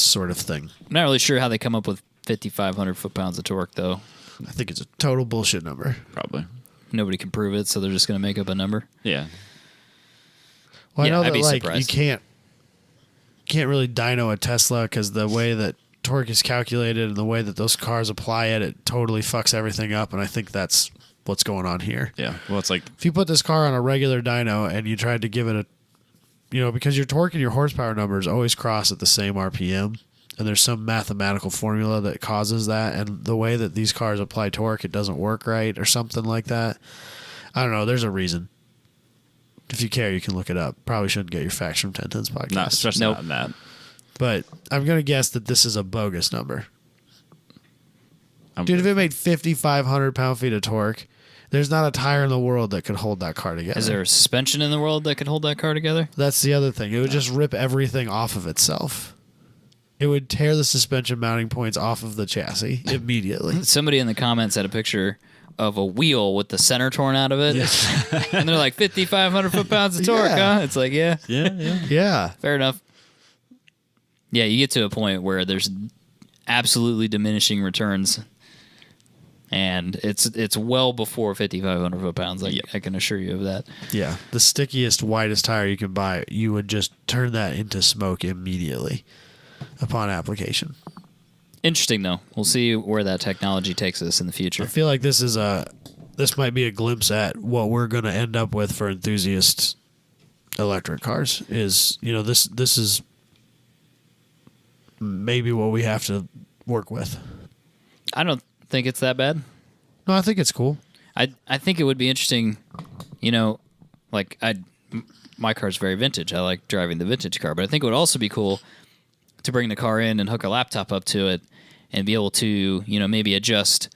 [SPEAKER 2] sort of thing.
[SPEAKER 1] I'm not really sure how they come up with 5,500 foot-pounds of torque, though.
[SPEAKER 2] I think it's a total bullshit number.
[SPEAKER 3] Probably.
[SPEAKER 1] Nobody can prove it, so they're just going to make up a number.
[SPEAKER 3] Yeah.
[SPEAKER 2] Well,
[SPEAKER 1] Yeah,
[SPEAKER 2] I know
[SPEAKER 1] I'd
[SPEAKER 2] that
[SPEAKER 1] be
[SPEAKER 2] like
[SPEAKER 1] surprised.
[SPEAKER 2] you can't really dyno a Tesla because the way that torque is calculated and the way that those cars apply it totally fucks everything up. And I think that's what's going on here.
[SPEAKER 3] Yeah. Well, it's like,
[SPEAKER 2] If you put this car on a regular dyno and you tried to give it because your torque and your horsepower numbers always cross at the same RPM, and there's some mathematical formula that causes that, and the way that these cars apply torque, it doesn't work right or something like that. I don't know. There's a reason. If you care, you can look it up. Probably shouldn't get your facts from 1010's podcast.
[SPEAKER 3] not especially
[SPEAKER 1] Nope.
[SPEAKER 3] not in that.
[SPEAKER 2] But I'm going to guess that this is a bogus number.
[SPEAKER 3] I'm-
[SPEAKER 2] Dude, if it made 5,500 pound-feet of torque, there's not a tire in the world that could hold that car together.
[SPEAKER 1] Is there a suspension in the world that could hold that car together?
[SPEAKER 2] That's the other thing. It would just rip everything off of itself. It would tear the suspension mounting points off of the chassis immediately.
[SPEAKER 1] Somebody in the comments had a picture of a wheel with the center torn out of it. And they're like, 5,500 foot-pounds of torque,
[SPEAKER 2] Yeah.
[SPEAKER 1] huh? It's like, yeah,
[SPEAKER 3] Yeah.
[SPEAKER 2] Yeah.
[SPEAKER 1] fair enough. Yeah, you get to a point where there's absolutely diminishing returns. And it's well before 5,500 foot-pounds. I can assure you of that.
[SPEAKER 2] Yeah. The stickiest, widest tire you can buy, you would just turn that into smoke immediately upon application.
[SPEAKER 1] Interesting, though. We'll see where that technology takes us in the
[SPEAKER 2] I
[SPEAKER 1] future.
[SPEAKER 2] feel like this might be a glimpse at what we're going to end up with for enthusiast electric cars. Is this is maybe what we have to work with.
[SPEAKER 1] I don't think it's that bad.
[SPEAKER 2] No, I think it's cool.
[SPEAKER 1] I think it would be interesting, like my car's very vintage. I like driving the vintage car, but I think it would also be cool to bring the car in and hook a laptop up to it and be able to, maybe adjust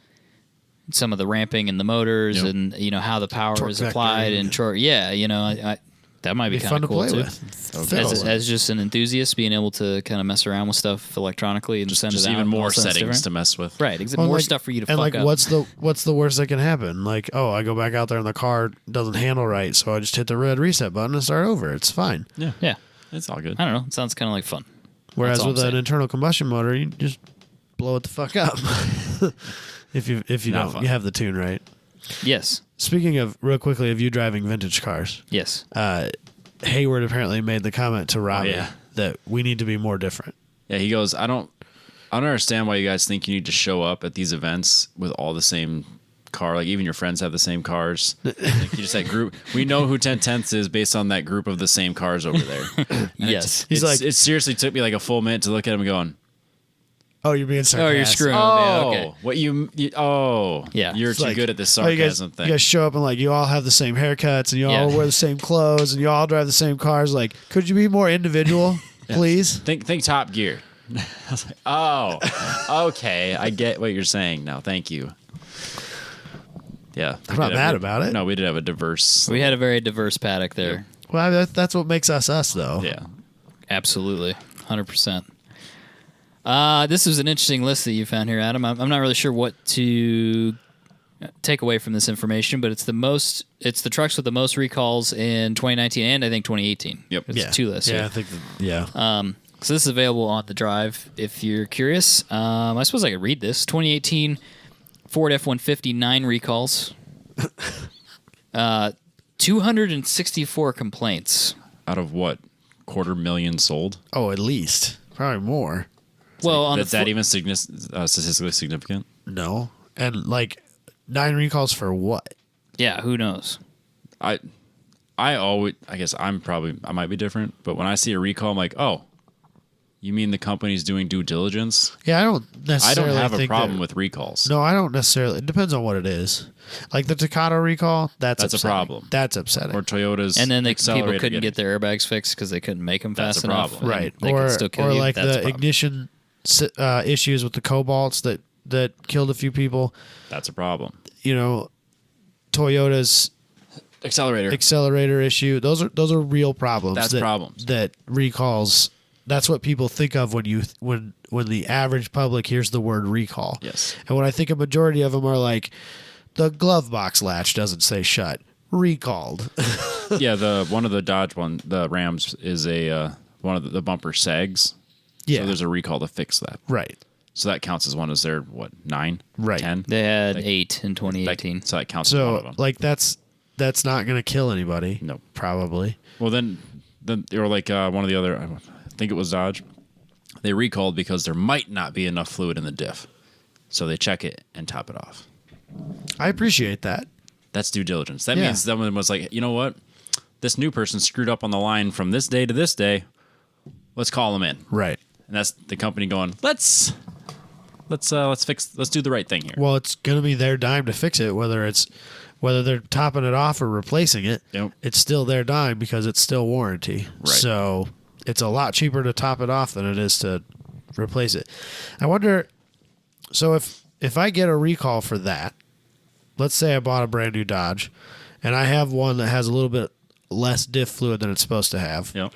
[SPEAKER 1] some of the ramping in the motors and, how the power
[SPEAKER 2] Torque
[SPEAKER 1] is applied
[SPEAKER 2] vectoring.
[SPEAKER 1] and torque. Yeah, that might be
[SPEAKER 2] It'd be
[SPEAKER 1] kind
[SPEAKER 2] fun
[SPEAKER 1] of
[SPEAKER 2] to
[SPEAKER 1] cool
[SPEAKER 2] play
[SPEAKER 1] too.
[SPEAKER 2] with.
[SPEAKER 1] As just an enthusiast, being able to kind of mess around with stuff electronically and send
[SPEAKER 3] Just
[SPEAKER 1] it out.
[SPEAKER 3] even
[SPEAKER 1] and all
[SPEAKER 3] more
[SPEAKER 1] of a sudden it's
[SPEAKER 3] settings to
[SPEAKER 1] different.
[SPEAKER 3] mess with.
[SPEAKER 1] Right,
[SPEAKER 2] Well,
[SPEAKER 1] more
[SPEAKER 2] like-
[SPEAKER 1] stuff for you to
[SPEAKER 2] and
[SPEAKER 1] fuck
[SPEAKER 2] like,
[SPEAKER 1] up.
[SPEAKER 2] what's the worst that can happen? Like, oh, I go back out there and the car doesn't handle right, so I just hit the red reset button and start over. It's fine.
[SPEAKER 3] Yeah.
[SPEAKER 1] Yeah,
[SPEAKER 3] It's all good.
[SPEAKER 1] I don't know. It sounds kind of like fun.
[SPEAKER 2] Whereas
[SPEAKER 1] That's all
[SPEAKER 2] with
[SPEAKER 1] I'm
[SPEAKER 2] an
[SPEAKER 1] saying.
[SPEAKER 2] internal combustion motor, you just blow it the fuck up. if you
[SPEAKER 3] Not
[SPEAKER 2] don't,
[SPEAKER 3] fun.
[SPEAKER 2] you have the tune right.
[SPEAKER 1] Yes.
[SPEAKER 2] Speaking of, real quickly, of you driving vintage cars,
[SPEAKER 1] Yes.
[SPEAKER 2] Hayward apparently made the comment to Robbie
[SPEAKER 3] yeah.
[SPEAKER 2] that we need to be more different.
[SPEAKER 3] Yeah, he goes, I don't understand why you guys think you need to show up at these events with all the same car. Like, even your friends have the same cars. Like, you just that group. We know who 10/10ths is based on that group of the same cars over there.
[SPEAKER 1] Yes.
[SPEAKER 2] He's like,
[SPEAKER 3] it seriously took me like a full minute to look at him going,
[SPEAKER 2] "Oh, you're being sarcastic."
[SPEAKER 1] Oh, you're screwing with me.
[SPEAKER 3] oh,
[SPEAKER 1] Okay.
[SPEAKER 3] what you
[SPEAKER 1] Yeah.
[SPEAKER 3] you're
[SPEAKER 2] It's
[SPEAKER 3] too
[SPEAKER 2] like,
[SPEAKER 3] good at this
[SPEAKER 2] oh, you
[SPEAKER 3] sarcasm
[SPEAKER 2] guys,
[SPEAKER 3] thing.
[SPEAKER 2] You guys show up and like you all have the same haircuts and you all
[SPEAKER 1] Yeah.
[SPEAKER 2] wear the same clothes and you all drive the same cars. Like, could you be more individual, please?
[SPEAKER 3] Think Top Gear. I was like, oh, okay, I get what you're saying now. Thank you. Yeah,
[SPEAKER 2] I'm not mad about it.
[SPEAKER 3] No, we did have a diverse.
[SPEAKER 1] We had a very diverse paddock there.
[SPEAKER 2] Well, that's what makes us us, though.
[SPEAKER 3] Yeah,
[SPEAKER 1] Absolutely. 100%. This was an interesting list that you found here, Adam. I'm not really sure what to take away from this information, but it's the trucks with the most recalls in 2019 and I think 2018.
[SPEAKER 3] Yep.
[SPEAKER 1] It's two lists.
[SPEAKER 2] Yeah,
[SPEAKER 1] here.
[SPEAKER 2] I think. Yeah.
[SPEAKER 1] So this is available on the drive if you're curious. I suppose I could read this. 2018 Ford F-150, 9 recalls. 264 complaints.
[SPEAKER 3] out of what, 250,000 sold?
[SPEAKER 2] Oh, at least probably more.
[SPEAKER 1] Well, on
[SPEAKER 3] Is
[SPEAKER 1] the
[SPEAKER 3] that even statistically significant?
[SPEAKER 2] No, and like 9 recalls for what?
[SPEAKER 1] yeah, who knows?
[SPEAKER 3] I guess I might be different, but when I see a recall, I'm like, oh, you mean the company's doing due diligence?
[SPEAKER 2] Yeah, I don't
[SPEAKER 3] I
[SPEAKER 2] necessarily.
[SPEAKER 3] don't have a
[SPEAKER 2] think
[SPEAKER 3] problem
[SPEAKER 2] that-
[SPEAKER 3] with recalls.
[SPEAKER 2] No, I don't necessarily. It depends on what it is. Like the Takata recall, that's
[SPEAKER 3] a
[SPEAKER 2] upsetting.
[SPEAKER 3] problem.
[SPEAKER 2] That's upsetting.
[SPEAKER 3] Or Toyota's
[SPEAKER 1] And then people
[SPEAKER 3] accelerator
[SPEAKER 1] couldn't
[SPEAKER 3] getting-
[SPEAKER 1] get their airbags fixed because they couldn't make them
[SPEAKER 3] That's
[SPEAKER 1] fast
[SPEAKER 3] a
[SPEAKER 1] enough.
[SPEAKER 3] problem.
[SPEAKER 1] and
[SPEAKER 2] Right.
[SPEAKER 1] They could still kill
[SPEAKER 2] or
[SPEAKER 1] you.
[SPEAKER 2] like
[SPEAKER 1] That's a
[SPEAKER 2] the
[SPEAKER 1] problem.
[SPEAKER 2] ignition issues with the cobalts that killed a few people.
[SPEAKER 3] That's a problem.
[SPEAKER 2] You know, Toyota's accelerator issue. Those are real problems.
[SPEAKER 3] That's problems.
[SPEAKER 2] That recalls. That's what people think of when the average public hears the word recall.
[SPEAKER 3] Yes.
[SPEAKER 2] And when I think a majority of them are like, the glove box latch doesn't say shut. Recalled.
[SPEAKER 3] Yeah, one of the Dodge the Rams is one of the bumper sags.
[SPEAKER 2] Yeah.
[SPEAKER 3] So there's a recall to fix that.
[SPEAKER 2] Right.
[SPEAKER 3] So that counts as one. Is there 9?
[SPEAKER 2] Right.
[SPEAKER 3] 10?
[SPEAKER 1] They had
[SPEAKER 3] Like-
[SPEAKER 1] 8 in 2018.
[SPEAKER 3] So that counts as one of
[SPEAKER 2] So
[SPEAKER 3] them.
[SPEAKER 2] like that's not going to kill anybody.
[SPEAKER 3] No.
[SPEAKER 2] Probably.
[SPEAKER 3] Well, then or like one of the other, I think it was Dodge. They recalled because there might not be enough fluid in the diff, so they check it and top it off.
[SPEAKER 2] I appreciate that.
[SPEAKER 3] That's due diligence. That
[SPEAKER 2] Yeah.
[SPEAKER 3] means someone was like, you know what, this new person screwed up on the line from this day to this day. Let's call them in,
[SPEAKER 2] Right.
[SPEAKER 3] and that's the company going, let's do the right thing here.
[SPEAKER 2] Well, it's going to be their dime to fix it, whether they're topping it off or replacing it.
[SPEAKER 3] Yep.
[SPEAKER 2] It's still their dime because it's still warranty.
[SPEAKER 3] Right.
[SPEAKER 2] So it's a lot cheaper to top it off than it is to replace it. I wonder. So if I get a recall for that, let's say I bought a brand new Dodge, and I have one that has a little bit less diff fluid than it's supposed to have,
[SPEAKER 3] Yep.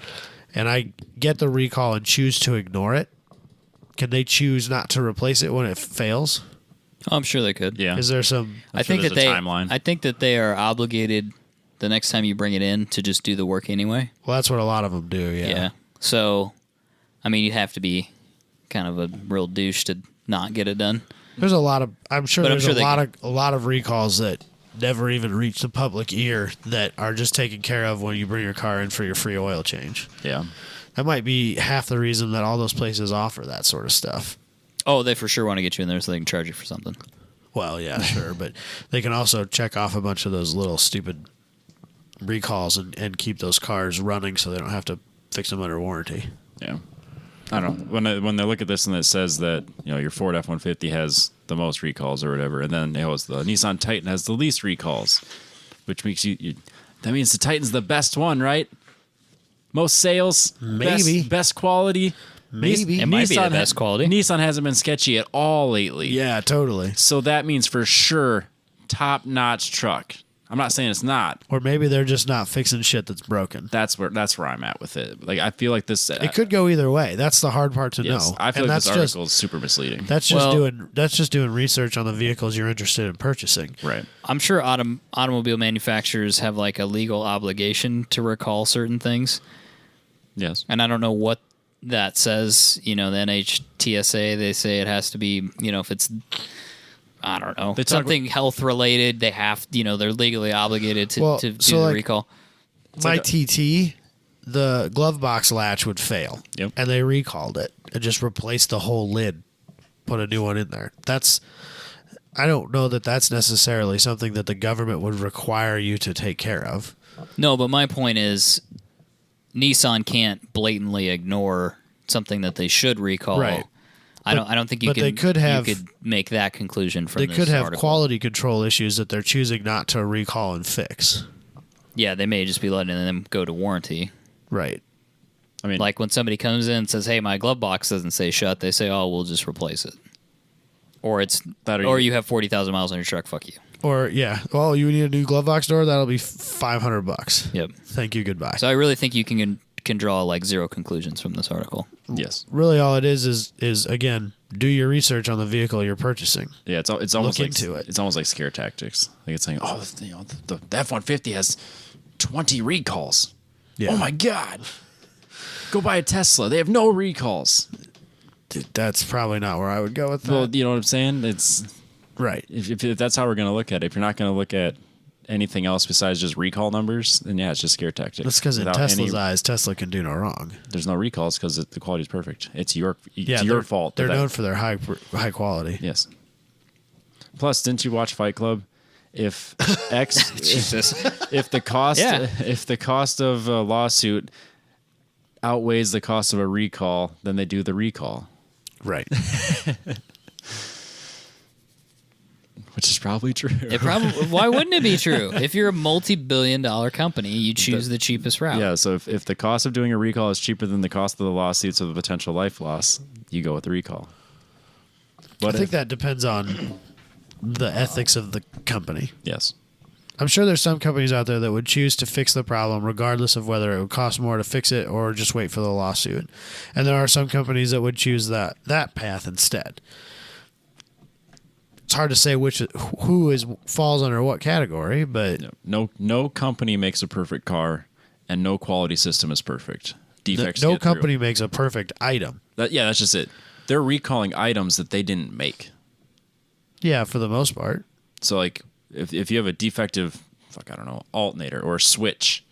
[SPEAKER 2] and I get the recall and choose to ignore it, can they choose not to replace it when it fails?
[SPEAKER 1] Oh, I'm sure they could.
[SPEAKER 3] Yeah.
[SPEAKER 2] Is there some?
[SPEAKER 1] I
[SPEAKER 3] sure
[SPEAKER 1] think
[SPEAKER 3] there's
[SPEAKER 1] that
[SPEAKER 3] a
[SPEAKER 1] they.
[SPEAKER 3] timeline.
[SPEAKER 1] I think that they are obligated the next time you bring it in to just do the work anyway.
[SPEAKER 2] Well, that's what a lot of them do.
[SPEAKER 1] Yeah. So, I mean, you'd have to be kind of a real douche to not get it done.
[SPEAKER 2] There's a lot of. I'm sure
[SPEAKER 1] But I'm
[SPEAKER 2] there's
[SPEAKER 1] sure
[SPEAKER 2] a lot of recalls that never even reach the public ear that are just taken care of when you bring your car in for your free oil change.
[SPEAKER 3] Yeah.
[SPEAKER 2] That might be half the reason that all those places offer that sort of stuff.
[SPEAKER 1] Oh, they for sure want to get you in there so they can charge you for something.
[SPEAKER 2] Well, yeah, sure, but they can also check off a bunch of those little stupid recalls and keep those cars running so they don't have to fix them under warranty.
[SPEAKER 3] Yeah. I don't know. When they look at this and it says that, your Ford F-150 has the most recalls or whatever, and then the Nissan Titan has the least recalls, which makes you that means the Titan's the best one, right? Most sales,
[SPEAKER 2] Maybe.
[SPEAKER 3] best quality.
[SPEAKER 2] Maybe.
[SPEAKER 1] It might be the best quality.
[SPEAKER 3] Nissan hasn't been sketchy at all lately.
[SPEAKER 2] Yeah, totally.
[SPEAKER 3] So that means for sure top-notch truck. I'm not saying it's not.
[SPEAKER 2] Or maybe they're just not fixing shit that's broken.
[SPEAKER 3] That's where I'm at with it. Like I feel like this.
[SPEAKER 2] It could go either way. That's the hard part to know.
[SPEAKER 3] I feel
[SPEAKER 2] And
[SPEAKER 3] like
[SPEAKER 2] that's
[SPEAKER 3] this article is super misleading.
[SPEAKER 2] That's just
[SPEAKER 1] Well-
[SPEAKER 2] doing research on the vehicles you're interested in purchasing.
[SPEAKER 3] Right.
[SPEAKER 1] I'm sure automobile manufacturers have like a legal obligation to recall certain things,
[SPEAKER 3] Yes.
[SPEAKER 1] and I don't know what that says, the NHTSA, they say it has to be, if it's, I don't know, something health related, they have, they're legally obligated to do the recall.
[SPEAKER 2] My TT, the glove box latch would fail.
[SPEAKER 3] Yep.
[SPEAKER 2] And they recalled it and just replaced the whole lid, put a new one in there. I don't know that that's necessarily something that the government would require you to take care of.
[SPEAKER 1] No, but my point is Nissan can't blatantly ignore something that they should recall.
[SPEAKER 2] Right.
[SPEAKER 1] I don't think you could make that conclusion from this
[SPEAKER 2] article. They could have
[SPEAKER 1] article.
[SPEAKER 2] quality control issues that they're choosing not to recall and fix.
[SPEAKER 1] Yeah, they may just be letting them go to warranty.
[SPEAKER 2] Right.
[SPEAKER 3] I mean,
[SPEAKER 1] like when somebody comes in and says, "Hey, my glove box doesn't say shut," they say, "Oh, we'll just replace it." Or you have 40,000 miles on your truck. Fuck you.
[SPEAKER 2] Or oh, you need a new glove box door? That'll be $500.
[SPEAKER 1] Yep.
[SPEAKER 2] Thank you. Goodbye.
[SPEAKER 1] So I really think you can draw like zero conclusions from this article.
[SPEAKER 3] yes.
[SPEAKER 2] Really, all it is again, do your research on the vehicle you're purchasing.
[SPEAKER 3] Yeah, it's almost
[SPEAKER 2] Look
[SPEAKER 3] like
[SPEAKER 2] into it.
[SPEAKER 3] It's almost like scare tactics. Like it's saying, oh, the F-150 has 20 recalls.
[SPEAKER 2] Yeah.
[SPEAKER 3] Oh my god. Go buy a Tesla. They have no recalls.
[SPEAKER 2] Dude, that's probably not where I would go with that.
[SPEAKER 3] Well, you know what I'm saying? It's
[SPEAKER 2] right.
[SPEAKER 3] If that's how we're going to look at it, if you're not going to look at anything else besides just recall numbers, then yeah, it's just scare tactics.
[SPEAKER 2] That's because in Tesla's eyes, Tesla can do no wrong.
[SPEAKER 3] There's no recalls because the quality is perfect. It's your fault.
[SPEAKER 2] They're known for their high quality.
[SPEAKER 3] Yes. Plus, didn't you watch Fight Club? If
[SPEAKER 1] Jesus,
[SPEAKER 3] if the cost of a lawsuit outweighs the cost of a recall, then they do the recall.
[SPEAKER 2] Right.
[SPEAKER 3] Which is probably true.
[SPEAKER 1] Why wouldn't it be true? If you're a multi-billion-dollar company, you choose the cheapest route.
[SPEAKER 3] Yeah, so if the cost of doing a recall is cheaper than the cost of the lawsuits of the potential life loss, you go with the recall.
[SPEAKER 2] I think that depends on the ethics of the company.
[SPEAKER 3] Yes.
[SPEAKER 2] I'm sure there's some companies out there that would choose to fix the problem regardless of whether it would cost more to fix it or just wait for the lawsuit. And there are some companies that would choose that path instead. It's hard to say who falls under what category, but
[SPEAKER 3] no company makes a perfect car, and no quality system is perfect. Defects.
[SPEAKER 2] No company makes a perfect item.
[SPEAKER 3] That's just it. They're recalling items that they didn't make.
[SPEAKER 2] Yeah, for the most part.
[SPEAKER 3] So like if you have a defective, alternator or a switch,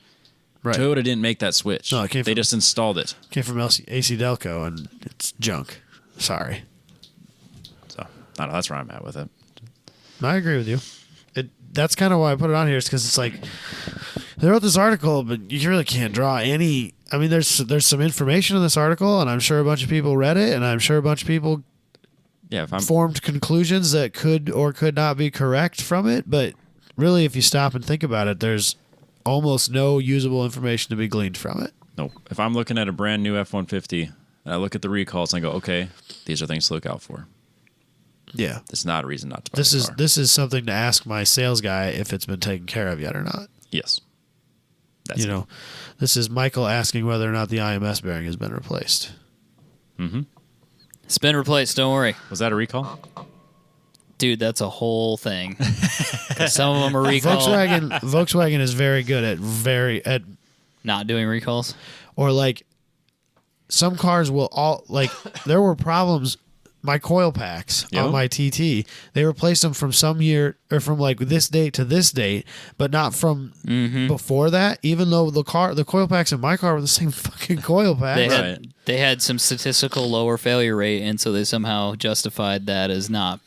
[SPEAKER 2] right.
[SPEAKER 3] Toyota didn't make that switch.
[SPEAKER 2] No,
[SPEAKER 3] they just installed it.
[SPEAKER 2] Came from AC Delco, and it's junk. Sorry.
[SPEAKER 3] So I don't know, that's where I'm at with it.
[SPEAKER 2] I agree with you. That's kind of why I put it on here, is because it's like they wrote this article, but you really can't draw any. I mean, there's some information in this article, and I'm sure a bunch of people read it, and I'm sure a bunch of people formed conclusions that could or could not be correct from it. But really, if you stop and think about it, there's almost no usable information to be gleaned from it.
[SPEAKER 3] No. If I'm looking at a brand new F-150 and I look at the recalls and I go, okay, these are things to look out for.
[SPEAKER 2] Yeah.
[SPEAKER 3] It's not a reason not to buy the car.
[SPEAKER 2] This is something to ask my sales guy if it's been taken care of yet or not.
[SPEAKER 3] Yes.
[SPEAKER 2] This is Michael asking whether or not the IMS bearing has been replaced.
[SPEAKER 3] Mm-hmm.
[SPEAKER 1] It's been replaced, don't worry.
[SPEAKER 3] Was that a recall?
[SPEAKER 1] Dude, that's a whole thing. Some of them are recalled.
[SPEAKER 2] Volkswagen is very good at
[SPEAKER 1] not doing recalls.
[SPEAKER 2] Or like some cars will there were problems. My coil packs on my TT, they replaced them from some year or from like this date to this date, but not from before that. Even though the coil packs in my car were the same fucking coil packs.
[SPEAKER 1] They had some statistical lower failure rate, and so they somehow justified that as not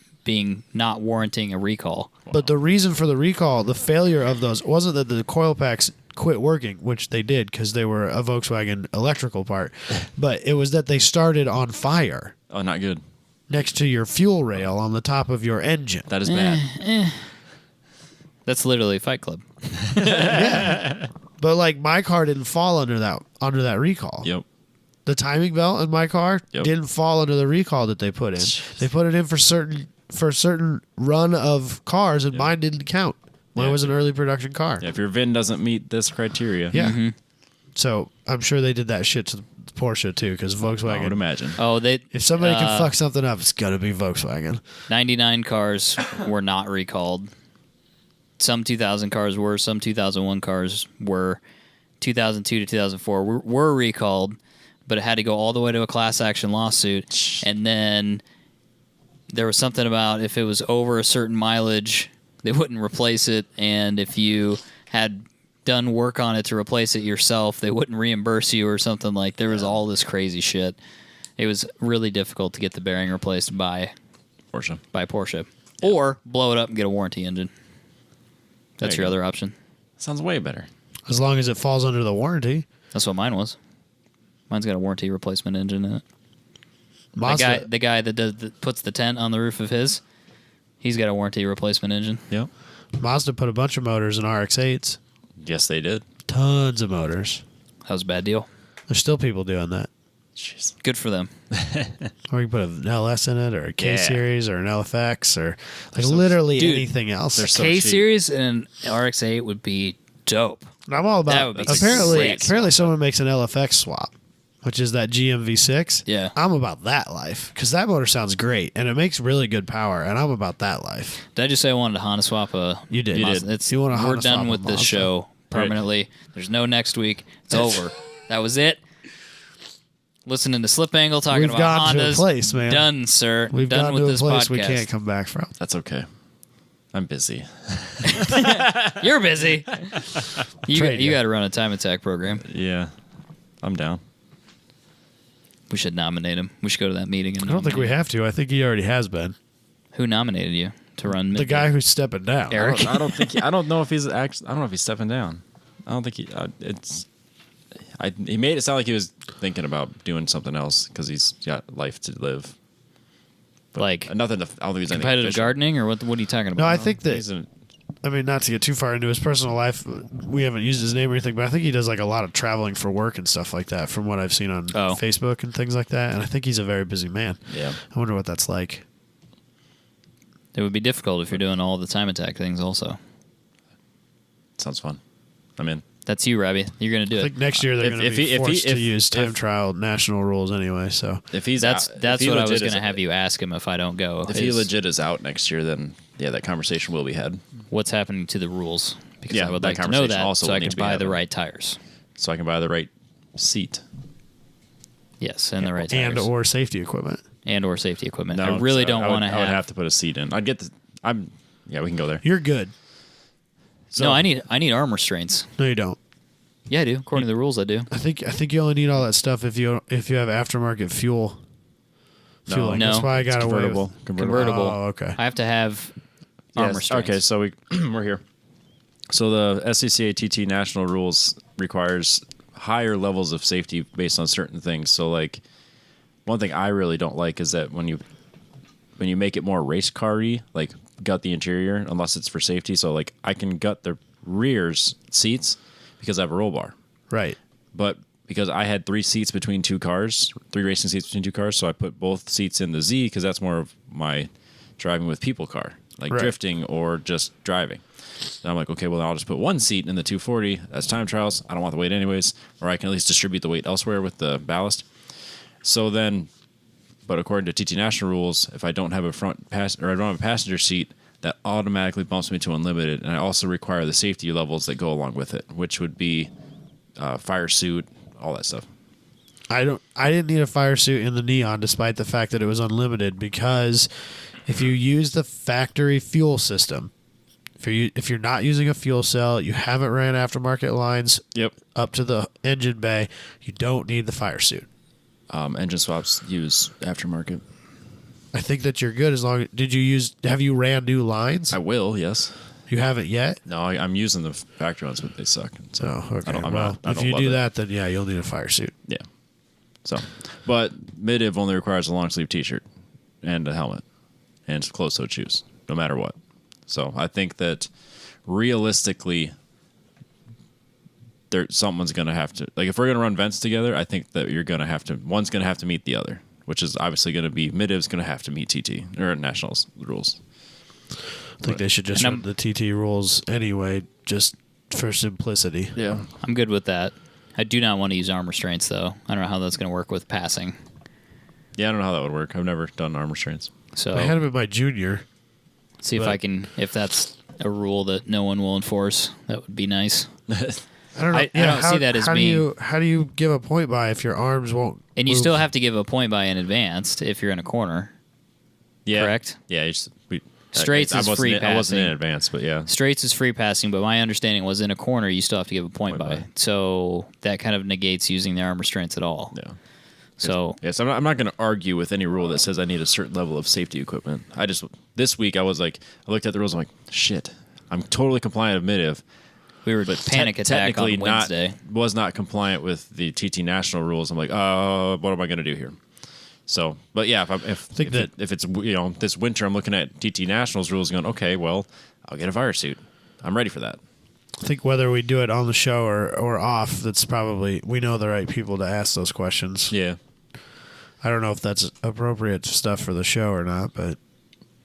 [SPEAKER 1] warranting a recall.
[SPEAKER 2] But the reason for the recall, the failure of those, wasn't that the coil packs quit working, which they did because they were a Volkswagen electrical part, but it was that they started on fire.
[SPEAKER 3] Oh, not good.
[SPEAKER 2] Next to your fuel rail on the top of your engine.
[SPEAKER 3] That is bad.
[SPEAKER 1] That's literally Fight Club.
[SPEAKER 2] Yeah. But like my car didn't fall under that recall.
[SPEAKER 3] Yep.
[SPEAKER 2] The timing belt in my car didn't fall under the recall that they put in.
[SPEAKER 3] Jeez.
[SPEAKER 2] They put it in for a certain run of cars, and mine didn't count. Mine was an early production car.
[SPEAKER 3] Yeah, if your VIN doesn't meet this criteria.
[SPEAKER 2] Yeah. Mm-hmm. So I'm sure they did that shit to the Porsche too, because Volkswagen.
[SPEAKER 3] I would imagine.
[SPEAKER 1] Oh,
[SPEAKER 2] if somebody can fuck something up, it's gonna be Volkswagen.
[SPEAKER 1] 99 cars were not recalled. Some 2000 cars were. Some 2001 cars were. 2002 to 2004 were recalled, but it had to go all the way to a class action lawsuit. And then there was something about if it was over a certain mileage, they wouldn't replace it. And if you had done work on it to replace it yourself, they wouldn't reimburse you or something. Like, there was all this crazy shit. It was really difficult to get the bearing replaced by Porsche. Yeah. Or blow it up and get a warranty engine. That's your other option.
[SPEAKER 3] Sounds way better.
[SPEAKER 2] As long as it falls under the warranty.
[SPEAKER 1] That's what mine was. Mine's got a warranty replacement engine in it.
[SPEAKER 2] Mazda.
[SPEAKER 1] The guy that puts the tent on the roof of his, he's got a warranty replacement engine.
[SPEAKER 3] Yep.
[SPEAKER 2] Mazda put a bunch of motors in RX-8s.
[SPEAKER 3] Yes, they did.
[SPEAKER 2] Tons of motors.
[SPEAKER 1] That was a bad deal.
[SPEAKER 2] There's still people doing that.
[SPEAKER 3] Jeez.
[SPEAKER 1] Good for them.
[SPEAKER 2] Or you can put an LS in it, or a K-Series, or an LFX, or like
[SPEAKER 3] so,
[SPEAKER 2] literally anything else.
[SPEAKER 3] They're
[SPEAKER 1] A
[SPEAKER 3] so
[SPEAKER 1] K-Series and an RX-8 would be dope.
[SPEAKER 2] I'm all
[SPEAKER 1] That
[SPEAKER 2] about.
[SPEAKER 1] would be
[SPEAKER 2] Apparently, someone makes an LFX swap, which is that GMV6.
[SPEAKER 1] Yeah.
[SPEAKER 2] I'm about that life because that motor sounds great and it makes really good power, and I'm about that life.
[SPEAKER 1] Did I just say I wanted to Honda swap a...
[SPEAKER 2] You did.
[SPEAKER 1] You
[SPEAKER 2] want to
[SPEAKER 1] we're
[SPEAKER 2] Honda
[SPEAKER 1] done
[SPEAKER 2] swap
[SPEAKER 1] with
[SPEAKER 2] a
[SPEAKER 1] this
[SPEAKER 2] Mazda.
[SPEAKER 1] show permanently. Right. There's no next week. It's over. That was it. Listening to Slip Angle talking
[SPEAKER 2] We've
[SPEAKER 1] about
[SPEAKER 2] gone
[SPEAKER 1] Hondas.
[SPEAKER 2] to a place, man.
[SPEAKER 1] Done, sir.
[SPEAKER 2] We've
[SPEAKER 1] done
[SPEAKER 2] gone
[SPEAKER 1] with
[SPEAKER 2] to a
[SPEAKER 1] this
[SPEAKER 2] place
[SPEAKER 1] podcast.
[SPEAKER 2] we can't come back from.
[SPEAKER 3] That's okay. I'm busy.
[SPEAKER 1] You're busy. You
[SPEAKER 2] Trade
[SPEAKER 1] got to run a time attack program.
[SPEAKER 3] Yeah. I'm down.
[SPEAKER 1] We should nominate him. We should go to that meeting. And
[SPEAKER 2] I don't think we have to. I think he already has been.
[SPEAKER 1] Who nominated you to run?
[SPEAKER 2] The guy who's stepping down.
[SPEAKER 1] Eric.
[SPEAKER 3] I don't think. I don't know if he's actually. I don't know if he's stepping down. I don't think he. He made it sound like he was thinking about doing something else because he's got life to live. But
[SPEAKER 1] like
[SPEAKER 3] nothing. I don't think he's
[SPEAKER 1] competitive gardening or what? What are you talking about?
[SPEAKER 2] No, I think that. I mean, not to get too far into his personal life, we haven't used his name or anything, but I think he does like a lot of traveling for work and stuff like that from what I've seen on Facebook and things like that. And I think he's a very busy man.
[SPEAKER 3] Yeah.
[SPEAKER 2] I wonder what that's like.
[SPEAKER 1] It would be difficult if you're doing all the time attack things also.
[SPEAKER 3] Sounds fun. I'm in.
[SPEAKER 1] That's you, Robbie. You're going to do
[SPEAKER 2] I think next year they're going to be forced to use time trial national rules anyway. So
[SPEAKER 3] if he's
[SPEAKER 1] that's what I was going to have you ask him if I don't go.
[SPEAKER 3] If he legit is out next year, then yeah, that conversation will be had.
[SPEAKER 1] What's happening to the rules? Because
[SPEAKER 3] Yeah,
[SPEAKER 1] I would
[SPEAKER 3] that
[SPEAKER 1] like to know that
[SPEAKER 3] also
[SPEAKER 1] so I
[SPEAKER 3] will need
[SPEAKER 1] can
[SPEAKER 3] to be
[SPEAKER 1] buy the
[SPEAKER 3] happening.
[SPEAKER 1] right tires.
[SPEAKER 3] So I can buy the right seat.
[SPEAKER 1] Yes, and the right tires.
[SPEAKER 2] and or safety equipment.
[SPEAKER 1] And or safety equipment.
[SPEAKER 3] No,
[SPEAKER 1] I really don't want to
[SPEAKER 3] I would have to put a seat in. I'd get the. Yeah, we can go there.
[SPEAKER 2] You're good.
[SPEAKER 1] No, I need arm restraints.
[SPEAKER 2] No, you don't.
[SPEAKER 1] Yeah, I do. According to the rules, I do.
[SPEAKER 2] I think you only need all that stuff if you have aftermarket fuel.
[SPEAKER 3] No.
[SPEAKER 2] Fueling.
[SPEAKER 1] No.
[SPEAKER 2] That's why I got
[SPEAKER 3] It's
[SPEAKER 2] away
[SPEAKER 3] convertible.
[SPEAKER 2] with
[SPEAKER 1] Convertible.
[SPEAKER 2] Oh, okay.
[SPEAKER 1] I have to have arm
[SPEAKER 3] Yes.
[SPEAKER 1] restraints.
[SPEAKER 3] Okay, so we're here. So the SCCA TT national rules requires higher levels of safety based on certain things. So like one thing I really don't like is that when you make it more race car-y, like gut the interior unless it's for safety. So like I can gut the rear's seats because I have a roll bar.
[SPEAKER 2] Right.
[SPEAKER 3] But because I had 3 seats between 2 cars, 3 racing seats between 2 cars, so I put both seats in the Z because that's more of my driving with people car, like
[SPEAKER 2] Right.
[SPEAKER 3] drifting or just driving. And I'm like, okay, well, I'll just put 1 seat in the 240 as time trials. I don't want the weight anyways, or I can at least distribute the weight elsewhere with the ballast. So then, but according to TT National rules, if I don't have a I don't have a passenger seat, that automatically bumps me to unlimited, and I also require the safety levels that go along with it, which would be fire suit, all that stuff.
[SPEAKER 2] I didn't need a fire suit in the Neon despite the fact that it was unlimited, because if you use the factory fuel system, if you're not using a fuel cell, you haven't ran aftermarket lines up to the engine bay, you don't need the fire suit.
[SPEAKER 3] Engine swaps use aftermarket.
[SPEAKER 2] I think that you're good as long. Have you ran new lines?
[SPEAKER 3] I will, yes.
[SPEAKER 2] You haven't yet?
[SPEAKER 3] No, I'm using the factory ones, but they suck. So
[SPEAKER 2] okay.
[SPEAKER 3] I
[SPEAKER 2] Well, if you do that, then yeah, you'll need a fire suit.
[SPEAKER 3] Yeah. So, but MidDiv only requires a long sleeve T-shirt and a helmet and closed-toed shoes, no matter what. So I think that realistically, someone's going to have to, like, if we're going to run vents together, I think that one's going to have to meet the other, which is obviously going to be MidDiv's going to have to meet TT or Nationals rules.
[SPEAKER 2] I think they should just run the TT rules anyway, just for simplicity.
[SPEAKER 3] Yeah.
[SPEAKER 1] I'm good with that. I do not want to use arm restraints, though. I don't know how that's going to work with passing.
[SPEAKER 3] Yeah, I don't know how that would work. I've never done arm restraints.
[SPEAKER 1] So
[SPEAKER 2] I had them in my junior.
[SPEAKER 1] See if I can, if that's a rule that no one will enforce. That would be nice.
[SPEAKER 2] I don't know.
[SPEAKER 1] I don't see that as being.
[SPEAKER 2] How do you give a point by if your arms won't?
[SPEAKER 1] And you
[SPEAKER 2] move?
[SPEAKER 1] still have to give a point by in advance if you're in a corner.
[SPEAKER 3] Yeah.
[SPEAKER 1] Correct?
[SPEAKER 3] Yeah.
[SPEAKER 1] Straights is free passing.
[SPEAKER 3] I wasn't in advance, but yeah.
[SPEAKER 1] Straights is free passing, but my understanding was in a corner you still have to give a point by. So that kind of negates using the arm restraints at all.
[SPEAKER 3] Yeah.
[SPEAKER 1] So
[SPEAKER 3] yes, I'm not going to argue with any rule that says I need a certain level of safety equipment. This week I looked at the rules. I'm like, shit, I'm totally compliant with MidDiv.
[SPEAKER 1] We were panic attack on Wednesday.
[SPEAKER 3] Was not compliant with the TT National rules. I'm like, what am I going to do here? So, but yeah, if it's this winter, I'm looking at TT Nationals rules, going, okay, well, I'll get a fire suit. I'm ready for that.
[SPEAKER 2] I think whether we do it on the show or off, that's probably we know the right people to ask those questions.
[SPEAKER 3] Yeah.
[SPEAKER 2] I don't know if that's appropriate stuff for the show or not, but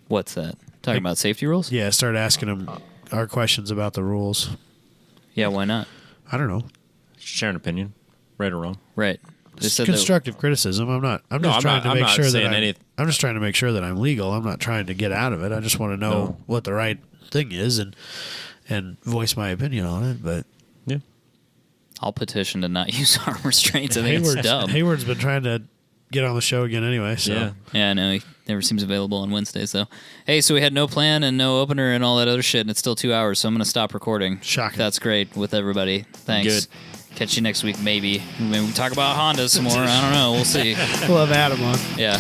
[SPEAKER 1] what's that? Talking about safety rules?
[SPEAKER 2] Yeah, start asking them our questions about the rules.
[SPEAKER 1] Yeah, why not?
[SPEAKER 2] I don't know.
[SPEAKER 3] Share an opinion, right or wrong.
[SPEAKER 1] Right.
[SPEAKER 2] It's constructive criticism. I'm just trying to make sure that I'm legal. I'm not trying to get out of it. I just want to know what the right thing is and voice my opinion on it. But
[SPEAKER 3] yeah,
[SPEAKER 1] I'll petition to not use arm restraints. I think it's dumb.
[SPEAKER 2] Hayward's been trying to get on the show again anyway. So
[SPEAKER 1] yeah, I know he never seems available on Wednesdays though. Hey, so we had no plan and no opener and all that other shit, and it's still 2 hours, so I'm gonna stop recording.
[SPEAKER 2] Shocking.
[SPEAKER 1] That's great with everybody. Thanks.
[SPEAKER 3] Good.
[SPEAKER 1] Catch you next week, maybe. Maybe we can talk about Hondas some more. I don't know. We'll see.
[SPEAKER 2] We'll have Adam on.
[SPEAKER 1] Yeah.